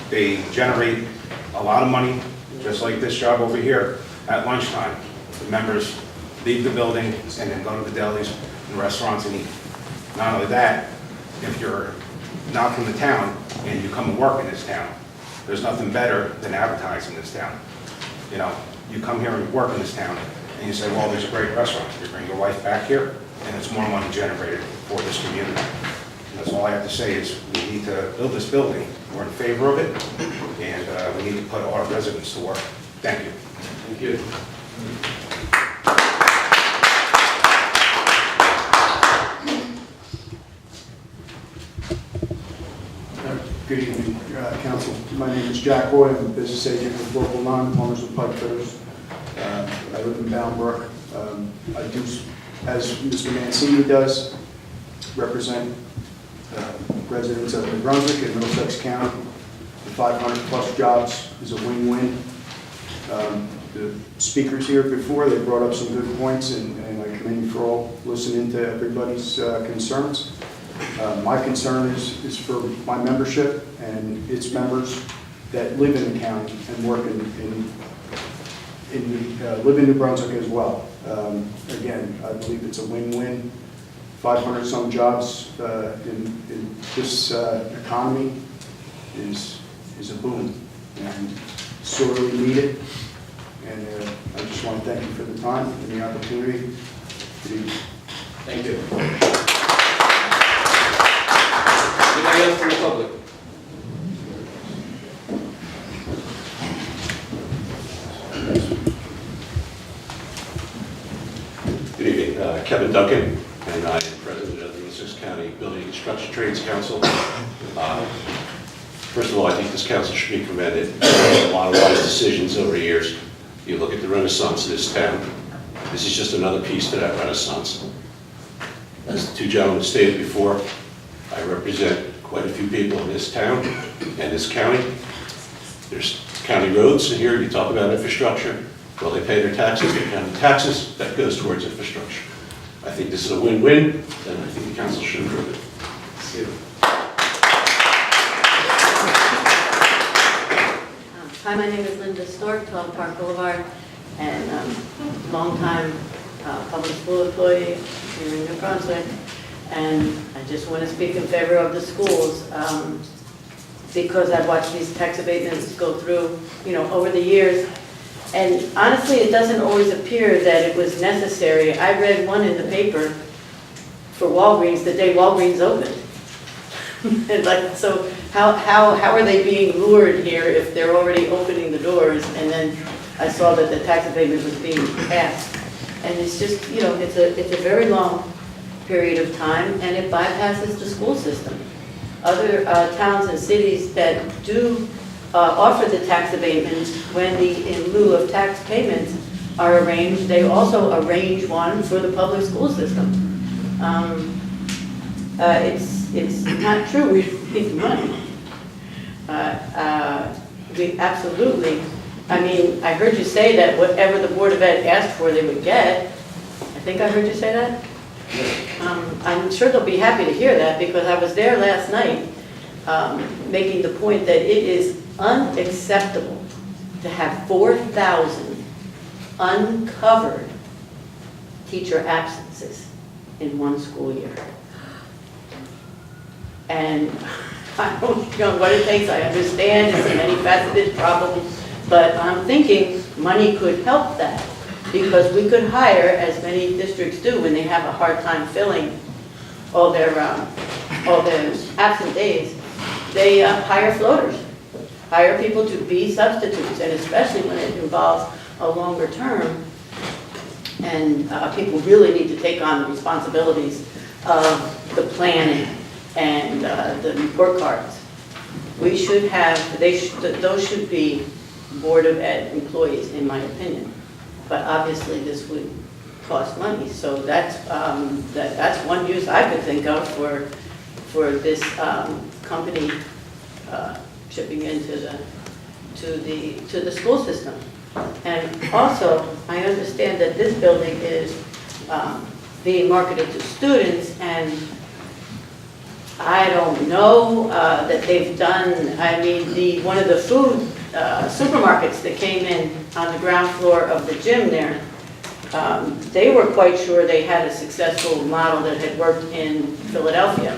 They generate a lot of money, just like this job over here. At lunchtime, the members leave the building and then go to the delis and restaurants and eat. Not only that, if you're not from the town and you come and work in this town, there's nothing better than advertising this town. You come here and work in this town and you say, well, there's a great restaurant. You bring your wife back here and it's more money generated for this community. And that's all I have to say is we need to build this building. We're in favor of it and we need to put our residents to work. Thank you. Thank you. Good evening, Council. My name is Jack Roy. I'm a business agent with Local 9, Plumbers and Pipe Fitters. I live in Boundbrook. I do, as Mr. Mancini does, represent residents of New Brunswick and Middlesex County. The 500-plus jobs is a win-win. The speakers here before, they brought up some good points, and I commend you for all listening to everybody's concerns. My concern is for my membership and its members that live in the county and work live in New Brunswick as well. Again, I believe it's a win-win. 500-some jobs in this economy is a boom, and sorely needed. And I just want to thank you for the time and the opportunity. Thank you. Anybody else from the public? Good evening, Kevin Duncan, and I am president of the Middlesex County Building and Construction Trades Council. First of all, I think this council should be commended. A lot of wise decisions over the years. You look at the renaissance of this town. This is just another piece to that renaissance. As the two gentlemen stated before, I represent quite a few people in this town and this county. There's county roads, and here you talk about infrastructure. Well, they pay their taxes, they county taxes, that goes towards infrastructure. I think this is a win-win, and I think the council should improve it. Thank you. Hi, my name is Linda Stork, 12 Park Boulevard, and longtime public school employee here in New Brunswick. And I just want to speak in favor of the schools because I've watched these tax abatements go through, over the years. And honestly, it doesn't always appear that it was necessary. I read one in the paper for Walgreens the day Walgreens opened. And so how are they being lured here if they're already opening the doors? And then I saw that the tax abatement was being passed. And it's just, it's a very long period of time, and it bypasses the school system. Other towns and cities that do offer the tax abatements, when in lieu of tax payments are arranged, they also arrange one for the public school system. It's not true we need money. We absolutely, I heard you say that whatever the Board of Ed asked for, they would get. I think I heard you say that. I'm sure they'll be happy to hear that, because I was there last night making the point that it is unacceptable to have 4,000 uncovered teacher absences in one school year. And I don't know what it takes. I understand it's a many-faceted problem, but I'm thinking money could help that, because we could hire, as many districts do when they have a hard time filling all their absent days, they hire floaters, hire people to be substitutes, and especially when it involves a longer term, and people really need to take on the responsibilities of the planning and the report cards. We should have, those should be Board of Ed employees, in my opinion. But obviously this would cost money, so that's one use I could think of for this company chipping into the school system. And also, I understand that this building is being marketed to students, and I don't know that they've done, one of the food supermarkets that came in on the ground floor of the gym there, they were quite sure they had a successful model that had worked in Philadelphia,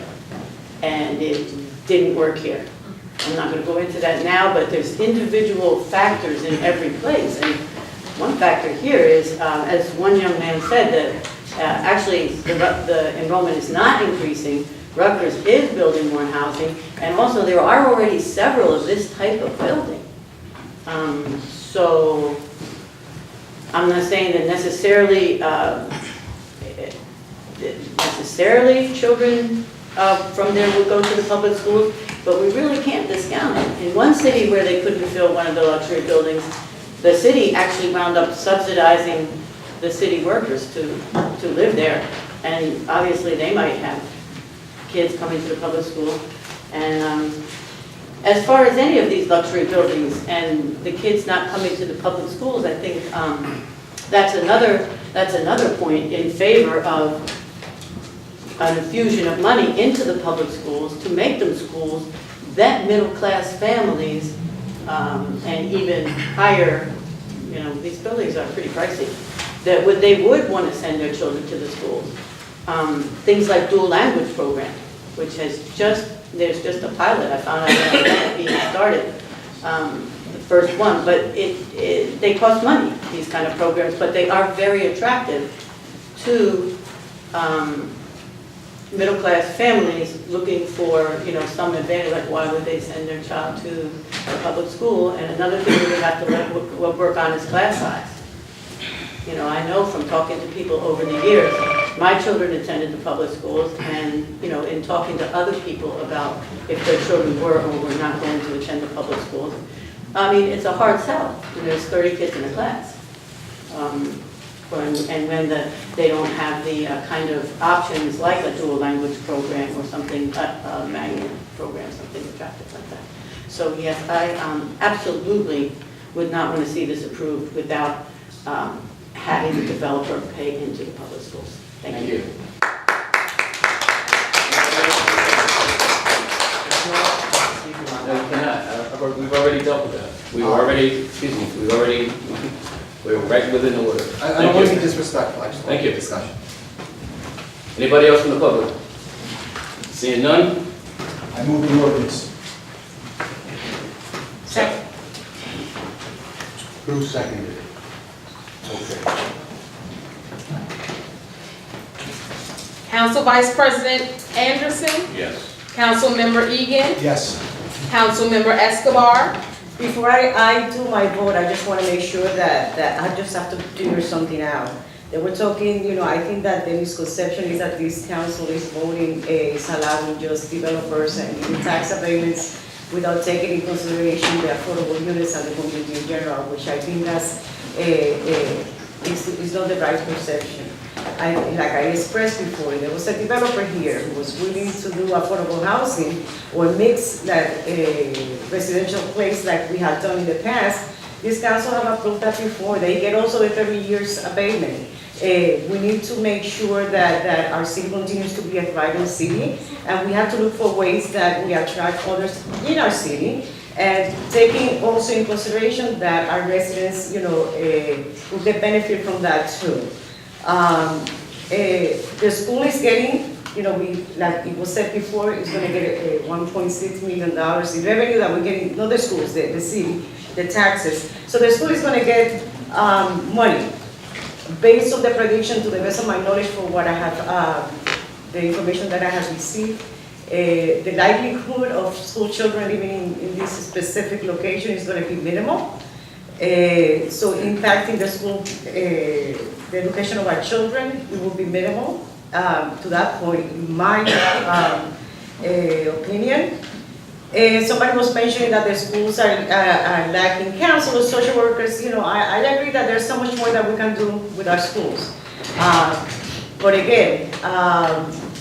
and it didn't work here. I'm not going to go into that now, but there's individual factors in every place. And one factor here is, as one young man said, that actually the enrollment is not increasing. Rutgers is building more housing, and also there are already several of this type of building. So I'm not saying that necessarily children from there would go to the public schools, but we really can't discount it. In one city where they couldn't fill one of the luxury buildings, the city actually wound up subsidizing the city workers to live there, and obviously they might have kids coming to the public school. And as far as any of these luxury buildings and the kids not coming to the public schools, I think that's another point in favor of an infusion of money into the public schools to make them schools that middle-class families and even higher, these buildings are pretty pricey, they would want to send their children to the schools. Things like dual language program, which there's just a pilot, I found out being started, the first one, but they cost money, these kind of programs, but they are very attractive to middle-class families looking for, some advantage, like why would they send their child to a public school? And another thing we have to work on is class size. I know from talking to people over the years, my children attended the public schools, and, in talking to other people about if their children were or were not going to attend the public schools, it's a hard sell when there's 30 kids in a class. And when they don't have the kind of options like a dual language program or something, a magnet program, something attractive like that. So yes, I absolutely would not want to see this approved without having the developer pay into the public schools. Thank you. No, you cannot. We've already dealt with that. We're right within the order. I don't want to be disrespectful, I just want Thank to you. have discussion. Anybody else from the public? Seeing none? I move the ordinance. Second. Who seconded it? Okay. Council Vice President Anderson, Yes. Councilmember Egan, Yes. Councilmember Escobar. Before I do my vote, I just want to make sure that I just have to figure something out. They were talking, I think that the misconception is that this council is voting allowing just developers and giving tax abatements without taking in consideration the affordable units and the community in general, which I think that's is not the right perception. Like I expressed before, there was a developer here who was willing to do affordable housing or mix that residential place like we have done in the past. This council have approved that before. They get also the 30 years abatement. We need to make sure that our city continues to be a thriving city, and we have to look for ways that we attract others in our city, and taking also in consideration that our residents, will get benefit from that too. The school is getting, like it was said before, is going to get $1.6 million in revenue that we're getting, not the schools, the city, the taxes. So the school is going to get money. Based on the prediction, to the best of my knowledge, for what I have, the information that I have received, the likelihood of school children living in this specific location is going to be minimal. So impacting the school, the education of our children, it will be minimal. To that point, in my opinion. Somebody was mentioning that the schools are lacking counselors, social workers. I agree that there's so much more that we can do with our schools. But again,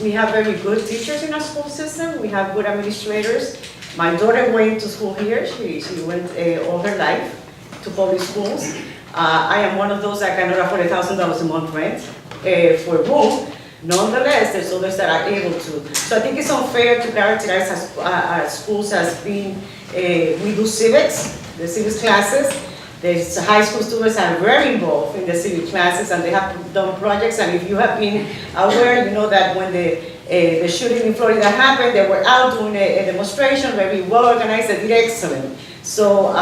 we have very good teachers in our school system. We have good administrators. My daughter went to school here. She went all her life to public schools. I am one of those that cannot afford $1,000 a month rent for a room. Nonetheless, there's others that are able to. So I think it's unfair to characterize schools as being, we do civics, the civics classes. The high school students are very involved in the civic classes, and they have done projects. And if you have been aware, you know that when the shooting in Florida happened, they were out doing a demonstration, very well organized, they did excellent. So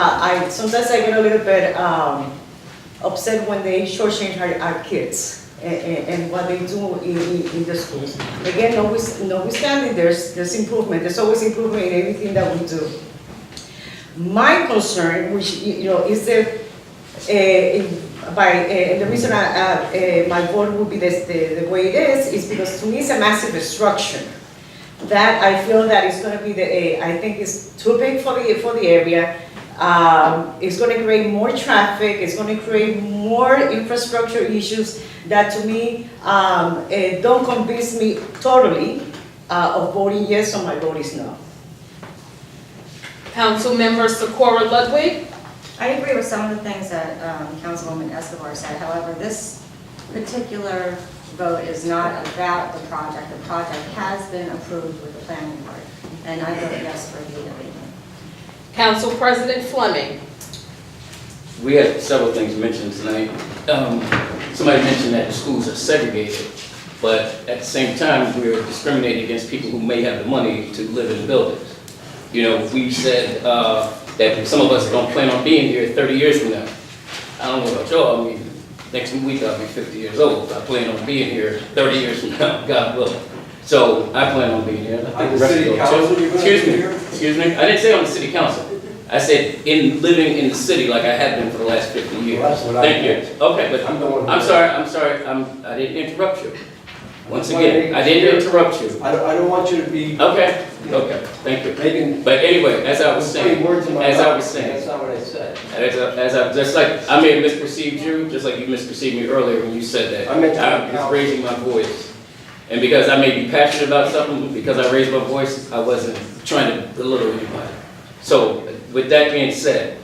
sometimes I get a little bit upset when they shortchange our kids and what they do in the schools. Again, notwithstanding, there's improvement. There's always improvement in everything that we do. My concern, which is the reason my vote would be the way it is because to me it's a massive destruction. That I feel that it's going to be I think it's too big for the area. It's going to create more traffic. It's going to create more infrastructure issues that to me don't convince me totally of voting yes, so my vote is no. Councilmember Socorro Ludwig. I agree with some of the things that Councilwoman Escobar said. However, this particular vote is not about the project. The project has been approved with the planning board, and I vote yes for the abatement. Council President Fleming. We had several things mentioned tonight. Somebody mentioned that the schools are segregated, but at the same time, we're discriminating against people who may have the money to live in the buildings. You know, we said that some of us don't plan on being here 30 years from now. I don't know about y'all, I mean, next week I'll be 50 years old. I plan on being here 30 years from now, God willing. So I plan on being here. I think the rest of you too. Excuse me, I didn't say on the city council. I said in living in the city like I have been for the last 50 years. Well, that's what Thank I you. meant. Okay, but I'm sorry, I didn't interrupt you. Once again, I didn't interrupt you. I don't want you to be Okay, thank you. making But anyway, as I was saying, words in my as I mouth. was saying, That's not what I said. just like I may have misperceived you, just like you misperceived me earlier when you said that. I meant to I was raising my voice. And because I may be passionate about something, because I raised my voice, I wasn't trying to belittle anybody. So with that being said,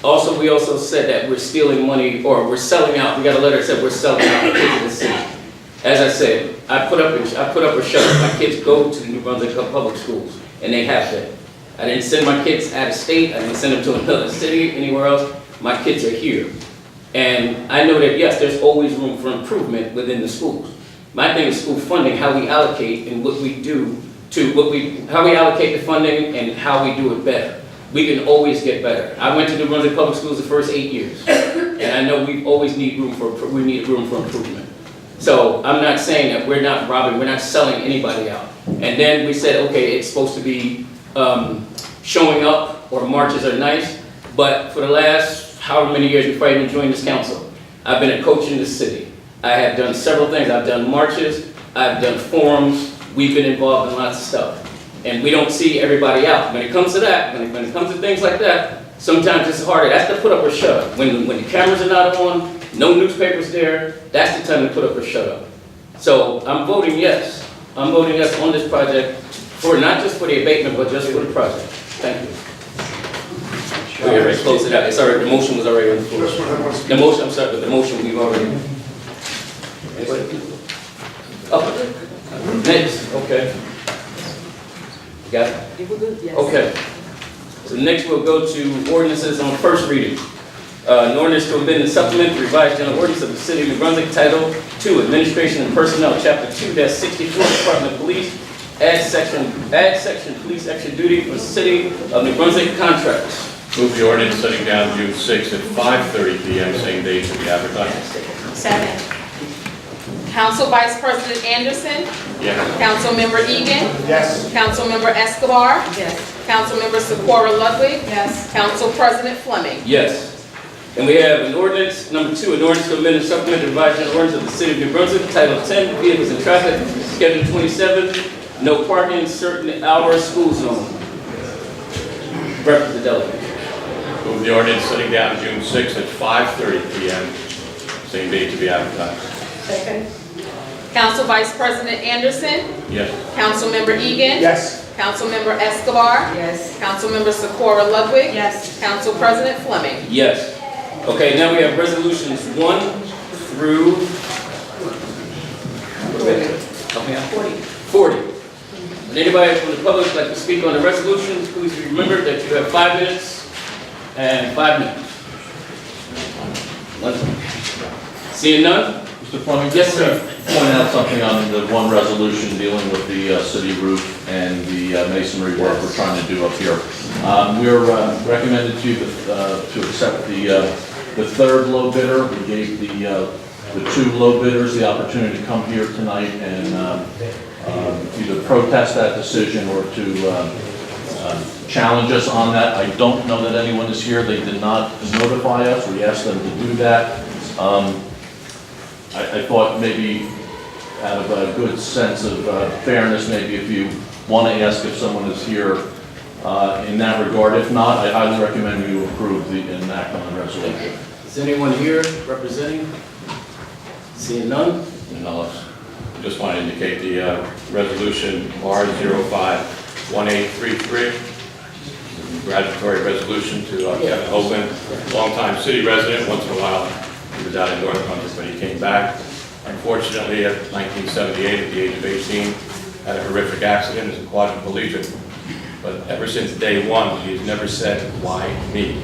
we also said that we're stealing money, or we're selling out. We got a letter that said we're selling out the kids in the city. As I said, I put up a shutter. My kids go to the New Brunswick public schools, and they have been. I didn't send my kids out of state. I didn't send them to another city, anywhere else. My kids are here. And I know that, yes, there's always room for improvement within the schools. My thing is school funding, how we allocate and what we do how we allocate the funding and how we do it better. We can always get better. I went to New Brunswick Public Schools the first 8 years, and I know we always need room for improvement. So I'm not saying that we're not robbing, we're not selling anybody out. And then we said, okay, it's supposed to be showing up, or marches are nice, but for the last however many years before I even joined this council, I've been a coach in the city. I have done several things. I've done marches, I've done forums, we've been involved in lots of stuff. And we don't see everybody out. When it comes to that, when it comes to things like that, sometimes it's harder. That's to put up or shut up. When the cameras are not on, no newspapers there, that's the time to put up or shut up. So I'm voting yes. I'm voting yes on this project, for not just for the abatement, but just for the project. Thank you. We're ready to close it out. It's already, the motion was already on the floor. The motion, I'm sorry, but the motion we've already. Anybody? Oh, next, okay. You got it? Okay. So next we'll go to ordinances on first reading. An ordinance to amend and supplement the revised general ordinance of the City of New Brunswick, Title II, Administration and Personnel, Chapter 2-64, Department of Police, add section Police Extra Duty for City of New Brunswick contracts. Move the ordinance setting down June 6th at 5:30 p.m., same day to be advertised. Second. Council Vice President Anderson. Yes. Councilmember Egan. Yes. Councilmember Escobar. Yes. Councilmember Socorro Ludwig. Yes. Council President Fleming. Yes. And we have an ordinance, number 2, an ordinance to amend and supplement the revised general ordinance of the City of New Brunswick, Title 10, Vehicles and Traffic, Schedule 27, no parking, certain hours, school zone. Representative Delegate. Move the ordinance setting down June 6th at 5:30 p.m., same day to be advertised. Second. Council Vice President Anderson. Yes. Councilmember Egan. Yes. Councilmember Escobar. Yes. Councilmember Socorro Ludwig. Yes. Council President Fleming. Yes. Okay, now we have resolutions 1 through 40. Would anybody from the public like to speak on the resolutions? Please remember that you have 5 minutes and 5 minutes. Seeing none? Mr. Fleming? Yes, sir. Point out something on the one resolution dealing with the city roof and the masonry work we're trying to do up here. We're recommended to you to accept the third low bidder. We gave the 2 low bidders the opportunity to come here tonight and either protest that decision or to challenge us on that. I don't know that anyone is here. They did not notify us. We asked them to do that. I thought maybe out of a good sense of fairness, maybe if you want to ask if someone is here in that regard. If not, I highly recommend you approve and act on the resolution. Is anyone here representing? Seeing none? No. I just want to indicate the resolution R051833, congratulatory resolution to Kevin Hoagland, longtime city resident. Once in a while, he was out in North Brunswick, but he came back. Unfortunately, at 1978, at the age of 18, had a horrific accident as a quadriplegic. But ever since day one, he has never said, "Why me?"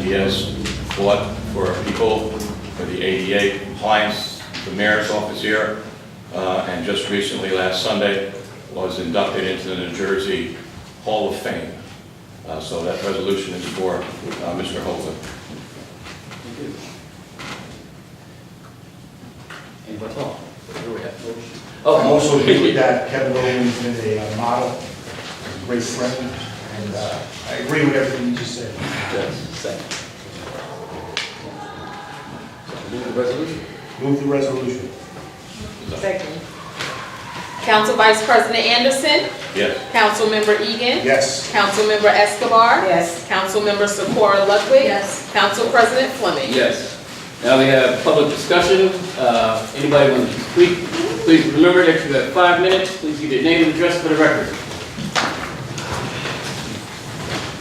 He has fought for people, for the ADA compliance, the mayor's office here, and just recently, last Sunday, was inducted into the New Jersey Hall of Fame. So that resolution is for Mr. Hoagland. Anybody else? Where we at? I'm also agree with that. Kevin Rowland's been a model, a great friend, and I agree with everything you just said. Yes, second. Move the resolution. Move the resolution. Second. Council Vice President Anderson. Yes. Councilmember Egan. Yes. Councilmember Escobar. Yes. Councilmember Socorro Ludwig. Yes. Council President Fleming. Yes. Now we have public discussion. Anybody want to speak? Please remember that you have 5 minutes. Please give your name and address for the record.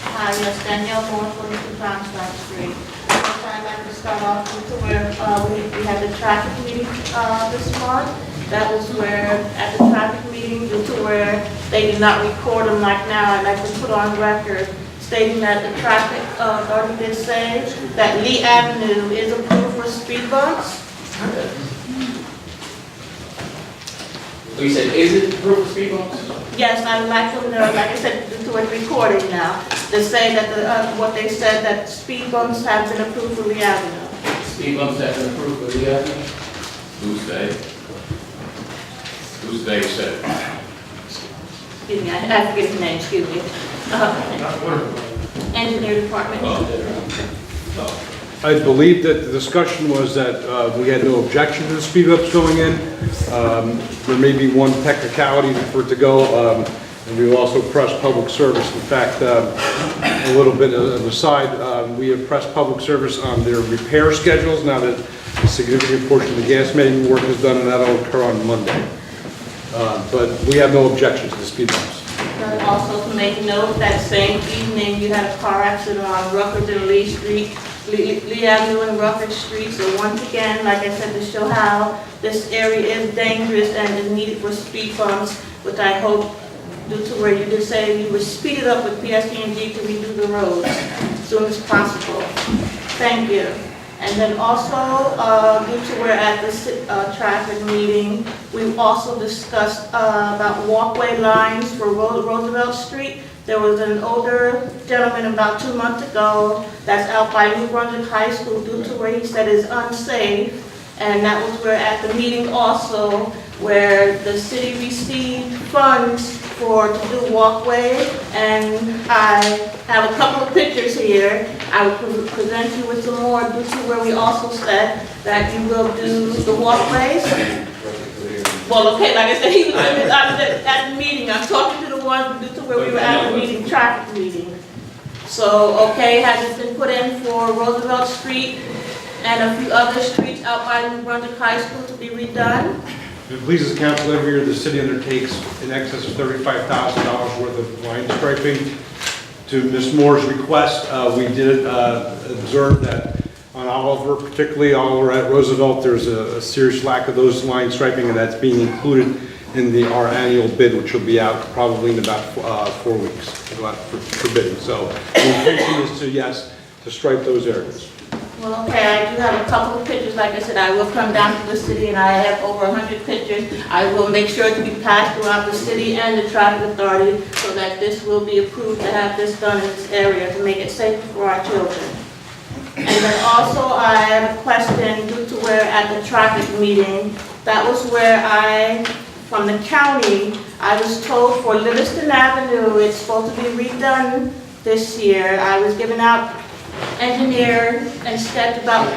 Hi, yes, Danielle Moore, 42 Brunswick Street. First, I'd like to start off with where we had the traffic meeting this month. That was where, at the traffic meeting, due to where they did not record them like now, I'd like to put on record stating that the traffic authority did say that Lee Avenue is approved for speed bumps. You said, is it approved for speed bumps? Yes, I'd like to know, like I said, due to it recording now, to say that what they said, that speed bumps have been approved for Lee Avenue. Speed bumps have been approved for the avenue? Who's they? Who's they said? Excuse me, I forget his name, excuse me. Engineer department. I believe that the discussion was that we had no objection to the speed bumps going in. There may be one technicality for it to go, and we also pressed public service. In fact, a little bit on the side, we have pressed public service on their repair schedules now that a significant portion of the gas main work is done, and that'll occur on Monday. But we have no objection to the speed bumps. Also to make note, that same evening, you had a car accident on Ruckers and Lee Street, Lee Avenue and Ruckers Street. So once again, like I said, to show how this area is dangerous and is needed for speed bumps, which I hope, due to where you did say you would speed it up with PSD&G to redo the roads as soon as possible. Thank you. And then also, due to where at the traffic meeting, we've also discussed about walkway lines for Roosevelt Street. There was an older gentleman about 2 months ago that's out by New Brunswick High School due to where he said is unsafe. And that was where at the meeting also, where the city received funds to do walkway, and I have a couple of pictures here. I will present you with some more due to where we also said that you will do the walkways. Well, okay, like I said, he was at the meeting. I'm talking to the ones due to where we were at the meeting, traffic meeting. So, okay, has it been put in for Roosevelt Street and a few other streets out by New Brunswick High School to be redone? If it pleases the council, every year the city undertakes in excess of $35,000 worth of line striping. To Ms. Moore's request, we did observe that on Oliver, particularly Oliver at Roosevelt, there's a serious lack of those line striping, and that's being included in our annual bid, which will be out probably in about 4 weeks for bidding. So the intention is to stripe those areas. Well, okay, I do have a couple of pictures. Like I said, I will come down to the city, and I have over 100 pictures. I will make sure to be passed throughout the city and the traffic authority so that this will be approved to have this done in this area to make it safer for our children. And then also I have a question due to where at the traffic meeting, that was where from the county, I was told for Livingston Avenue, it's supposed to be redone this year. I was given out engineer and sketch about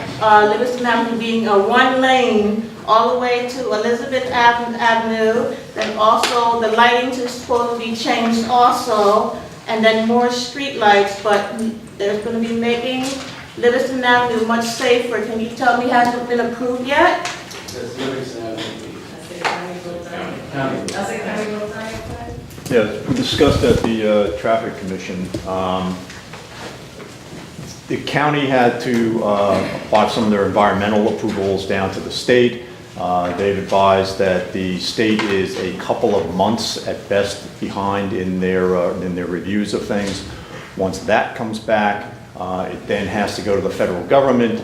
Livingston Avenue being a 1-lane all the way to Elizabeth Avenue. Then also the lighting is supposed to be changed also, and then more street lights, but there's going to be making Livingston Avenue much safer. Can you tell me, has it been approved yet? That's Livingston Avenue. County. Yeah, we discussed at the Traffic Commission. The county had to apply some of their environmental approvals down to the state. They've advised that the state is a couple of months at best behind in their reviews of things. Once that comes back, it then has to go to the federal government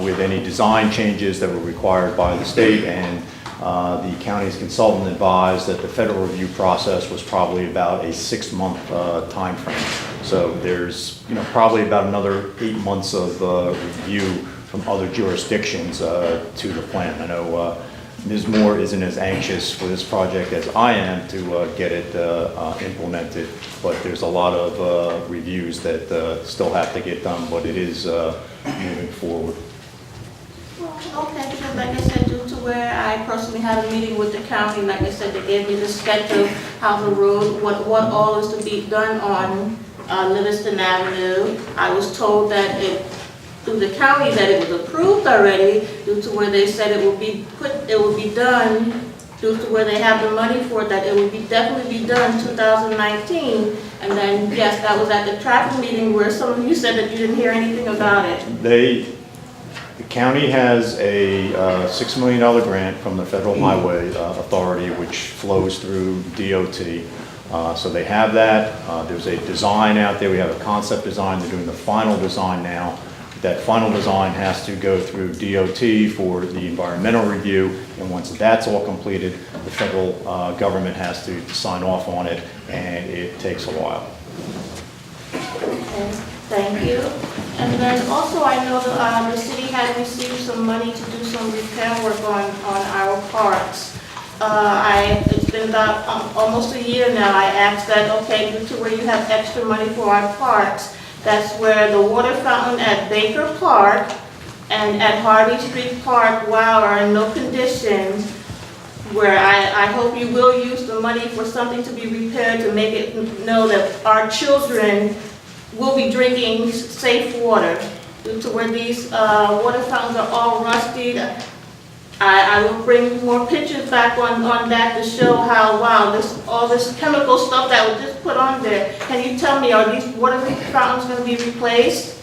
with any design changes that were required by the state, and the county's consultant advised that the federal review process was probably about a 6-month time frame. So there's probably about another 8 months of review from other jurisdictions to the plan. I know Ms. Moore isn't as anxious for this project as I am to get it implemented, but there's a lot of reviews that still have to get done, but it is moving forward. Okay, because like I said, due to where I personally had a meeting with the county, like I said, they gave me the sketch of how the road, what all is to be done on Livingston Avenue. I was told that through the county that it was approved already, due to where they said it will be done, due to where they have the money for it, that it would definitely be done 2019. And then, yes, that was at the traffic meeting where some of you said that you didn't hear anything about it. The county has a $6 million grant from the Federal Highway Authority, which flows through DOT. So they have that. There's a design out there. We have a concept design. They're doing the final design now. That final design has to go through DOT for the environmental review, and once that's all completed, the federal government has to sign off on it, and it takes a while. Okay, thank you. And then also I know that the city had received some money to do some repair work on our parks. It's been about almost a year now. I asked that, okay, due to where you have extra money for our parks, that's where the water fountain at Baker Park and at Harvey Street Park, wow, are in no condition, where I hope you will use the money for something to be repaired to make it know that our children will be drinking safe water. Due to where these water fountains are all rusted, I will bring more pictures back on that to show how, wow, all this chemical stuff that was just put on there. Can you tell me, are these water fountains going to be replaced?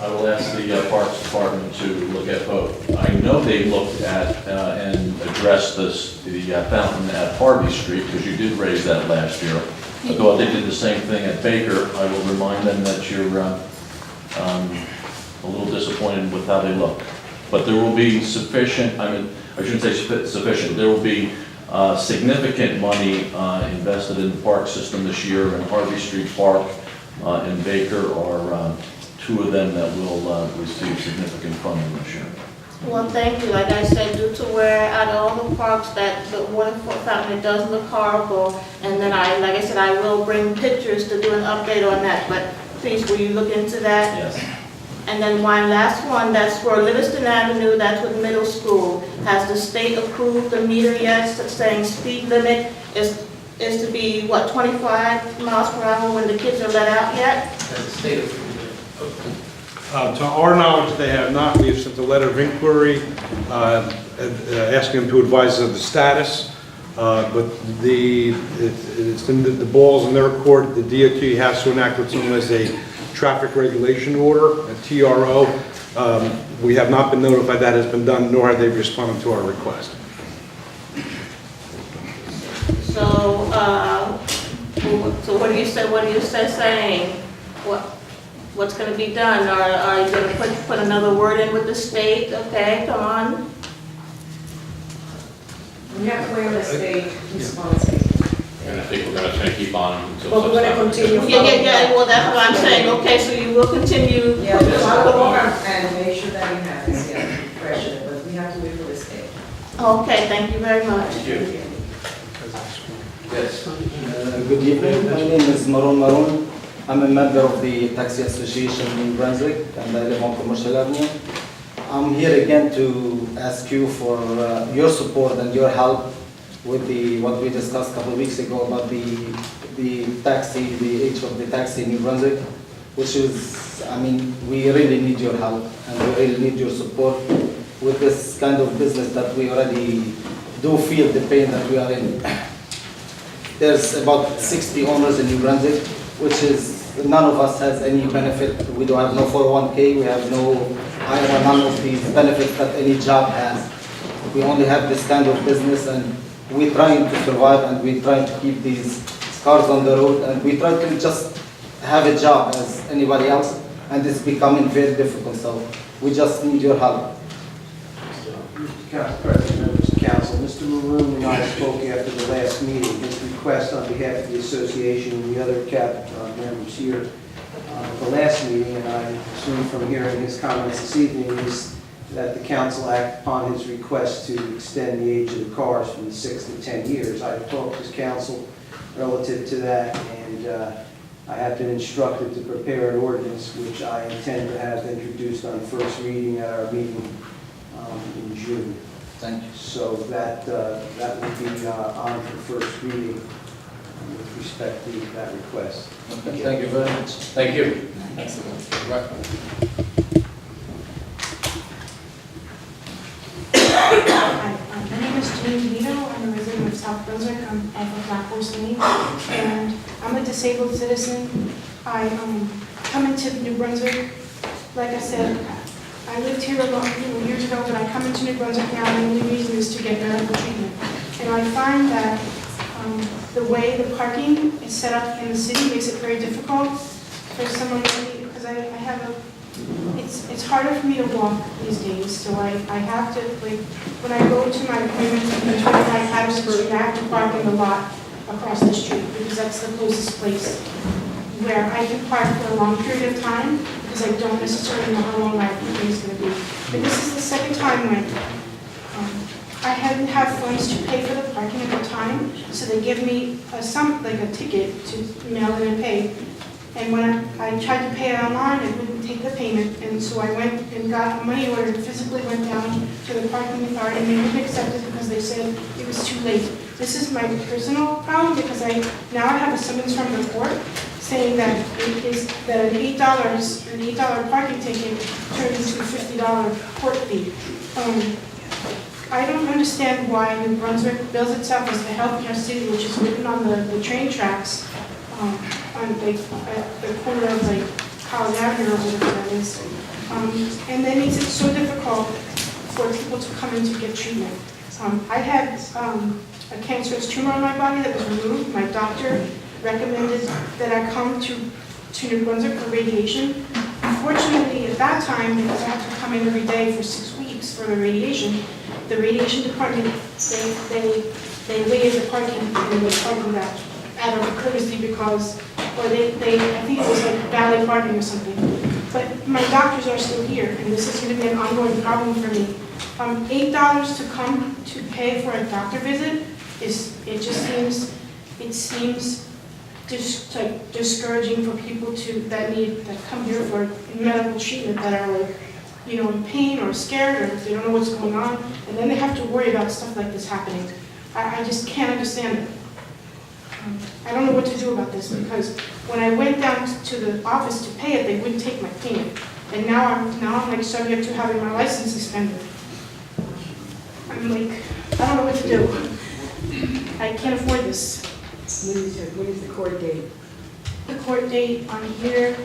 I will ask the Parks Department to look at both. I know they looked at and addressed the fountain at Harvey Street, because you did raise that last year. I thought they did the same thing at Baker. I will remind them that you're a little disappointed with how they look. But there will be sufficient, I shouldn't say sufficient, there will be significant money invested in the park system this year, and Harvey Street Park and Baker are two of them that will receive significant funding this year. Well, thank you. Like I said, due to where out of all the parks that the water fountain, it does look horrible. And then like I said, I will bring pictures to do an update on that, but please, will you look into that? Yes. And then one last one, that's for Livingston Avenue, that's with middle school. Has the state approved the meter yet, saying speed limit is to be, what, 25 miles per hour when the kids are let out yet? Has the state approved it? To our knowledge, they have not. We have sent a letter of inquiry asking them to advise us of the status, but the ball's in their court. The DOT has to enact what's known as a traffic regulation order, a TRO. We have not been notified that has been done, nor have they responded to our request. So, so what do you say? What are you saying? What's going to be done? Are you going to put another word in with the state? Okay, come on. We have to wait on the state response. And I think we're going to keep on until. But we're going to continue. Yeah, well, that's what I'm saying. Okay, so you will continue. Yeah, we'll follow up and make sure that it happens, yeah, pressure, but we have to wait for the state. Okay, thank you very much. Thank you. Yes. Good evening. My name is Maroon. I'm a member of the Taxi Association in Brunswick, and I live on Commercial Avenue. I'm here again to ask you for your support and your help with what we discussed a couple of weeks ago about the taxi, the age of the taxi in New Brunswick, which is, we really need your help and we really need your support with this kind of business that we already do feel the pain that we are in. There's about 60 owners in New Brunswick, which is, none of us has any benefit. We don't have no 401k, we have no IRA, none of these benefits that any job has. We only have this kind of business, and we're trying to survive, and we're trying to keep these cars on the road, and we try to just have a job as anybody else, and it's becoming very difficult, so we just need your help. Mr. Council President, members of council, Mr. Maroon and I spoke after the last meeting. His request on behalf of the association and the other CAP members here at the last meeting, and I assume from hearing his comments this evening, is that the council act upon his request to extend the age of the cars from 6 to 10 years. I've talked to council relative to that, and I have been instructed to prepare an ordinance which I intend to have introduced on first reading at our meeting in June. Thank you. So that that will be on for first reading with respect to that request. Okay, thank you very much. Thank you. Hi, my name is Janine Vito. I'm a resident of South Brunswick. I'm off of Black Horse Lane, and I'm a disabled citizen. I come into New Brunswick. Like I said, I lived here a long years ago, but I come into New Brunswick now, and the only reason is to get medical treatment. And I find that the way the parking is set up in the city makes it very difficult for someone like me, because I have a it's harder for me to walk these days, so I have to, like, when I go to my appointment in 25 Patterson Street, I have to park in the lot across the street, because that's the closest place where I can park for a long period of time, because I don't necessarily know how long my appointment is going to be. But this is the second time when I hadn't had funds to pay for the parking at the time, so they give me a ticket to mail in and pay. And when I tried to pay it online, it wouldn't take the payment, and so I went and got a money order and physically went down to the parking authority, and they wouldn't accept it because they said it was too late. This is my personal problem, because now I have a summons from the court saying that it is that an $8 parking ticket turned into a $50 court fee. I don't understand why New Brunswick bills itself as a healthcare city, which is written on the train tracks. On the corner of College Avenue or whatever that is. And that makes it so difficult for people to come in to get treatment. I had a cancerous tumor on my body that was removed. My doctor recommended that I come to New Brunswick for radiation. Unfortunately, at that time, because I had to come in every day for 6 weeks for the radiation department, they waived the parking in the parking lot out of courtesy, because, or I think it was like valet parking or something. But my doctors are still here, and this is going to be an ongoing problem for me. $8 to come to pay for a doctor visit it seems just like discouraging for people that come here for medical treatment, that are in pain or scared, or they don't know what's going on, and then they have to worry about stuff like this happening. I just can't understand it. I don't know what to do about this, because when I went down to the office to pay it, they wouldn't take my payment. And now I'm subject to having my license suspended. I'm I don't know what to do. I can't afford this. What is the court date? The court date on here,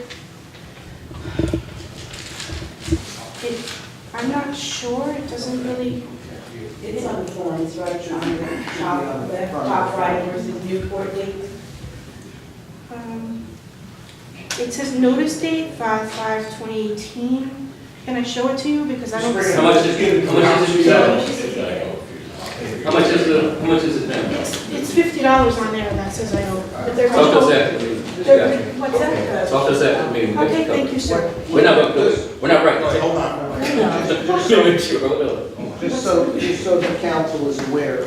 I'm not sure, it doesn't really. It's on the forms, right, on the top right, versus new court date. It says notice date 5/5/2018. Can I show it to you, because I don't. How much is it then? It's $50 on there that says I owe. But they're Talk to us after the meeting. What's that? Talk to us after the meeting. Okay, thank you, sir. We're not right. Hold on. Just so the council is aware,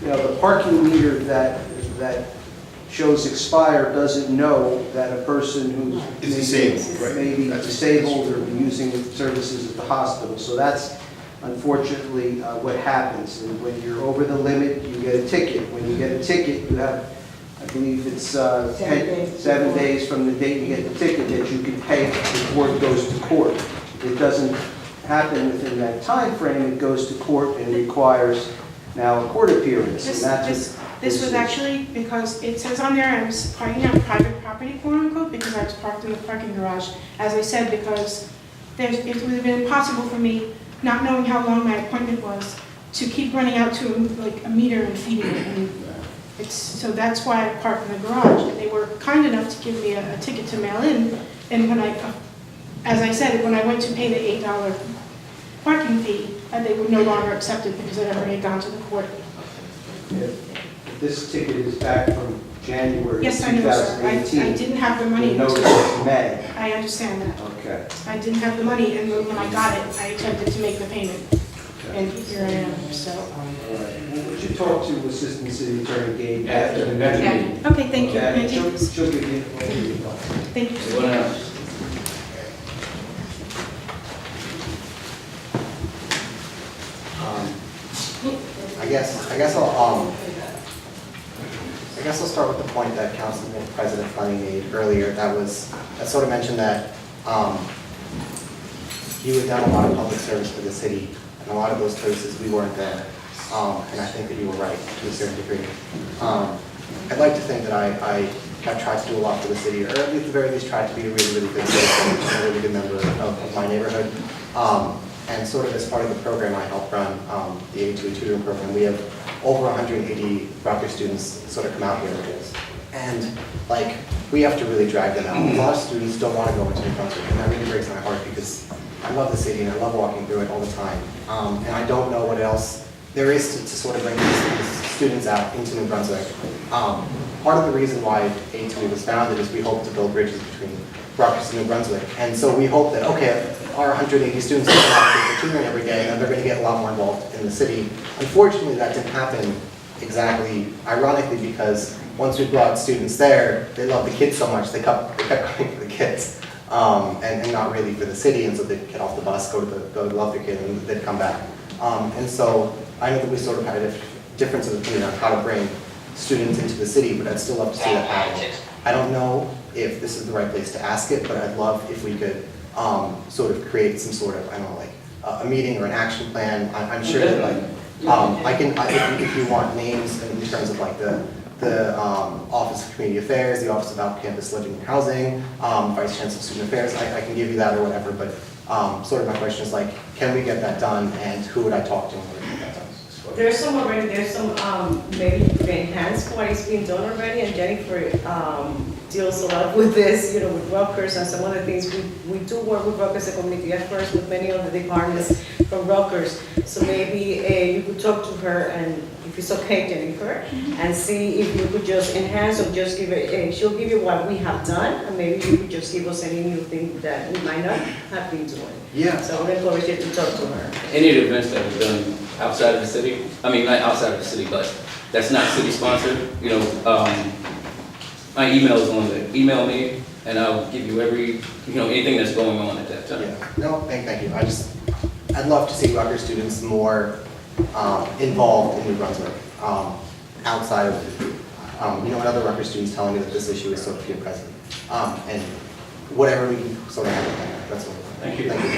the parking meter that shows expired doesn't know that a person who's maybe disabled or using services at the hospital. So that's unfortunately what happens. And when you're over the limit, you get a ticket. When you get a ticket, you have, I believe it's 7 days from the date you get the ticket that you can pay before it goes to court. It doesn't happen within that time frame. It goes to court and requires Now, a court appearance, and This, that's this, what this was is. actually because it says on there I was parking on private property, quote unquote, because I was parked in the parking garage. As I said, because it would have been impossible for me, not knowing how long my appointment was, to keep running out to like a meter and feeding it. And so that's why I parked in the garage. And they were kind enough to give me a ticket to mail in. And when as I said, when I went to pay the $8 parking fee, they were no longer accepted because I had already gone to the court. This ticket is back from January Yes, I know, sir. I 2018. didn't have the money. You notice it's May. I understand that. Okay. I didn't have the money, and when I got it, I attempted to make the payment. And here I am, so. All right. Would you talk to Assistant City Attorney Gabe after the next Yeah. meeting? Okay, thank you. Okay, she'll give you. Thank you. Anyone else? I guess I'll start with the point that Council President Fleming made earlier. That sort of mentioned that you had done a lot of public service for the city, and a lot of those places we weren't there. And I think that you were right to a certain degree. I'd like to think that I have tried to do a lot for the city, or at the very least tried to be a really, really good citizen, and a really good member of my neighborhood. And sort of as part of the program I help run, the A2A tutoring program, we have over 180 Rutgers students sort of come out here with us. And like, we have to really drag them out. A lot of students don't want to go into New Brunswick, and that really breaks my heart because I love the city and I love walking through it all the time. And I don't know what else there is to sort of bring these students out into New Brunswick. Part of the reason why A2A was founded is we hope to build bridges between Rutgers and New Brunswick. And so we hope that, okay, our 180 students are going to have to tutoring every day, and then they're going to get a lot more involved in the city. Unfortunately, that didn't happen exactly, ironically, because once we brought students there, they loved the kids so much, they kept going for the kids, and not really for the city, and so they'd get off the bus, go to love their kid, and they'd come back. And so I know that we sort of had a difference of opinion on how to bring students into the city, but I'd still love to see that happen. I don't know if this is the right place to ask it, but I'd love if we could sort of create some sort of, I don't know, like a meeting or an action plan. I'm sure that like, if you want names in terms of like the Office of Community Affairs, the Office of Out-Campus Living and Housing, Vice Chancellor of Student Affairs, I can give you that or whatever, but sort of my question is like, can we get that done, and who would I talk to in order to get that done? There's some already, maybe to enhance what is being done already, and Jennifer deals a lot with this, with Rutgers and some other things. We do work with Rutgers as a community at first with many of the departments from Rutgers. So maybe you could talk to her, and if it's okay, Jennifer, and see if you could just enhance or just give it, she'll give you what we have done, and maybe you could just give us any new thing that we might not have been doing. Yeah. So I would encourage you to talk to her. Any of the events that are done outside of the city, I mean, not outside of the city, but that's not city sponsored, my email is on there. Email me, and I'll give you anything that's going on at that time. Yeah. No, thank you. I'd love to see Rutgers students more involved in New Brunswick, outside of, another Rutgers students telling me that this issue is sort of peer present. And whatever we can sort of have, that's what. Thank you. Thank you.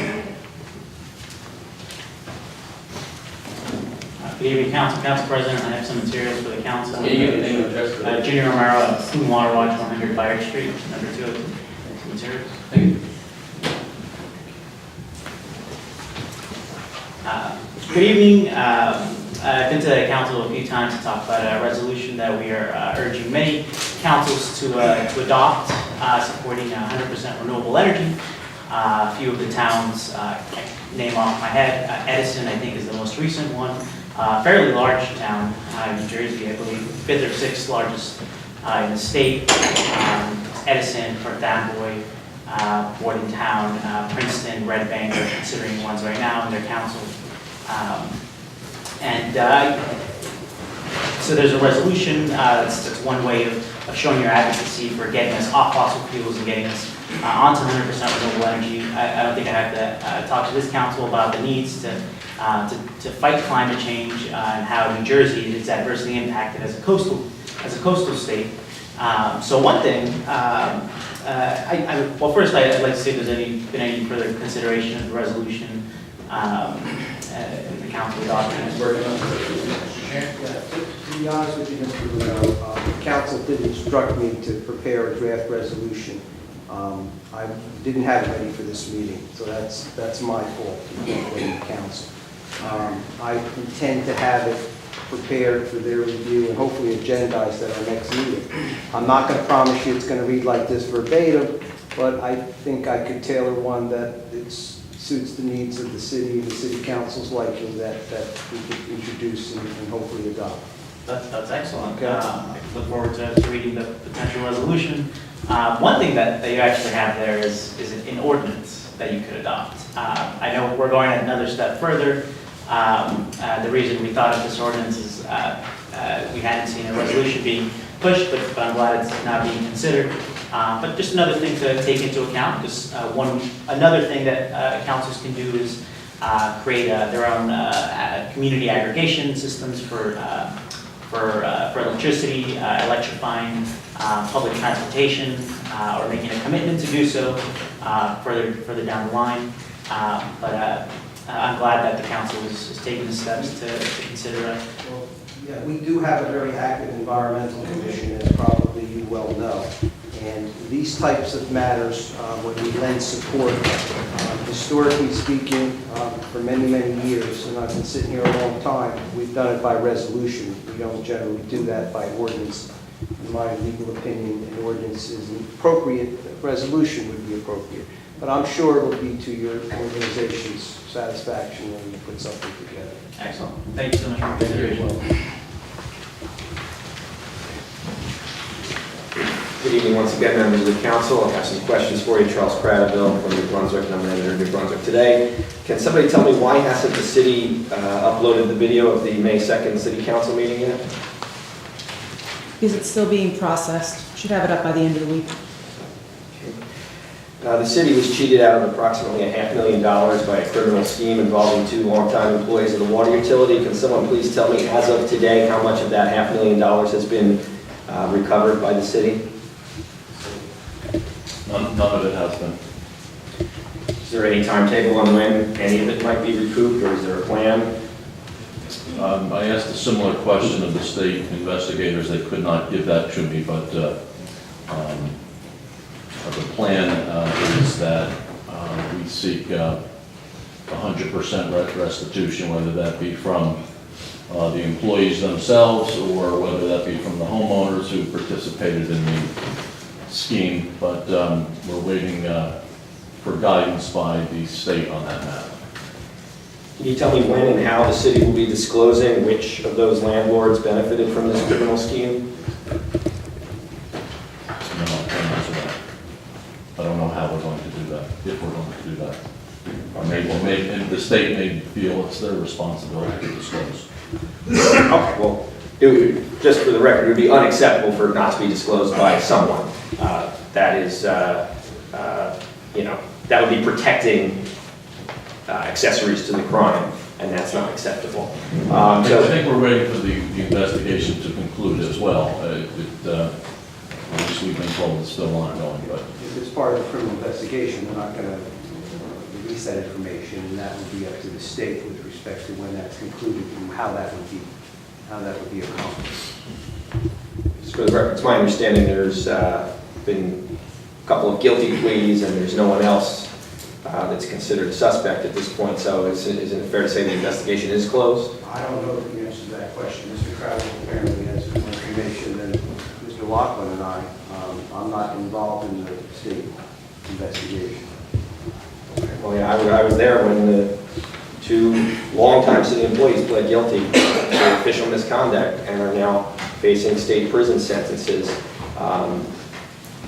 Good evening, Council President. I have some materials for the council. Yeah, you have a name and address for that. Junior Romero, Food and Water Watch, 100 Fire Street, number 2. Materials. Thank you. Good evening. I've been to the council a few times to talk about a resolution that we are urging many councils to adopt, supporting 100% renewable energy. A few of the towns, name off my head, Edison, I think, is the most recent one. Fairly large town, New Jersey, I believe, 5th or 6th largest in the state. Edison, Perth Amboy, Bordentown, Princeton, Red Bank are considering ones right now in their council. So there's a resolution, that's one way of showing your advocacy for getting us off fossil fuels and getting us onto 100% renewable energy. I don't think I have to talk to this council about the needs to fight climate change and how New Jersey is adversely impacted as a coastal state. So one thing, well, first I'd like to see if there's been any further consideration of the resolution the council adopted. To be honest with you, Mr. Moreno, council did instruct me to prepare a draft resolution. I didn't have it ready for this meeting, so that's my fault, blame the council. I intend to have it prepared for their review and hopefully agendized at our next meeting. I'm not going to promise you it's going to read like this verbatim, but I think I could tailor one that suits the needs of the city and the city council's liking that we could introduce and hopefully adopt. That's excellent. Okay. I look forward to reading the potential resolution. One thing that you actually have there is an ordinance that you could adopt. I know we're going another step further. The reason we thought of this ordinance is we hadn't seen a resolution being pushed, but I'm glad it's now being considered. But just another thing to take into account, just another thing that councils can do is create their own community aggregation systems for electricity, electrifying public transportation, or making a commitment to do so further down the line. But I'm glad that the council is taking the steps to consider it. Well, yeah, we do have a very active environmental commission, as probably you well know. And these types of matters, when we lend support, historically speaking, for many, many years, and I've been sitting here a long time, we've done it by resolution. We don't generally do that by ordinance. In my legal opinion, an ordinance is appropriate, a resolution would be appropriate. But I'm sure it will be to your organization's satisfaction when you put something together. Excellent. Thank you so much for your consideration. Good evening once again, members of the council. I have some questions for you. Charles Cradaville from New Brunswick, and I'm an editor of New Brunswick Today. Can somebody tell me why hasn't the city uploaded the video of the May 2nd city council meeting yet? Because it's still being processed. Should have it up by the end of the week. The city was cheated out of approximately $500,000 by a criminal scheme involving 2 longtime employees of the water utility. Can someone please tell me, as of today, how much of that $500,000 has been recovered by the city? None of it has been. Is there any timetable on when any of it might be recouped, or is there a plan? I asked a similar question of the state investigators. They could not give that to me, but the plan is that we seek 100% restitution, whether that be from the employees themselves or whether that be from the homeowners who participated in the scheme. But we're waiting for guidance by the state on that matter. Can you tell me when and how the city will be disclosing which of those landlords benefited from this criminal scheme? No, I can't answer that. I don't know how we're going to do that, if we're going to do that. Or maybe the state may feel it's their responsibility to disclose. Okay, well, just for the record, it would be unacceptable for it not to be disclosed by someone. That is, that would be protecting accessories to the crime, and that's not acceptable. I think we're waiting for the investigation to conclude as well. At least we've been told it's still ongoing, but. If it's part of the criminal investigation, we're not going to release that information, and that would be up to the state with respect to when that's concluded and how that would be accomplished. Just for the record, it's my understanding there's been a couple of guilty pleas, and there's no one else that's considered a suspect at this point. So isn't it fair to say the investigation is closed? I don't know the answer to that question. Mr. Crowder apparently has more information than Mr. Laughlin and I. I'm not involved in the state investigation. Well, yeah, I was there when the 2 longtime city employees pled guilty to official misconduct and are now facing state prison sentences.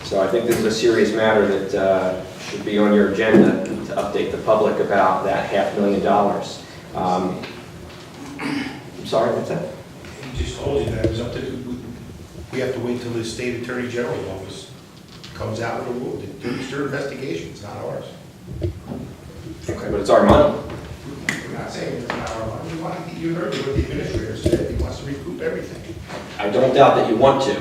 So I think this is a serious matter that should be on your agenda to update the public about that $500,000. I'm sorry, what's that? He just told you that it was up to, we have to wait till the state attorney general's office comes out with a rule. It's their investigation, it's not ours. Okay, but it's our money. We're not saying it's not our money. You heard what the administrator said, he wants to recoup everything. I don't doubt that you want to.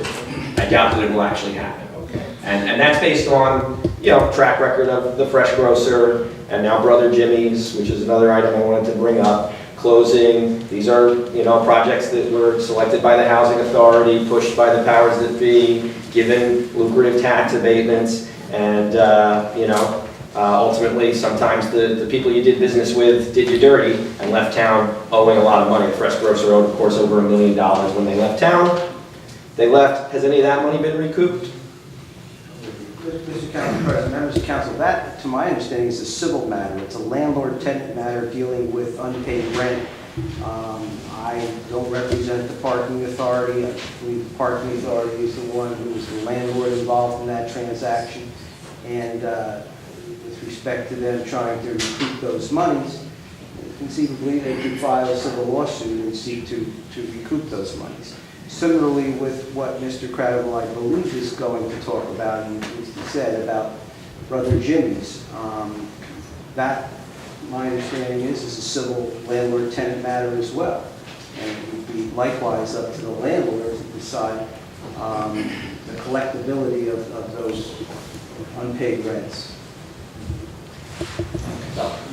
I doubt that it will actually happen. Okay. And that's based on, track record of the Fresh Grocer and now Brother Jimmy's, which is another item I wanted to bring up. closing. These are, projects that were selected by the housing authority, pushed by the powers that be, given lucrative tax abatements, and, ultimately, sometimes the people you did business with did you dirty and left town owing a lot of money. The Fresh Grocer owed, of course, over $1 million when they left town. They left. Has any of that money been recouped? Mr. Council President, members of council, that, to my understanding, is a civil matter. It's a landlord-tenant matter dealing with unpaid rent. I don't represent the parking authority. I believe the parking authority is the one who was the landlord involved in that transaction. And with respect to them trying to recoup those monies, conceivably they could file a civil lawsuit and seek to recoup those monies. Similarly with what Mr. Credible, I believe, is going to talk about, and he said about Brother Jimmy's. That, my understanding is a civil landlord-tenant matter as well. And it would be likewise up to the landlord to decide the collectability of those unpaid rents.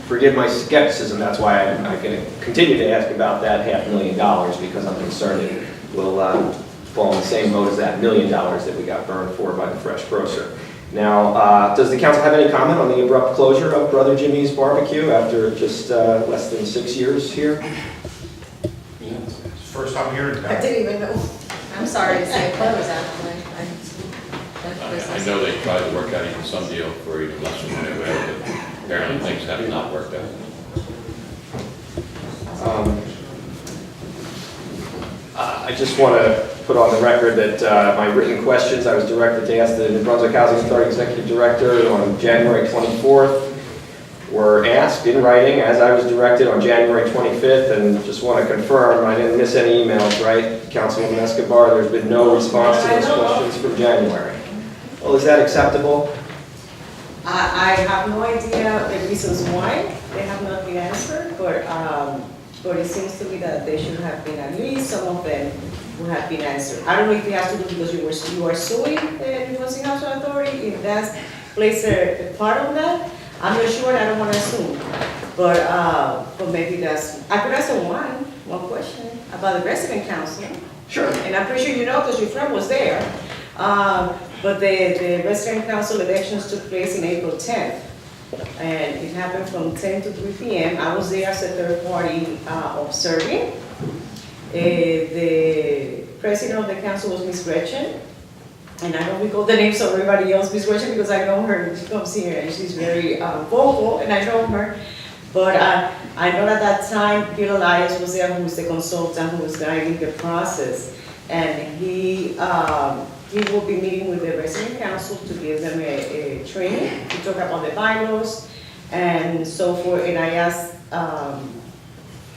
Forgive my skepticism, that's why I'm going to continue to ask about that $500,000, because I'm concerned it will fall in the same boat as that $1 million that we got burned for by the Fresh Grocer. Now, does the council have any comment on the abrupt closure of Brother Jimmy's Barbecue after just less than 6 years here? First time hearing about I it. didn't even know. I'm sorry to say close, actually. I know they tried to work out even some deal for even less than they were, but apparently things have not worked out. I just want to put on the record that my written questions I was directed to ask the New Brunswick Housing Authority Executive Director on January 24th were asked in writing as I was directed on January 25th, and just want to confirm I didn't miss any emails, right? Councilwoman Escobar, there's been no response to those questions from January. Well, is that acceptable? I have no idea the reasons why they have not been answered, but it seems to me that they should have been, at least some of them would have been answered. I don't know if it has to do because you are suing the New Brunswick Housing Authority, if that plays a part of that. I'm not sure, and I don't want to assume, but maybe that's, I could ask them one question about the resident council. Sure. And I'm pretty sure you know because your friend was there. But the resident council elections took place in April 10th. And it happened from 10 to 3 p.m. I was there as a third party observing. The president of the council was Ms. Gretchen. And I don't recall the names of everybody else, Ms. Gretchen, because I know her. She comes here and she's very vocal, and I know her. But I know at that time, Bill Elias was there, who was the consultant who was guiding the process. And he will be meeting with the resident council to give them a training to talk about the bylaws and so forth. And I asked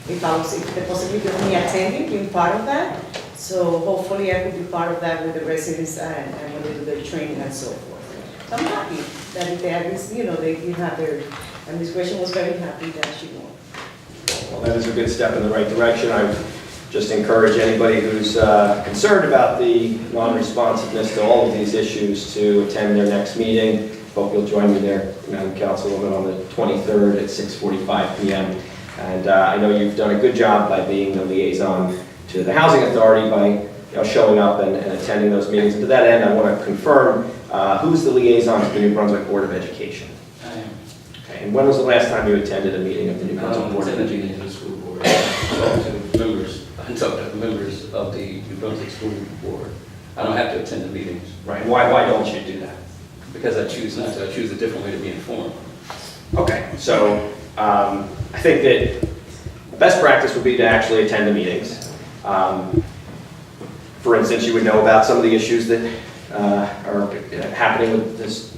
if the possibility of me attending, being part of that. So hopefully I could be part of that with the residents and when they do their training and so forth. So I'm happy that they at least, they did have their, and Ms. Gresham was very happy that she won. Well, that is a good step in the right direction. I would just encourage anybody who's concerned about the non-responsiveness to all of these issues to attend their next meeting. Hope you'll join me there, Madam Councilwoman, on the 23rd at 6:45 p.m. And I know you've done a good job by being the liaison to the Housing Authority by showing up and attending those meetings. And to that end, I want to confirm who's the liaison to the New Brunswick Board of Education? I am. Okay. And when was the last time you attended a meeting of the New Brunswick Board of Education? Attended the school board. I talked to members of the New Brunswick School Board. I don't have to attend the meetings. Right. Why don't you do that? Because I choose not to. I choose a different way to be informed. Okay, so I think that the best practice would be to actually attend the meetings. For instance, you would know about some of the issues that are happening with this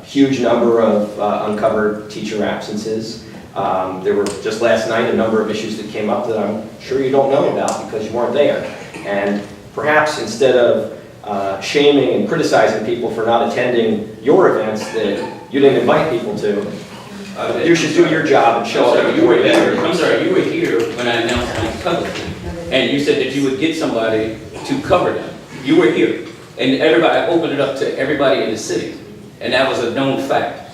huge number of uncovered teacher absences. There were just last night a number of issues that came up that I'm sure you don't know about because you weren't there. And perhaps instead of shaming and criticizing people for not attending your events that you didn't invite people to, you should do your job and show up. You were there. I'm sorry, you were here when I announced things publicly. And you said that you would get somebody to cover them. You were here. And everybody, I opened it up to everybody in the city. And that was a known fact.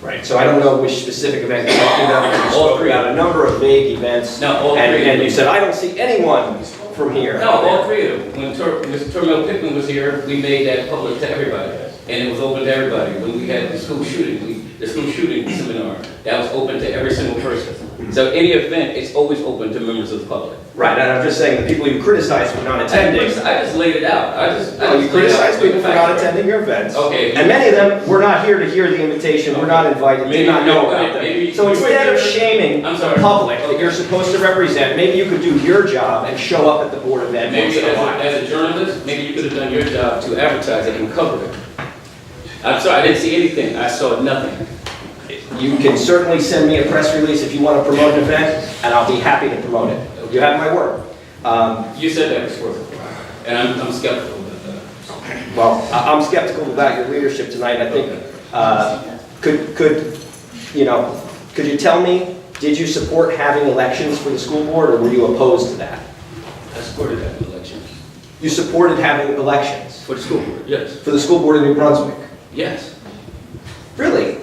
Right, so I don't know which specific event you're talking about. You spoke about a number of vague events. No, all three. And you said, I don't see anyone from here. No, all three of them. When Mr. Termel Pickman was here, we made that public to everybody. And it was open to everybody. When we had the school shooting, the school shooting seminar, that was open to every single person. So any event, it's always open to members of the public. Right, and I'm just saying, the people you criticized for not attending. I just laid it out. You criticized people for not attending your events. Okay. And many of them were not here to hear the invitation, were not invited, did not know about them. So instead of shaming the public that you're supposed to represent, maybe you could do your job and show up at the Board of Ed once Maybe in a while. as a journalist, maybe you could have done your job to advertise it and cover it. I'm sorry, I didn't see anything. I saw nothing. You can certainly send me a press release if you want to promote an event, and I'll be happy to promote it. You have my word. You said that before, and I'm skeptical about that. Well, I'm skeptical about your leadership tonight. I think, could you tell me, did you support having elections for the school board, or were you opposed to that? I supported having elections. You supported having elections? For the school board, yes. For the school board in New Brunswick? Yes. Really?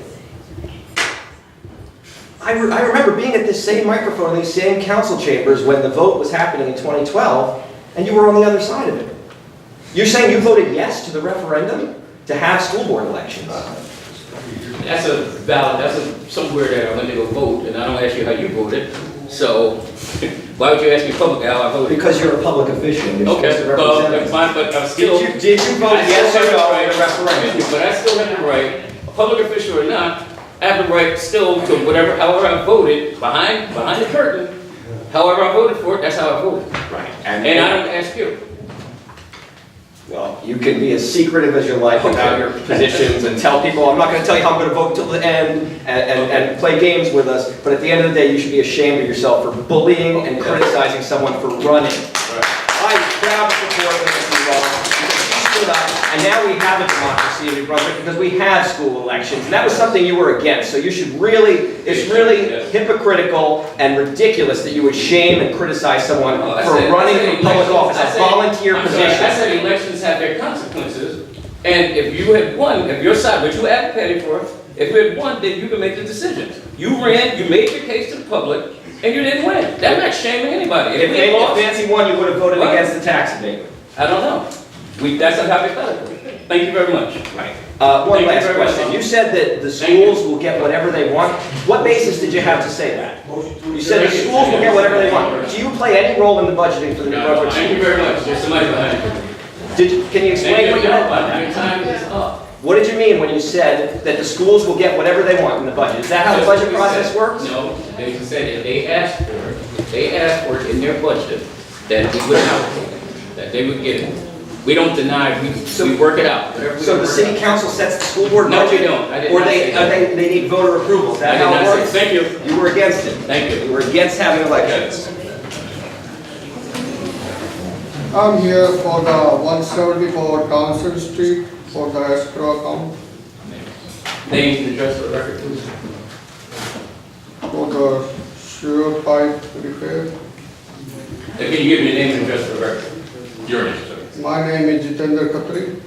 I remember being at this same microphone in these same council chambers when the vote was happening in 2012, and you were on the other side of it. You're saying you voted yes to the referendum to have school board elections? That's a ballot, somewhere that I went to go vote, and I don't ask you how you voted. So, why would you ask me publicly how I voted? Because you're a public official. You're supposed Okay, to represent that's fine, but I'm still... Did you vote yes or no in the referendum? But I still have the right, a public official or not, I have the right still to however I voted, behind the curtain, however I voted for it, that's how I voted. Right. And I don't ask you. Well, you can be as secretive as you like about your positions and tell people, I'm not going to tell you how I'm going to vote until the end and play games with us, but at the end of the day, you should be ashamed of yourself for bullying and criticizing someone for running. I'm proud to support Mrs. Ross because she stood up, and now we have a democracy in New Brunswick because we have school elections, and that was something you were against, so you should it's really hypocritical and ridiculous that you would shame and criticize someone for running for public office, a volunteer position. I said elections have their consequences, and if you had won, if your side, what you advocated for, if you had won, then you could make the decision. You ran, you made your case to the public, and you didn't win. That's not shaming anybody. If Nancy won, you would have voted against the tax abatement. I don't know. That's not hypothetical. Thank you very much. Right. One last question. You said that the schools will get whatever they want. What basis did you have to say that? You said the schools will get whatever they want. Do you play any role in the budgeting for the New Brunswick schools? Thank you very much. There's somebody behind you. Can you explain what you meant by that? Your time is up. What did you mean when you said that the schools will get whatever they want in the budget? Is that how the budget process works? No, they said if they asked for it in their budget, that we would allocate it, that they would get it. We don't deny, we work it out. So the city council sets the school board No, budget? we don't. I did Or not say that. they need voter approval? Is that I did how it not say- works? Thank you. You were against it? Thank you. You were against having elections? I'm here for the 174 Townsend Street for the escrow account. Name and address for the record, please. For the sewer pipe repair. Can you give me your name and address for the record? Your name, sir. My name is Jitendra Khatri.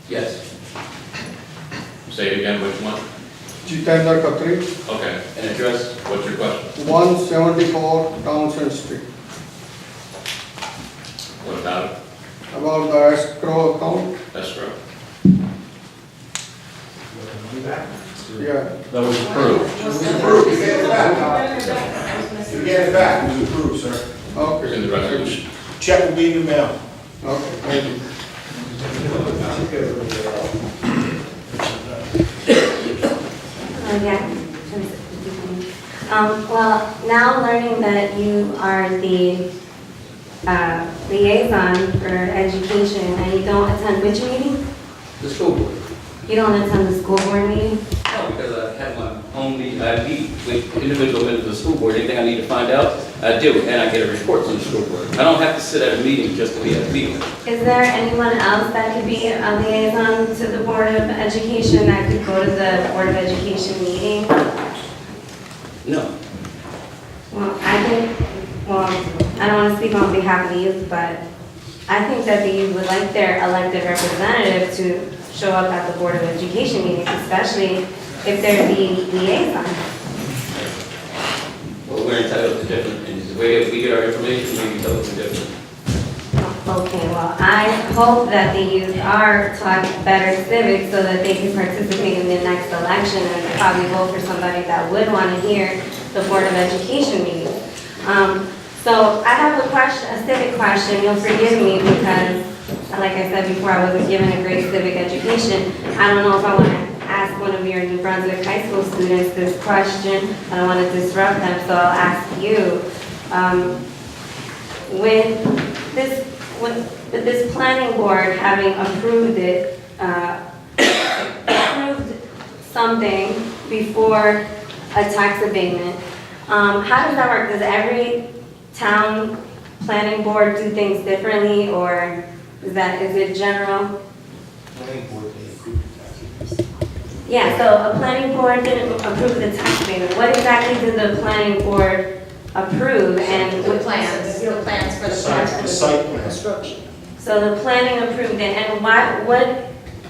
Yes. Say it again, which one? Jitendra Khatri, Okay. And address, what's your question? 174 Townsend Street. What about it? About the escrow account. Escrow. Yeah. That was approved. It was approved. You get it back. You get it back. It was approved, sir. Okay. In the resolution. Check will be in the mail. Okay, thank you. Well, now learning that you are the liaison for education and you don't attend which meeting? The school board. You don't attend the school board meeting? No, because I have my own meeting, I meet with individual members of the school board, anything I need to find out, I do, and I get a report from the school board. I don't have to sit at a meeting just to be at a meeting. Is there anyone else that could be a liaison to the Board of Education that could go to the Board of Education meeting? No. Well, I don't want to speak on behalf of the youth, but I think that the youth would like their elected representative to show up at the Board of Education meetings, especially if they're the liaison. Well, we're entitled to different, and the way that we get our information, we're entitled to different. Okay, well, I hope that the youth are taught better civics so that they can participate in the next election and probably vote for somebody that would want to hear the Board of Education meeting. So I have a question, a civic question. You'll forgive me because, like I said before, I wasn't given a great civic education. I don't know if I want to ask one of your New Brunswick high school students this question. I don't want to disrupt them, so I'll ask you. With this planning board having approved it, approved something before a tax abatement, how does that work? Does every town planning board do things differently, or is it general? Planning board, they approve the tax. Yeah, so a planning board didn't approve the tax abatement. What exactly did the planning board approve and The plans for the The site plan. construction. So the planning approved it, and what,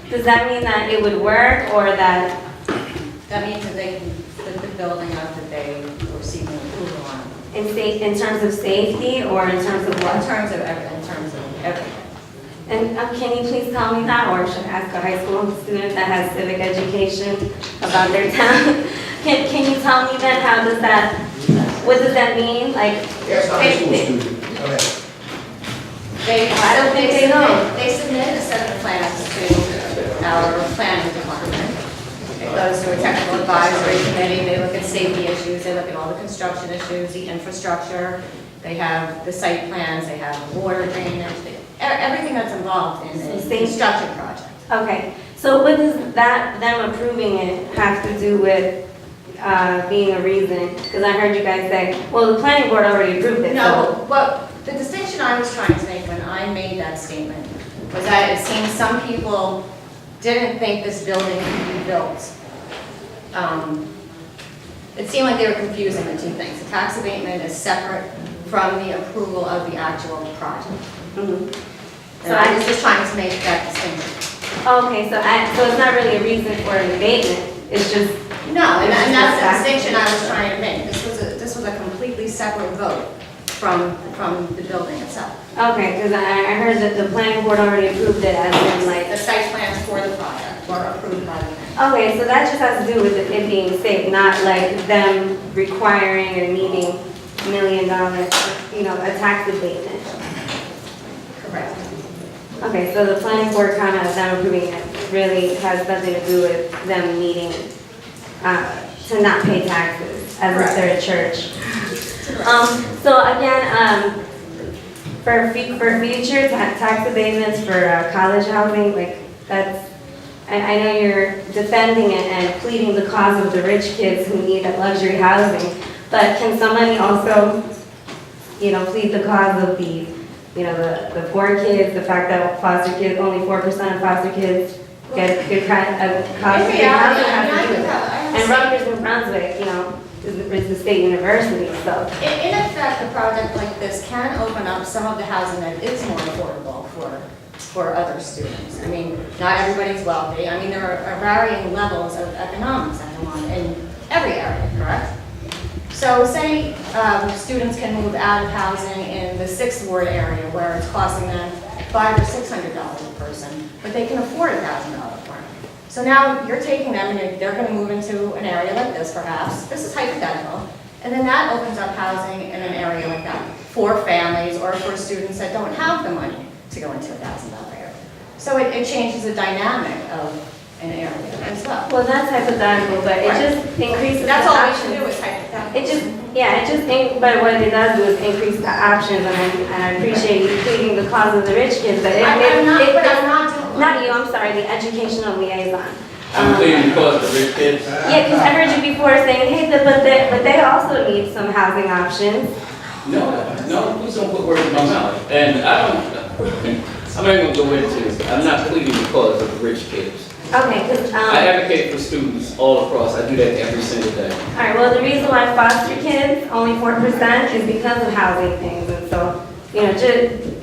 does that mean that it would work, or that, That means that they can put the building up that they were seeking approval on. in terms of safety, or in terms of In what? terms of everything. And can you please tell me that, or should I ask a high school student that has civic education about their town? Can you tell me then, how does that, what does that mean, like? Yes, high school student. Go ahead. I don't think they know. They submitted a set of plans to our planning department. It goes to a technical advisory committee, they look at safety issues, they look at all the construction issues, the infrastructure, they have the site plans, they have water drainage, everything that's involved in a construction project. Okay, so what does them approving it have to do with being a reason? Because I heard you guys say, well, the planning board already approved it. No, but the distinction I was trying to make when I made that statement was that it seems some people didn't think this building could be built. It seemed like they were confusing the two things. The tax abatement is separate from the approval of the actual project. And I was just trying to make that distinction. Okay, so it's not really a reason for an abatement, it's just. No, and that's the distinction I was trying to make. This was a completely separate vote from the building itself. Okay, because I heard that the planning board already approved it as in like. The site plans for the project were approved by the mayor. Okay, so that just has to do with it being safe, not like them requiring or needing $1 million, a tax abatement. Correct. Okay, so the planning board kind of, them approving it really has nothing to do with them needing to not pay taxes as if they're a church. So again, for future tax abatements for college housing, like that's, I know you're defending it and pleading the cause of the rich kids who need that luxury housing, but can somebody also, plead the cause of the, the poor kids, the fact that foster kids, only 4% of foster kids get good cost of good housing? And Rutgers and Brunswick, is the state university, so. In effect, a project like this can open up some of the housing that is more affordable for other students. I mean, not everybody's wealthy. I mean, there are varying levels of economics that go on in every area, correct? So say students can move out of housing in the 6th Ward area where it's costing them $500 or $600 a person, but they can afford $1,000 apartment. So now you're taking them and they're going to move into an area like this perhaps. This is hypothetical. And then that opens up housing in an area like that for families or for students that don't have the money to go into a $1,000 area. So it changes the dynamic of an area as well. Well, that's hypothetical, but it just increases That's the all we options. should do is hypothetical. But what it does do is increase the options, and I appreciate you pleading the cause of the rich kids, but I'm not doing not you, I'm sorry, the educational liaison. I'm pleading because of the rich kids. Yeah, because I heard you before saying, hey, but they also need some housing options. No, please don't put words in my mouth. And I'm not even gonna go into, I'm not pleading because of the rich kids. Okay, because, I advocate for students all across. I do that every single day. all right, well, the reason why foster kids, only 4%, is because of housing things, and so you know, just,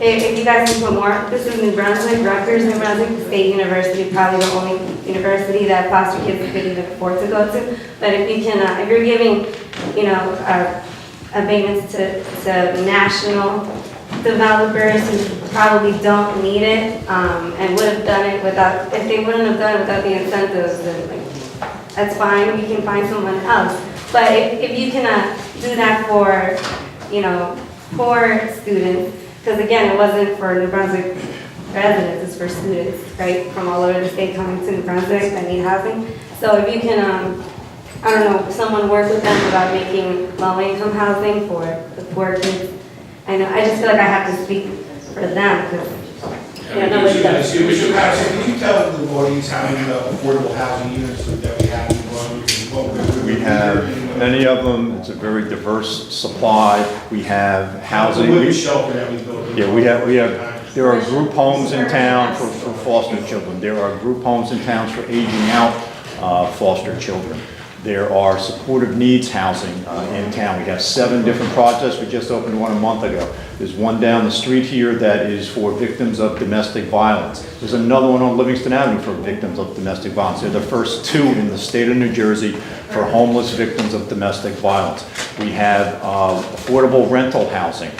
if you guys can put more, this is New Brunswick, Rutgers, New Brunswick State University, probably the only university that foster kids could even afford to go to. But if you can, if you're giving, you know, abatements to national developers who probably don't need it, and would have done it without, if they wouldn't have done it without the incentives, then like, that's fine, we can find someone else. But if you can do that for, you know, poor students, because again, it wasn't for New Brunswick residents, it's for students, right, from all over the state coming to New Brunswick that need housing. So if you can, I don't know, someone work with them about making low-income housing for the poor kids. I know, I just feel like I have to speak for them, because, you know, nobody does. Mr. Patterson, can you tell the audience how many affordable housing units that we have in Brunswick? We have many of them. It's a very diverse supply. We have housing. The women's shelter that we built. Yeah, there are group homes in town for foster children. There are group homes in towns for aging out foster children. There are supportive needs housing in town. We have 7 different projects. We just opened one a month ago. There's one down the street here that is for victims of domestic violence. There's another one on Livingston Avenue for victims of domestic violence. They're the first 2 in the state of New Jersey for homeless victims of domestic violence. We have affordable rental housing.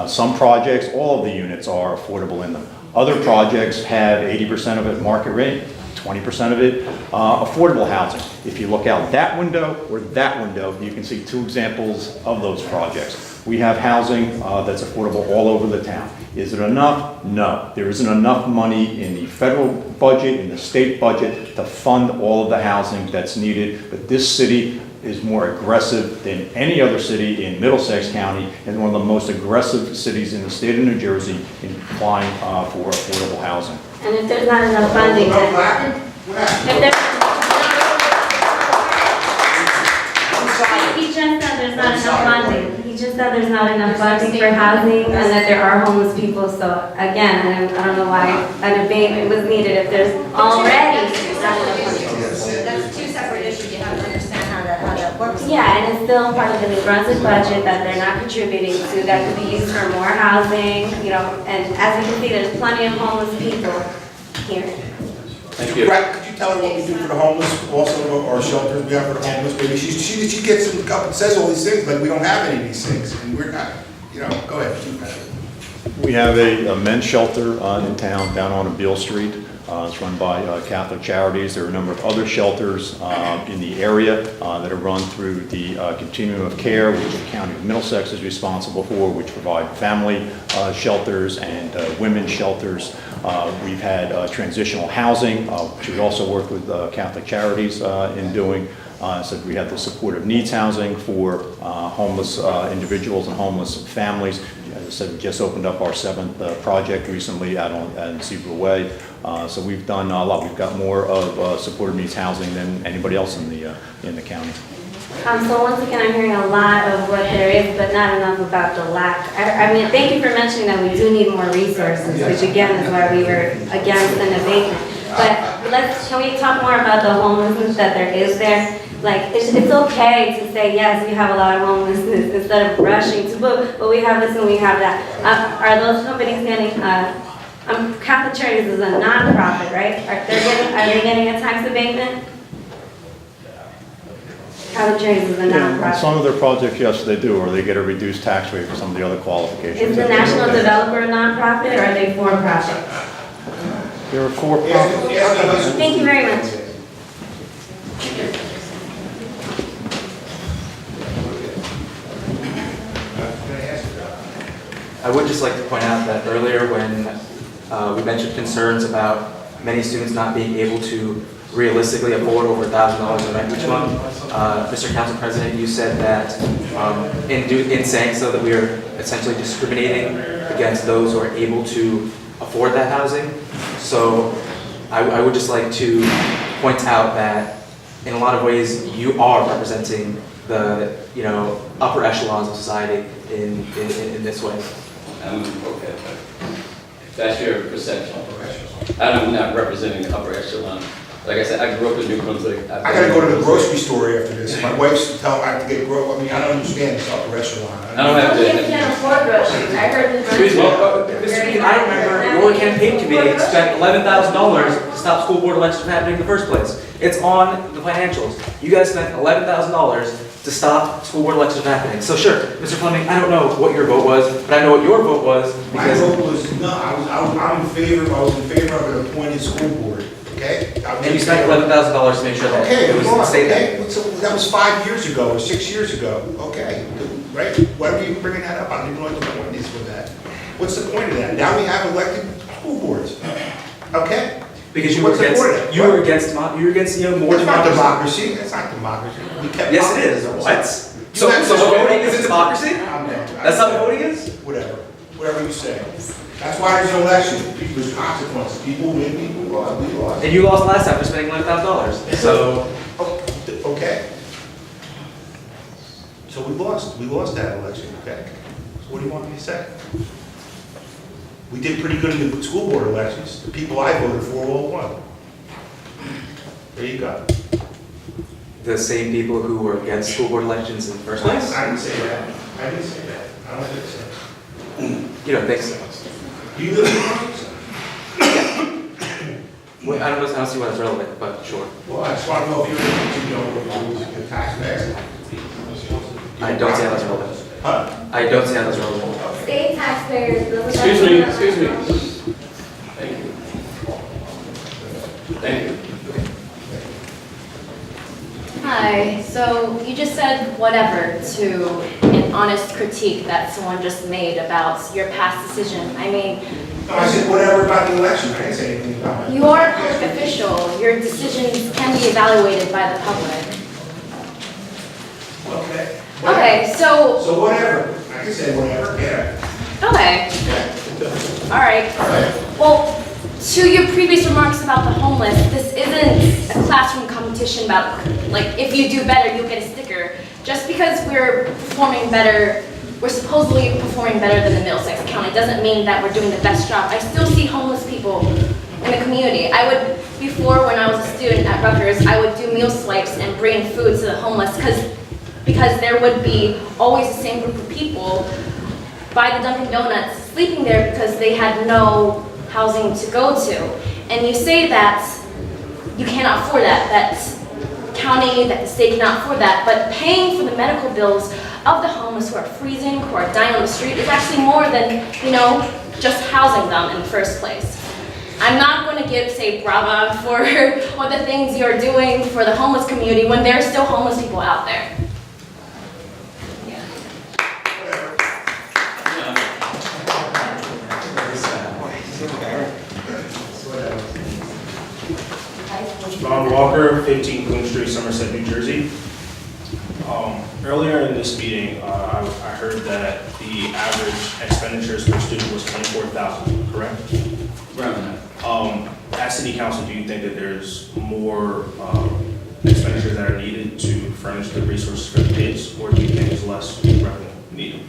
Some projects, all of the units are affordable in them. Other projects have 80% of it market rate, 20% of it affordable housing. If you look out that window or that window, you can see 2 examples of those projects. We have housing that's affordable all over the town. Is it enough? No. There isn't enough money in the federal budget, in the state budget, to fund all of the housing that's needed. But this city is more aggressive than any other city in Middlesex County and one of the most aggressive cities in the state of New Jersey in applying for affordable housing. And if there's not enough funding, then he just said there's not enough funding. He just said there's not enough funding for housing and that there are homeless people. So again, I don't know why an abatement was needed if there's already not enough funding. That's 2 separate issues. You have to understand how that works. Yeah, and it's still part of the New Brunswick budget that they're not contributing to, that could be used for more housing, you know, and as you can see, there's plenty of homeless people here. Thank you. Brett, could you tell her what we do for the homeless, also, or shelters we have for the homeless? Maybe she gets up and says all these things, but we don't have any of these things, and we're not, you know, go ahead. We have a men's shelter in town down on Beale Street. It's run by Catholic Charities. There are a number of other shelters in the area that are run through the Continuum of Care, which the County of Middlesex is responsible for, which provide family shelters and women's shelters. We've had transitional housing, which we also work with Catholic Charities in doing. So we have the supportive needs housing for homeless individuals and homeless families. As I said, we just opened up our 7th project recently out on Seabrook Way. So we've done a lot. We've got more of supportive needs housing than anybody else in the county. So once again, I'm hearing a lot of what there is, but not enough about the lack. I mean, thank you for mentioning that we do need more resources, which again is why we were against an abatement. But can we talk more about the homelessness that there is there? Like, it's okay to say, yes, we have a lot of homelessness instead of rushing to, but we have this and we have that. Are those companies getting, Catholic Charities is a nonprofit, right? Are they getting a tax abatement? Catholic Charities is a nonprofit. On some of their projects, yes, they do, or they get a reduced tax rate for some of the other qualifications. Is the National Developer a nonprofit, or are they for-profit? They're for-profit. Thank you very much. I would just like to point out that earlier when we mentioned concerns about many students not being able to realistically afford over $1,000 in rent each month, Mr. Council President, you said that in saying so that we are essentially discriminating against those who are able to afford that housing. So I would just like to point out that in a lot of ways you are representing the upper echelons of society in this way. Okay, that's your perception. I'm not representing the upper echelon. Like I said, I grew up in New Brunswick. I gotta go to the grocery store after this. My wife's telling me I have to get I mean, I don't understand this upper restaurant. I don't have If you to. can't afford groceries, I heard this. Excuse me, Mr. Dean, I remember your campaign committee spent $11,000 to stop school board elections from happening in the first place. It's on the financials. You guys spent $11,000 to stop school board elections from happening. So sure, Mr. Fleming, I don't know what your vote was, but I know what your vote was My because, vote was, no, I was in favor of an appointed school board, okay? and you spent $11,000 to make sure that Okay, it come on, was stayed okay, there. so that was 5 years ago or 6 years ago, okay, right? Why are you bringing that up? I don't even know what the point is with that. What's the point of that? Now we have elected school boards, okay? Because you were What's the against, point of that? you were against, more That's not democracy. democracy, that's not democracy. We kept Yes, it is. What? So voting isn't democracy? That's not what voting is? Whatever you say. That's why there's an election, there's consequences. People win, people lose, we lost. And you lost last time for spending $11,000. So, Okay. So we lost that election, okay? So what do you want me to say? We did pretty good in the school board elections. The people I voted for all won. There you go. the same people who were against school board elections in the first place? I didn't say that. I didn't say that. I don't think so. You don't think so? You live in Brunswick? Well, I don't see why it's relevant, but sure. Well, I just want to know if you're a taxpayer. I don't see how that's relevant. Huh? I don't see how that's relevant. State taxpayers. Excuse me. Thank you. Thank you. Hi, so you just said whatever to an honest critique that someone just made about your past decision. I mean, No, I said whatever about the election. I didn't say anything about it. you are a public official. Your decisions can be evaluated by the public. Okay. Okay, so, So whatever. I can say whatever, yeah. okay, Yeah. all right. Well, to your previous remarks about the homeless, this isn't a classroom competition about, like, if you do better, you'll get a sticker. Just because we're performing better, we're supposedly performing better than the Middlesex County, doesn't mean that we're doing the best job. I still see homeless people in the community. Before when I was a student at Rutgers, I would do meal swipes and bring food to the homeless because there would be always the same group of people by the Dunkin' Donuts sleeping there because they had no housing to go to. And you say that you cannot afford that the state cannot afford that, but paying for the medical bills of the homeless who are freezing, who are dying on the street is actually more than, just housing them in the first place. I'm not going to say brava for all the things you're doing for the homeless community when there are still homeless people out there. Ron Walker, 15 Queen Street, Somerset, New Jersey. Earlier in this meeting, I heard that the average expenditures per student was $24,000, correct? Right. At City Council, do you think that there's more expenditures that are needed to furnish the resources for the kids, or do you think there's less revenue needed?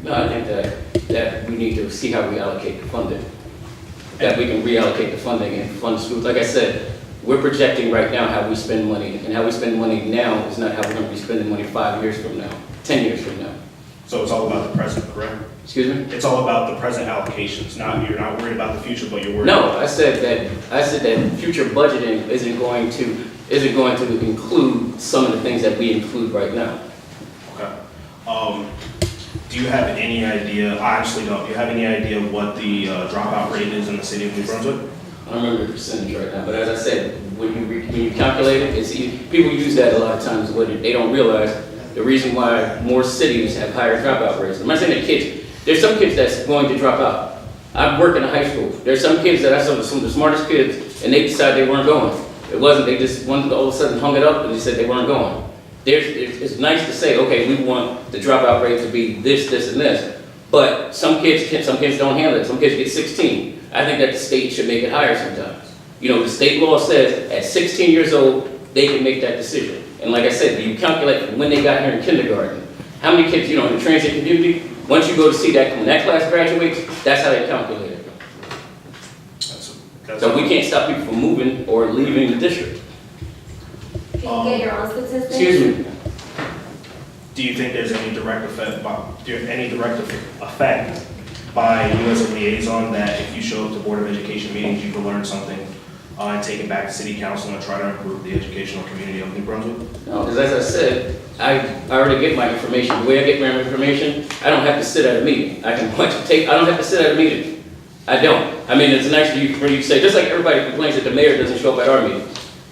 No, I think that we need to see how we allocate the funding. That we can reallocate the funding and fund schools. Like I said, we're projecting right now how we spend money, and how we spend money now is not how we're going to be spending money 5 years from now, 10 years from now. So it's all about the present, correct? Excuse me? It's all about the present allocations, you're not worried about the future, but you're worried No, about... I said that future budgeting isn't going to include some of the things that we include right now. Okay. Do you have any idea, I honestly don't, do you have any idea what the dropout rate is in the city of New Brunswick? I don't remember the percentage right now, but as I said, when you calculate it, people use that a lot of times, what they don't realize the reason why more cities have higher dropout rates. I'm not saying that there's some kids that's going to drop out. I work in a high school. There's some kids that I saw some of the smartest kids, and they decided they weren't going. It wasn't, they just all of a sudden hung it up and they said they weren't going. It's nice to say, okay, we want the dropout rate to be this, this, and this, but some kids don't handle it. Some kids get 16. I think that the state should make it higher sometimes. The state law says at 16 years old, they can make that decision. And like I said, you calculate from when they got here in kindergarten, how many kids, in the transient community, once you go to see that, when that class graduates, that's how they calculate it. So we can't stop people from moving or leaving the district. you get your own statistics? Excuse me. Do you think there's any direct effect by you as a liaison that if you show up to Board of Education meetings, you can learn something and take it back to City Council and try to improve the educational community of New Brunswick? No, because as I said, I already get my information. The way I get my information, I don't have to sit at a meeting. I can watch a tape. I don't have to sit at a meeting. I don't. I mean, it's nice for you to say, just like everybody complains that the mayor doesn't show up at our meeting.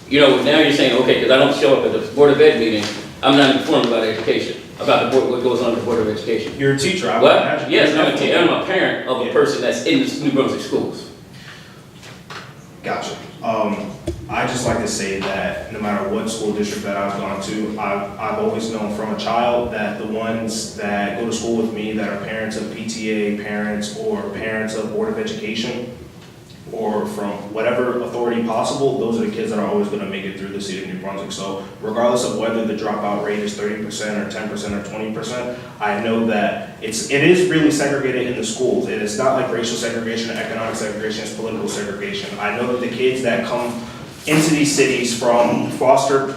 You know, now you're saying, okay, because I don't show up at the Board of Ed meeting, I'm not informed about education, about the board, what goes on at the Board of Education. You're a teacher, I would What? imagine. Yes, I'm a teacher. I'm a parent of a person that's in the New Brunswick schools. Gotcha. I just like to say that no matter what school district that I've gone to, I've always known from a child that the ones that go to school with me that are parents of PTA parents or parents of Board of Education or from whatever authority possible, those are the kids that are always going to make it through the city of New Brunswick. So regardless of whether the dropout rate is 30% or 10% or 20%, I know that it is really segregated in the schools. And it's not like racial segregation or economic segregation, it's political segregation. I know that the kids that come into these cities from foster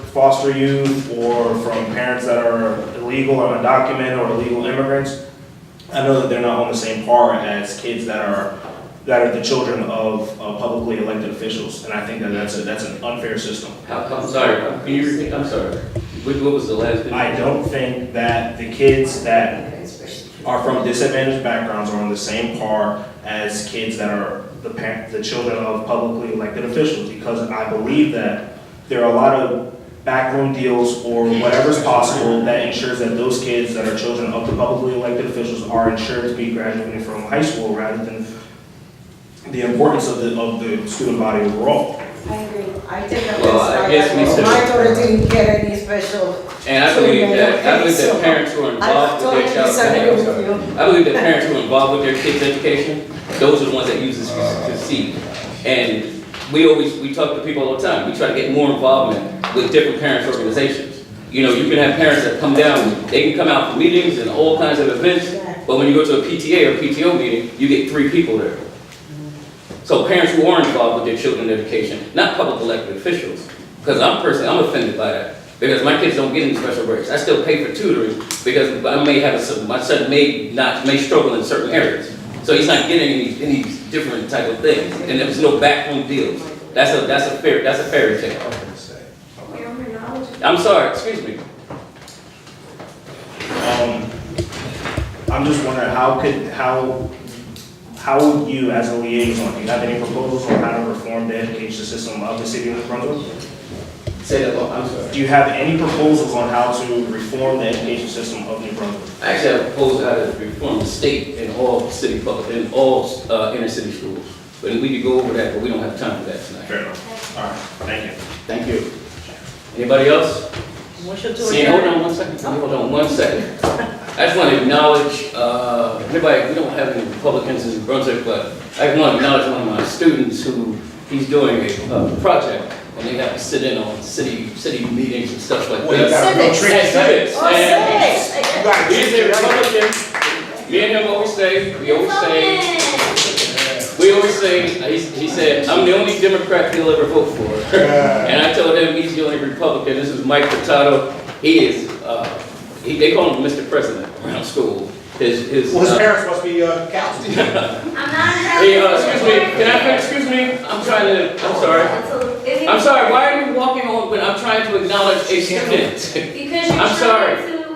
youth or from parents that are illegal or undocumented or illegal immigrants, I know that they're not on the same par as kids that are the children of publicly elected officials, and I think that that's an unfair system. I'm sorry, can you repeat? I'm sorry. What was the last thing? I don't think that the kids that are from disadvantaged backgrounds are on the same par as kids that are the children of publicly elected officials, because I believe that there are a lot of backroom deals or whatever's possible that ensures that those kids that are children of the publicly elected officials are insured to be graduating from high school rather than the importance of the student body overall. I agree. I take that. Well, I guess we should. My daughter didn't get any special. And I believe that parents who are involved with their child, I believe that parents who are involved with their kids' education, those are the ones that use this to see. And we talk to people all the time. We try to get more involvement with different parents' organizations. You know, you can have parents that come down, they can come out for meetings and all kinds of events, but when you go to a PTA or PTO meeting, you get 3 people there. So parents who are involved with their children's education, not public elected officials, because I'm offended by that. Because my kids don't get any special breaks. I still pay for tutoring because I may have my son may struggle in certain areas. So he's not getting any different type of things. And there's no backroom deals. That's a fairy tale. I'm sorry, excuse me. I'm just wondering how would you as a liaison, do you have any proposals on how to reform the education system of the city of New Brunswick? Say that again, I'm sorry. Do you have any proposals on how to reform the education system of New Brunswick? I actually have a proposal how to reform the state in all inner city schools. But we could go over that, but we don't have time for that tonight. Fair enough. All right, thank you. Thank you. Anybody else? Motion to See, adjourn. hold on one second. Hold on one second. I just want to acknowledge, we don't have any Republicans in New Brunswick, but I want to acknowledge one of my students who he's doing a project, and they have to sit in on city meetings and stuff like that. Civics. He's a Republican. Me and him always say, he said, I'm the only Democrat he'll ever vote for. And I told him he's the only Republican. This is Mike Furtado. He is, they call him Mr. President around school. His parents must be council. Hey, excuse me. I'm sorry. I'm sorry, why are you walking on when I'm trying to acknowledge a student? Because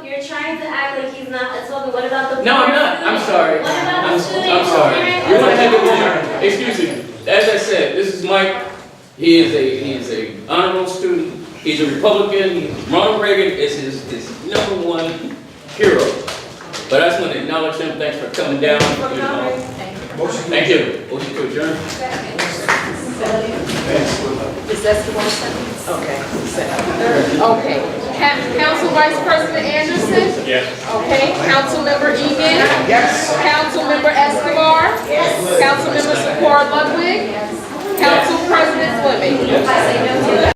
you're trying to act like he's not talking. What about the No, I'm not. I'm sorry. What about the student? I'm sorry. You want to take it down? Excuse me. As I said, this is Mike. He is a honorable student. He's a Republican. Ronald Reagan is his #1 hero. But I just want to acknowledge him. Thanks for coming down. Thank you. Motion to adjourn. Is that the one second? Okay. Okay. Council Vice President Anderson? Yes. Okay. Councilmember Egan? Yes. Councilmember Escobar? Yes. Councilmember Sequoia Ludwig? Yes. Council President Fleming? Yes.